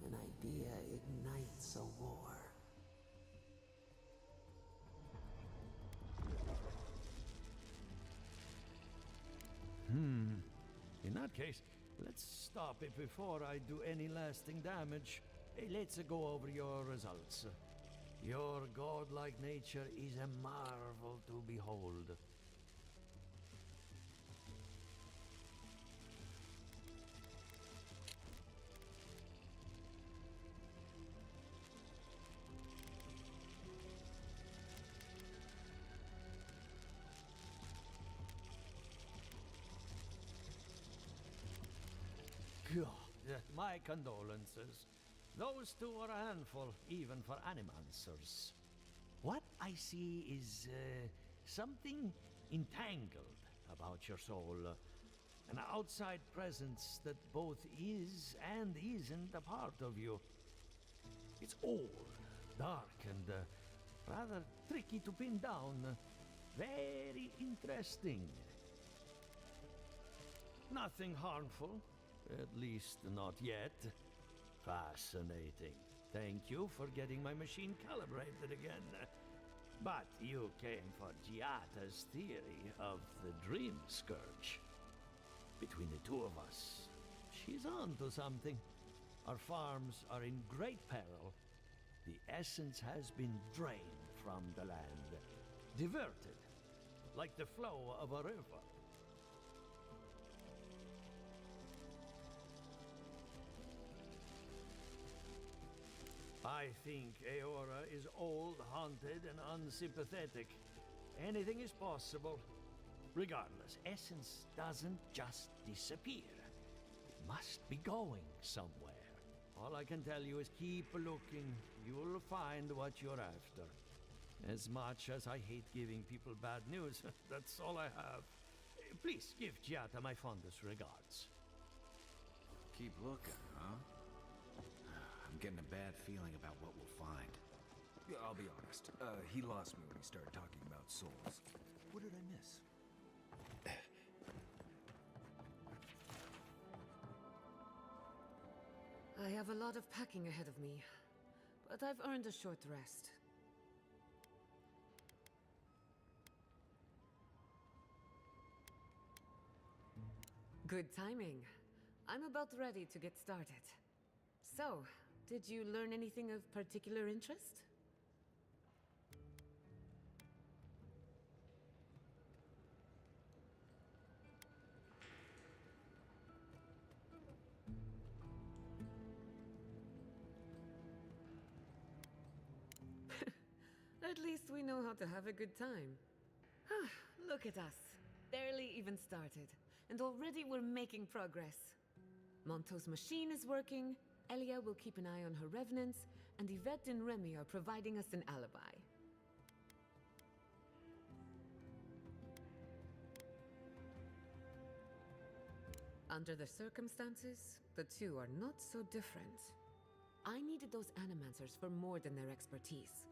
An idea ignites a war. In that case, let's stop it before I do any lasting damage. Hey, let's go over your results. Your godlike nature is a marvel to behold. God, my condolences. Those two are a handful, even for animancers. What I see is something entangled about your soul. An outside presence that both is and isn't a part of you. It's old, dark, and rather tricky to pin down. Very interesting. Nothing harmful. At least not yet. Fascinating. Thank you for getting my machine calibrated again. But you came for Giata's theory of the Dream Scourge. Between the two of us, she's on to something. Our farms are in great peril. The essence has been drained from the land. Diverted, like the flow of a river. I think Eora is old, haunted, and unsympathetic. Anything is possible. Regardless, essence doesn't just disappear. It must be going somewhere. All I can tell you is keep looking. You'll find what you're after. As much as I hate giving people bad news, that's all I have. Please give Giata my fondest regards. Keep looking, huh? I'm getting a bad feeling about what we'll find. Yeah, I'll be honest. He lost me when he started talking about souls. What did I miss? I have a lot of packing ahead of me, but I've earned a short rest. Good timing. I'm about ready to get started. So, did you learn anything of particular interest? At least we know how to have a good time. Look at us. Barely even started, and already we're making progress. Monto's machine is working, Elia will keep an eye on her revenants, and Yvette and Remy are providing us an alibi. Under the circumstances, the two are not so different. I needed those animancers for more than their expertise.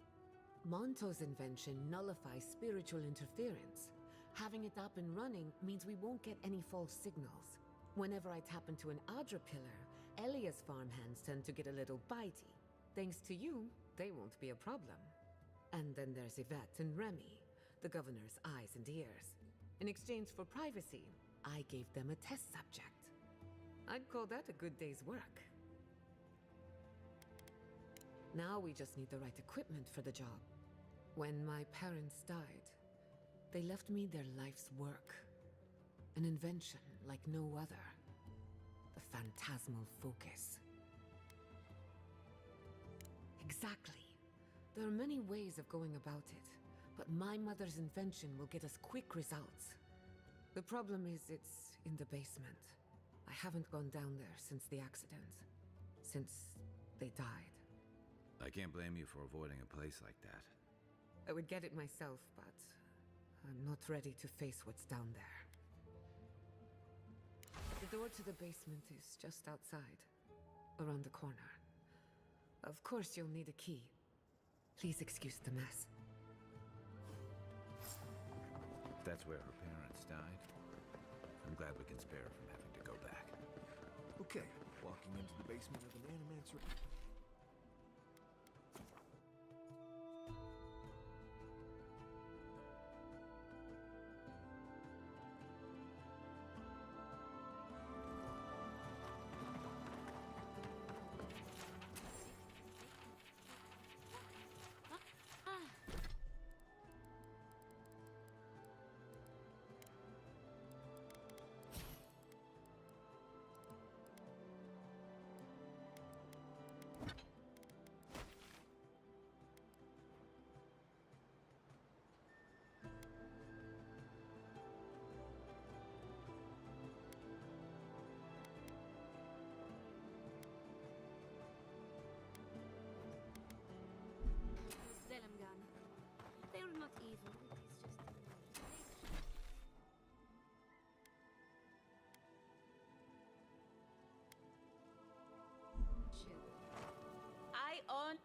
Monto's invention nullifies spiritual interference. Having it up and running means we won't get any false signals. Whenever I tap into an Adra pillar, Elia's farmhands tend to get a little bitey. Thanks to you, they won't be a problem. And then there's Yvette and Remy, the governor's eyes and ears. In exchange for privacy, I gave them a test subject. I'd call that a good day's work. Now we just need the right equipment for the job. When my parents died, they left me their life's work. An invention like no other. The phantasmal focus. Exactly. There are many ways of going about it, but my mother's invention will get us quick results. The problem is it's in the basement. I haven't gone down there since the accident. Since they died. I can't blame you for avoiding a place like that. I would get it myself, but I'm not ready to face what's down there. The door to the basement is just outside, around the corner. Of course you'll need a key. Please excuse the mess. If that's where her parents died, I'm glad we can spare her from having to go back. Okay, walking into the basement of an animancer. They are not evil, it is just a manipulation. Chill. I on.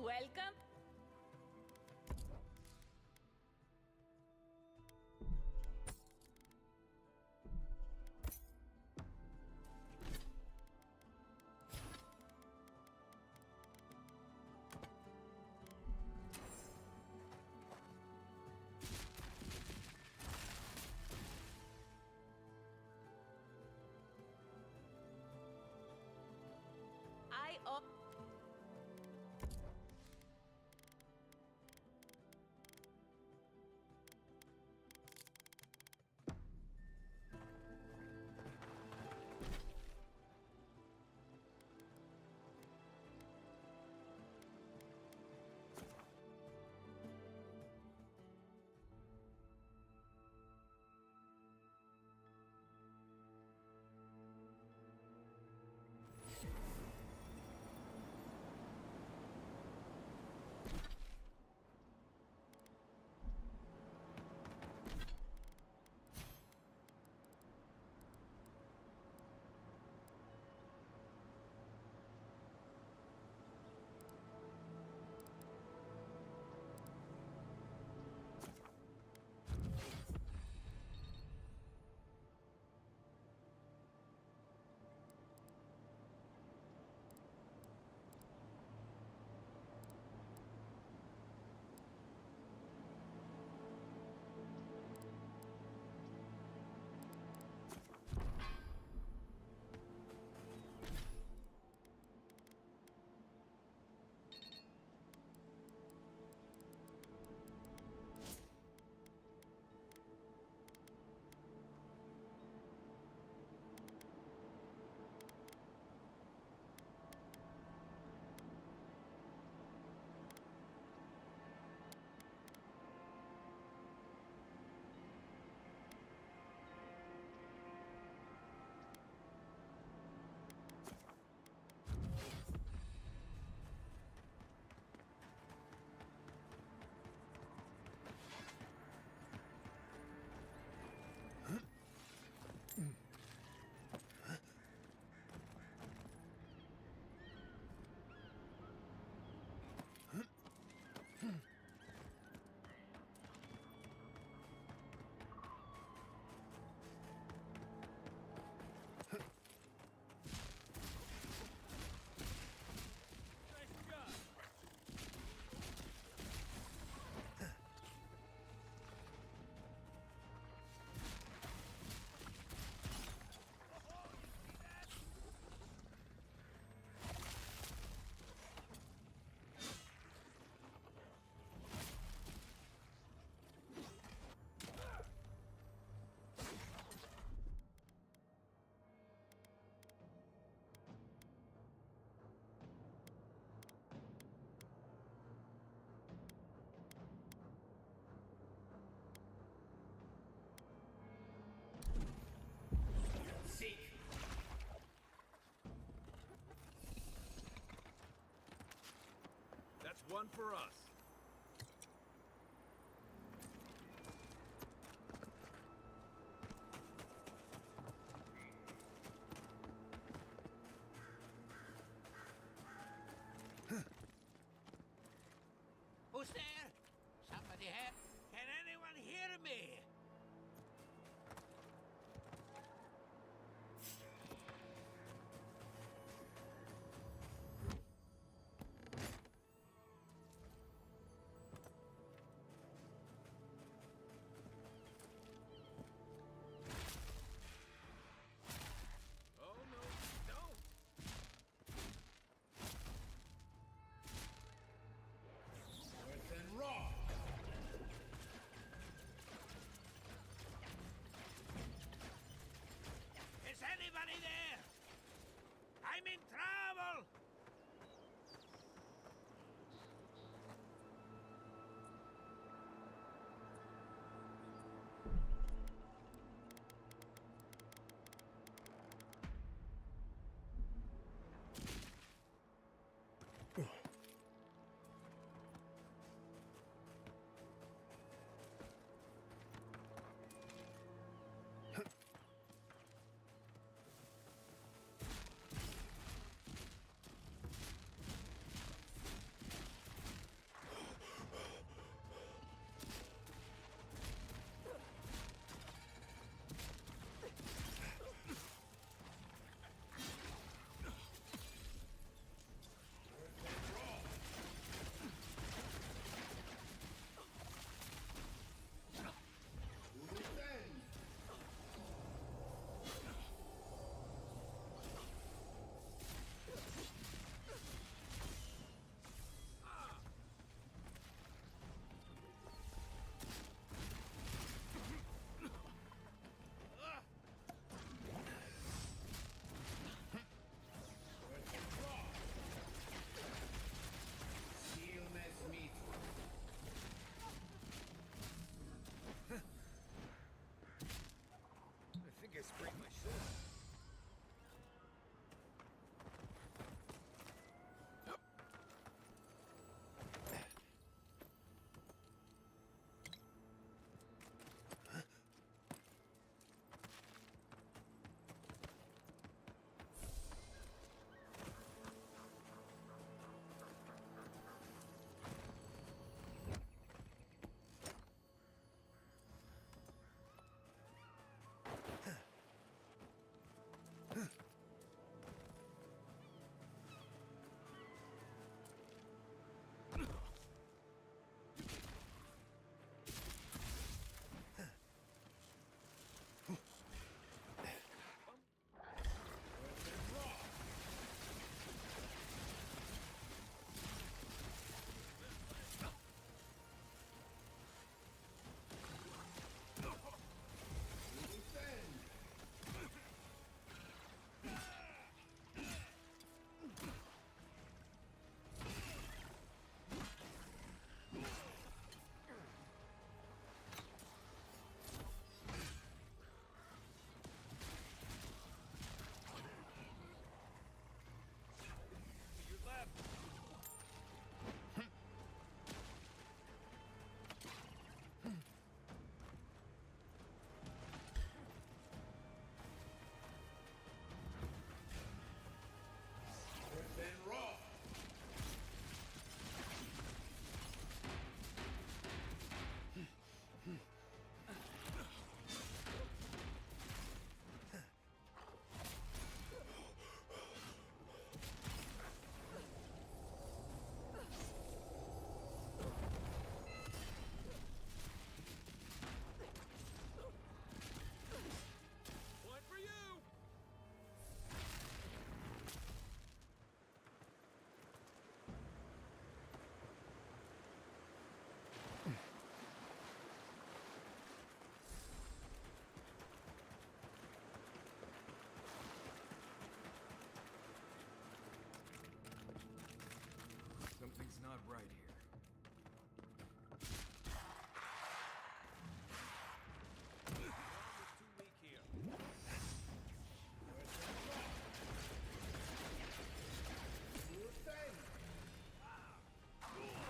Welcome. I One for us. Who's there? Somebody help? Can anyone hear me? Oh no, don't! Earth and raw. Is anybody there? I'm in trouble! Seal mess meat. I think I sprained my shoulder. You left. Earth and raw. One for you! Something's not right here. Too weak here. Earth and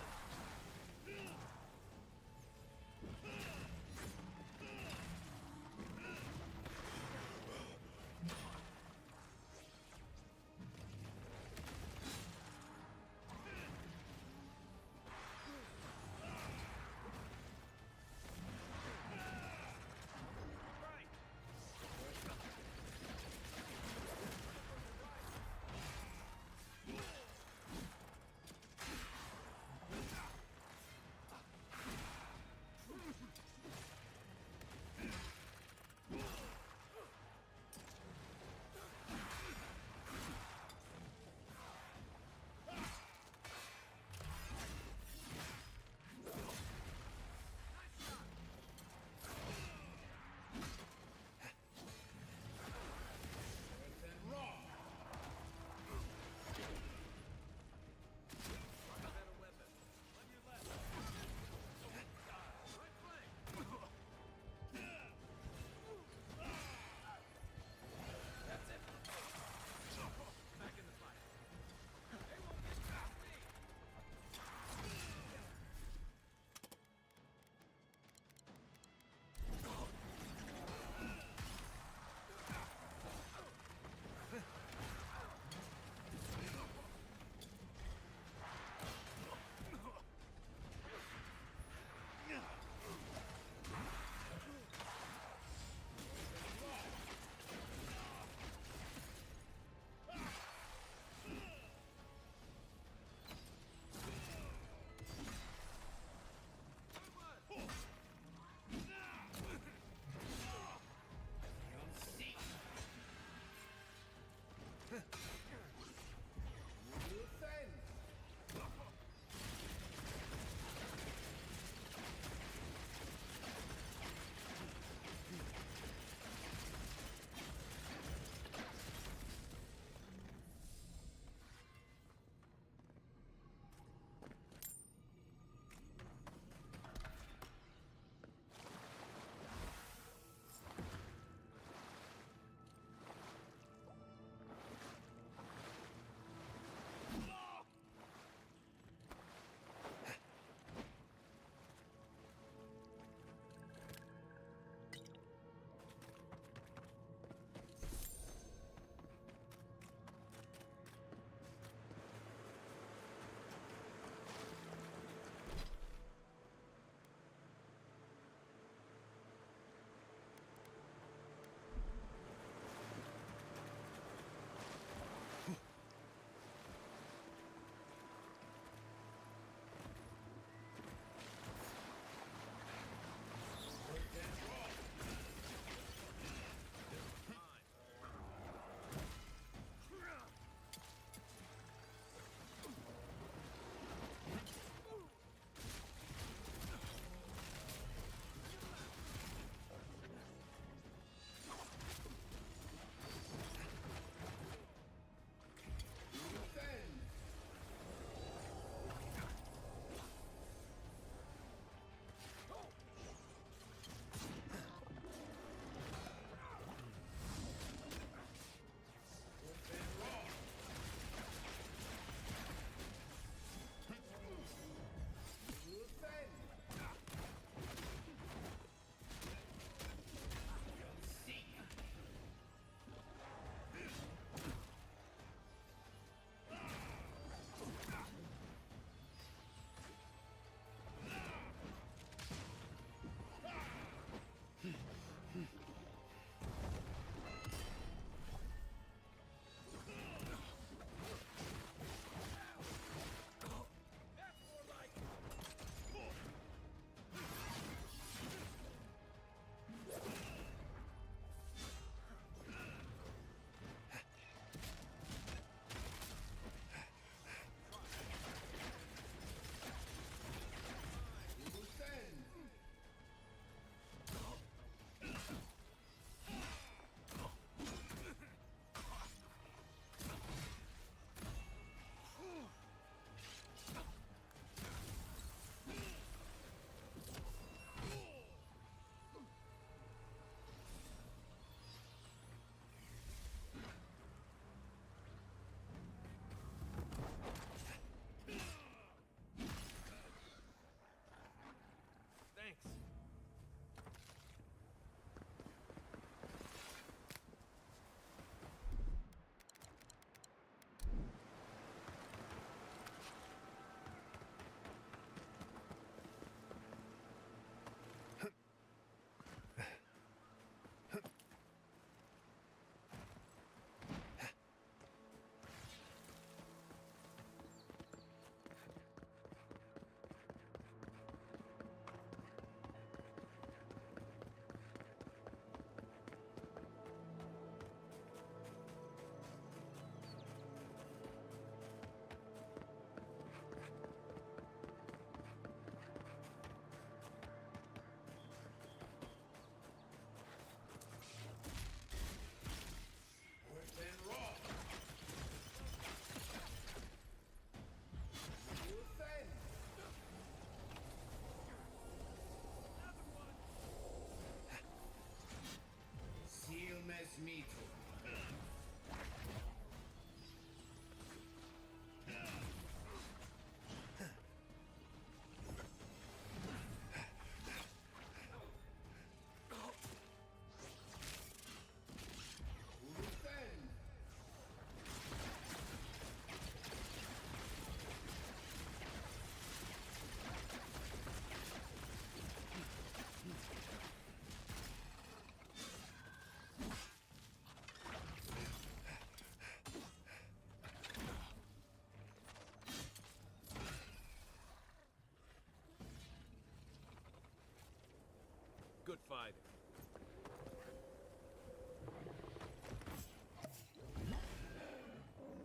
fighting.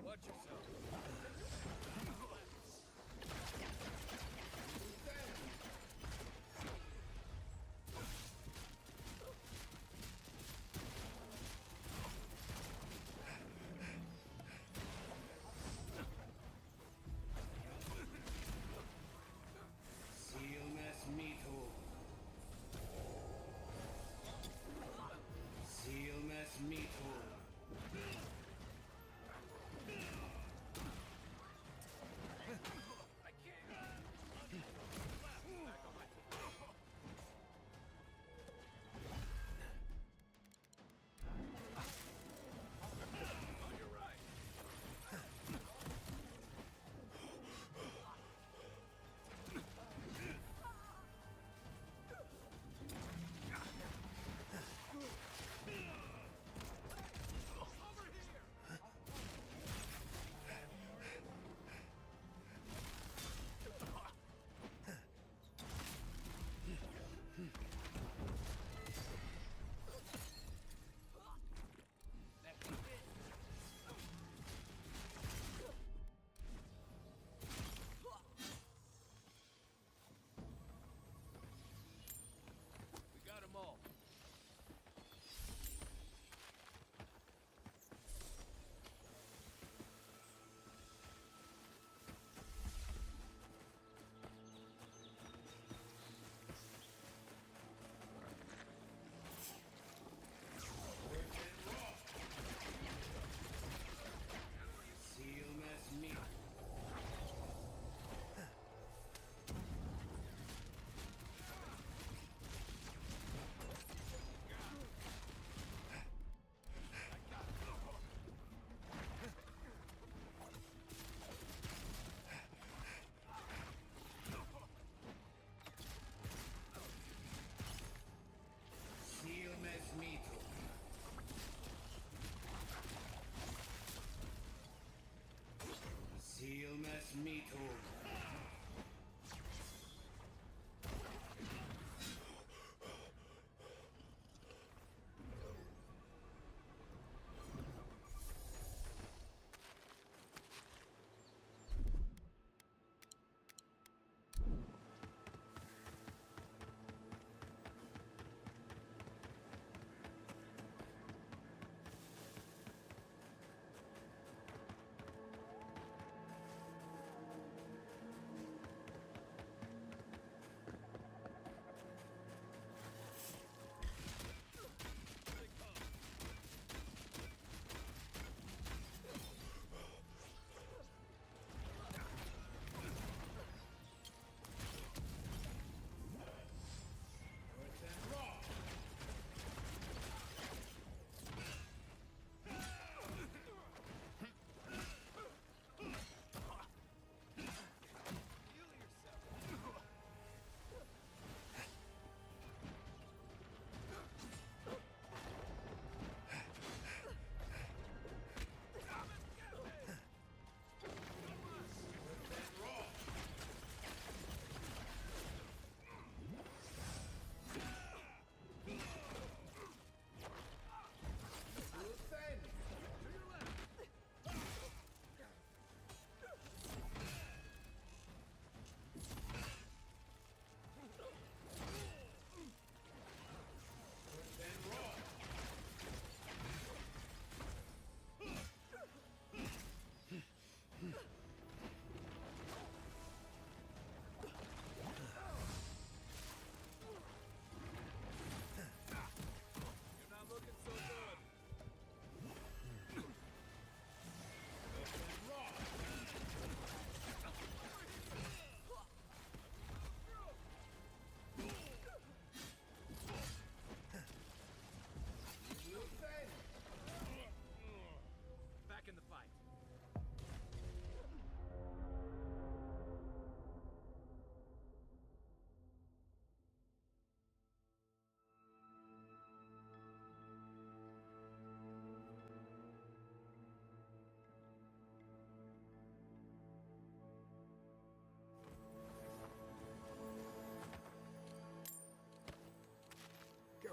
Watch yourself. Sealmas mito. Sealmas mito.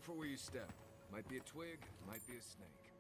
Careful where you step. Might be a twig, might be a snake.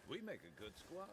We make a good squad.